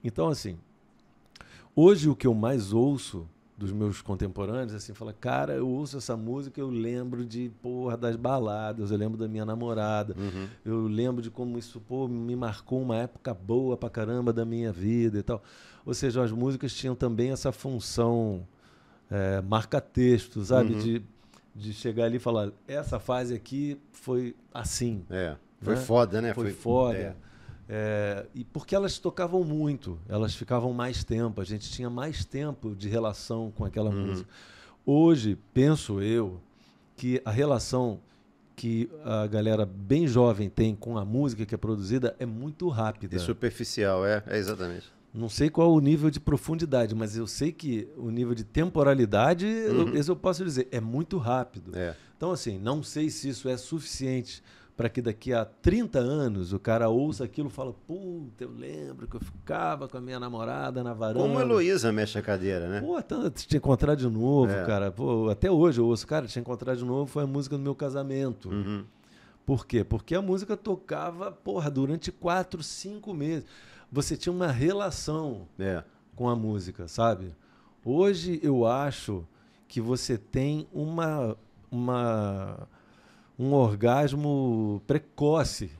Então, assim, hoje o que eu mais ouço dos meus contemporâneos, assim, fala, cara, eu ouço essa música, eu lembro das baladas, eu lembro da minha namorada, eu lembro de como isso, me marcou uma época boa pra caramba da minha vida e tal. Ou seja, as músicas tinham também essa função marca-texto, sabe? De chegar ali e falar, essa fase aqui foi assim. Foi foda, né? Foi foda. E porque elas tocavam muito, elas ficavam mais tempo, a gente tinha mais tempo de relação com aquela música. Hoje, penso eu, que a relação que a galera bem jovem tem com a música que é produzida é muito rápida. E superficial, exatamente. Não sei qual o nível de profundidade, mas eu sei que o nível de temporalidade, esse eu posso dizer, é muito rápido. Então, assim, não sei se isso é suficiente para que daqui a 30 anos o cara ouça aquilo e fala, puta, eu lembro que eu ficava com a minha namorada na varanda. Como a Heloísa mexe a cadeira, né? Pô, te encontrar de novo, cara. Pô, até hoje eu ouço, cara, te encontrar de novo foi a música do meu casamento. Por quê? Porque a música tocava, durante 4, 5 meses. você tinha uma relação É. com a música, sabe? Hoje eu acho que você tem um orgasmo precoce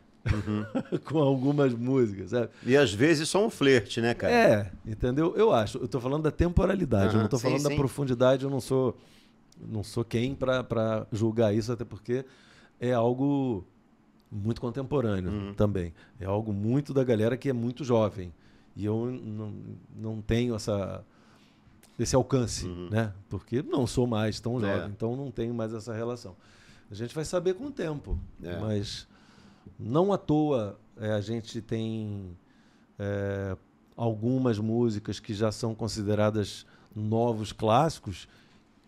com algumas músicas, sabe? E às vezes só um flerte, né, cara? É, entendeu? Eu acho. Eu tô falando da temporalidade, eu não tô Sim, falando da sim. profundidade, eu não sou quem para julgar isso, até porque é algo muito contemporâneo também. É algo muito da galera que é muito jovem. E eu não tenho esse alcance, né? Porque não sou mais tão jovem, então não tenho mais essa relação. A gente vai saber com o tempo, mas não à toa a gente tem algumas músicas que já são consideradas novos clássicos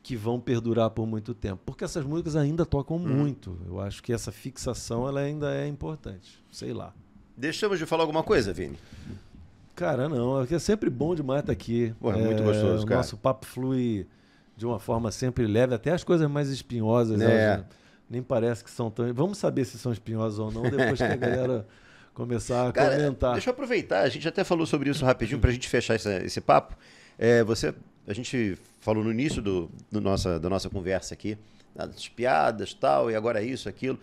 que vão perdurar por muito tempo. Porque essas músicas ainda tocam muito. Eu acho que essa fixação ela ainda é importante. Sei lá. Deixamos de falar alguma coisa, Vini? Cara, não. É sempre bom demais estar aqui. Pô, é muito gostoso, o cara. nosso papo flui de uma forma sempre leve. Até as coisas mais espinhosas. Elas nem parece que são tão... Vamos saber se são espinhosas ou não depois que a galera começar a comentar. Deixa eu aproveitar. A gente até falou sobre isso rapidinho para a gente fechar esse papo. A gente falou no início da nossa conversa aqui, das piadas tal, e agora isso, aquilo.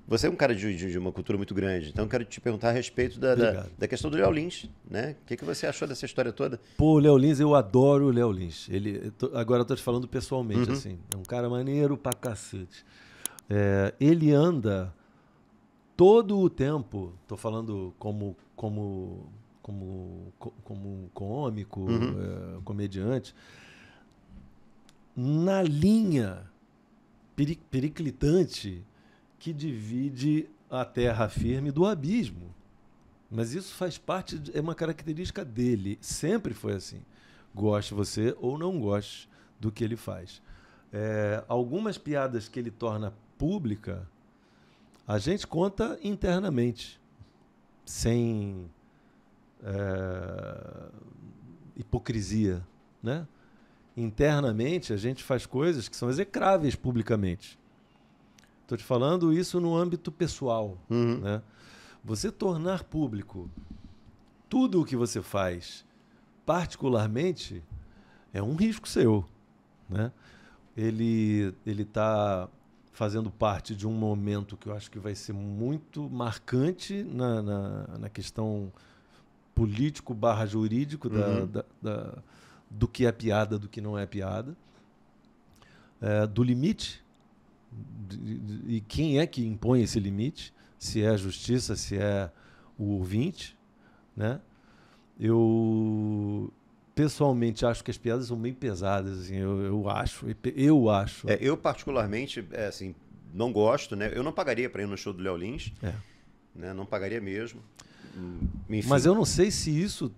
Você é um cara de uma cultura muito grande, então eu quero te perguntar a respeito da questão do Léo Lins, né? O que você achou dessa história toda? Pô, o Léo Lins, eu adoro o Léo Lins. Agora eu tô te falando pessoalmente, assim. É um cara maneiro pra cacete. Ele anda todo o tempo, tô falando como cômico, comediante, na linha periclitante que divide a terra firme do abismo. Mas isso faz parte, é uma característica dele. Sempre foi assim. Goste você ou não goste do que ele faz. Algumas piadas que ele torna pública, a gente conta internamente, sem hipocrisia, né? Internamente, a gente faz coisas que são execráveis publicamente. Estou te falando isso no âmbito pessoal, né? Você tornar público tudo o que você faz, particularmente, é um risco seu, né? Ele está fazendo parte de um momento que eu acho que vai ser muito marcante na questão político/jurídico do que é piada, do que não é piada, do limite, e quem é que impõe esse limite, se é a justiça, se é o ouvinte, né? Eu pessoalmente acho que as piadas são bem pesadas, assim, eu acho. Eu particularmente, assim, não gosto, né? Eu não pagaria para ir no show do Léo Lins, né? Não pagaria mesmo. Enfim. Mas eu não sei se isso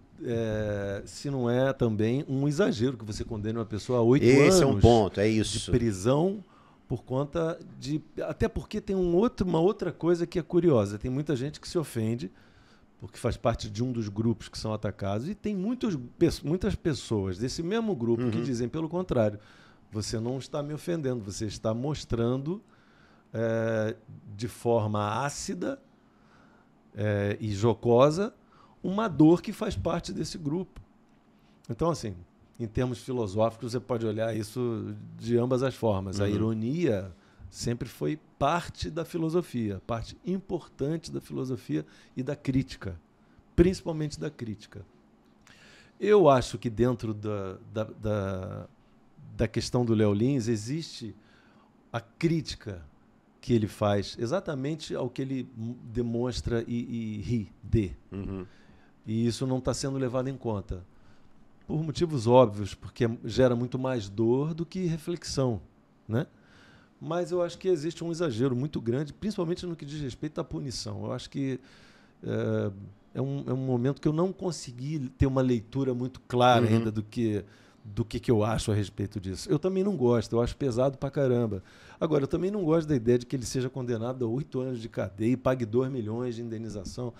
se não é também um exagero que você condena uma pessoa a 8 anos. Esse é um ponto, é isso. De prisão por conta de... Até porque tem uma outra coisa que é curiosa. Tem muita gente que se ofende porque faz parte de um dos grupos que são atacados, e tem muitas pessoas desse mesmo grupo que dizem pelo contrário. Você não está me ofendendo, você está mostrando de forma ácida e jocosa uma dor que faz parte desse grupo. Então, assim, em termos filosóficos, você pode olhar isso de ambas as formas. A ironia sempre foi parte da filosofia, parte importante da filosofia e da crítica, principalmente da crítica. Eu acho que dentro da questão do Léo Lins existe a crítica que ele faz exatamente ao que ele demonstra e ri de. E isso não está sendo levado em conta. Por motivos óbvios, porque gera muito mais dor do que reflexão, né? Mas eu acho que existe um exagero muito grande, principalmente no que diz respeito à punição. Eu acho que é um momento que eu não consegui ter uma leitura muito clara ainda do que eu acho a respeito disso. Eu também não gosto, eu acho pesado pra caramba. Agora, eu também não gosto da ideia de que ele seja condenado a 8 anos de cadeia e pague 2 milhões de indenização.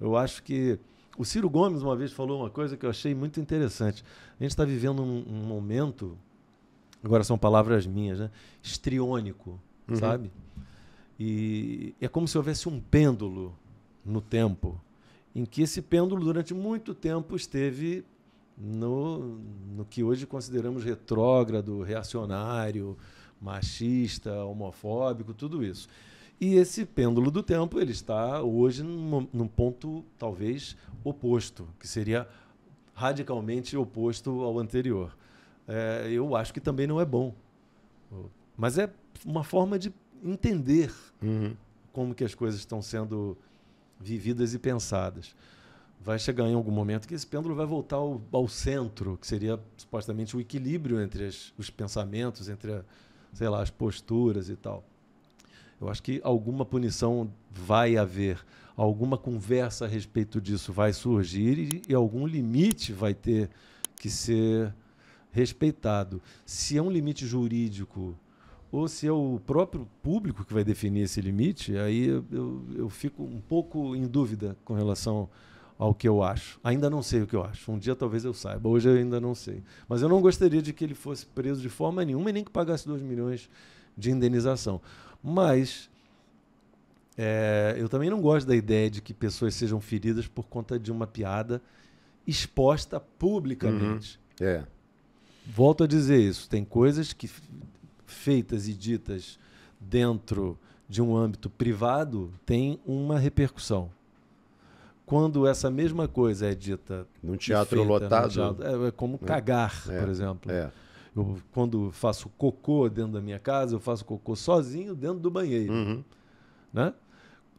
Eu acho que... O Ciro Gomes uma vez falou uma coisa que eu achei muito interessante. A gente está vivendo um momento, agora são palavras minhas, né? Histriônico, sabe? E é como se houvesse um pêndulo no tempo em que esse pêndulo, durante muito tempo, esteve no que hoje consideramos retrógrado, reacionário, machista, homofóbico, tudo isso. E esse pêndulo do tempo ele está hoje num ponto talvez oposto, que seria radicalmente oposto ao anterior. Eu acho que também não é bom. Mas é uma forma de entender como que as coisas estão sendo vividas e pensadas. Vai chegar em algum momento que esse pêndulo vai voltar ao centro, que seria supostamente o equilíbrio entre os pensamentos, entre sei lá, as posturas e tal. Eu acho que alguma punição vai haver, alguma conversa a respeito disso vai surgir e algum limite vai ter que ser respeitado. Se é um limite jurídico ou se é o próprio público que vai definir esse limite, aí eu fico um pouco em dúvida com relação ao que eu acho. Ainda não sei o que eu acho. Um dia talvez eu saiba, hoje eu ainda não sei. Mas eu não gostaria de que ele fosse preso de forma nenhuma e nem que pagasse 2 milhões de indenização. Mas eu também não gosto da ideia de que pessoas sejam feridas por conta de uma piada exposta publicamente. Volto a dizer isso. Tem coisas que, feitas e ditas dentro de um âmbito privado, têm uma repercussão. Quando essa mesma coisa é dita num teatro lotado, é como cagar, por exemplo. Eu, quando faço cocô dentro da minha casa, eu faço cocô sozinho dentro do banheiro. Né?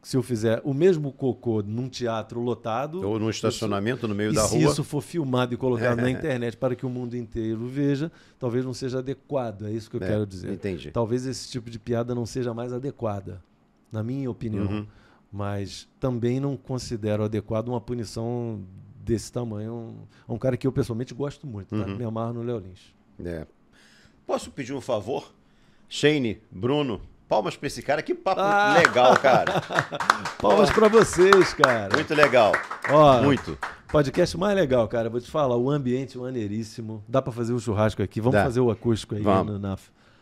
Se eu fizer o mesmo cocô num teatro lotado... Ou num estacionamento no meio da rua... E se isso for filmado e colocado na internet para que o mundo inteiro veja, talvez não seja adequado. É isso que eu quero dizer. Entendi. Talvez esse tipo de piada não seja mais adequada, na minha opinião. Mas também não considero adequado uma punição desse tamanho. Um cara que eu pessoalmente gosto muito, tá? Me amarro no Léo Lins. Posso pedir um favor? Shane, Bruno, palmas pra esse cara. Que papo legal, cara. Palmas pra vocês, cara. Muito legal. Muito. Podcast mais legal, cara. Vou te falar, o ambiente maneiríssimo. Dá pra fazer um churrasco aqui. Vamos fazer o acústico aí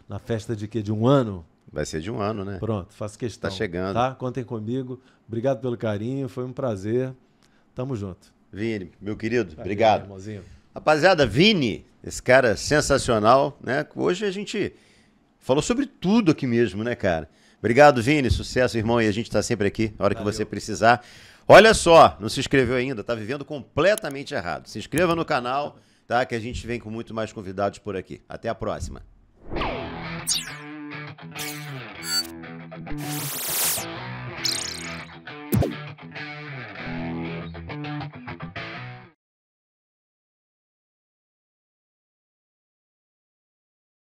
na festa de quê? De 1 ano? Vai ser de 1 ano, né? Pronto, faço questão. Tá chegando. Tá? Contem comigo. Obrigado pelo carinho, foi um prazer. Tamo junto. Vini, meu querido, obrigado. Irmãozinho. Rapaziada, Vini, esse cara sensacional, né? Hoje a gente falou sobre tudo aqui mesmo, né, cara? Obrigado, Vini, sucesso, irmão, e a gente tá sempre aqui, na hora que você precisar. Olha só, não se inscreveu ainda, tá vivendo completamente errado. Se inscreva no canal, tá? Que a gente vem com muito mais convidados por aqui. Até a próxima.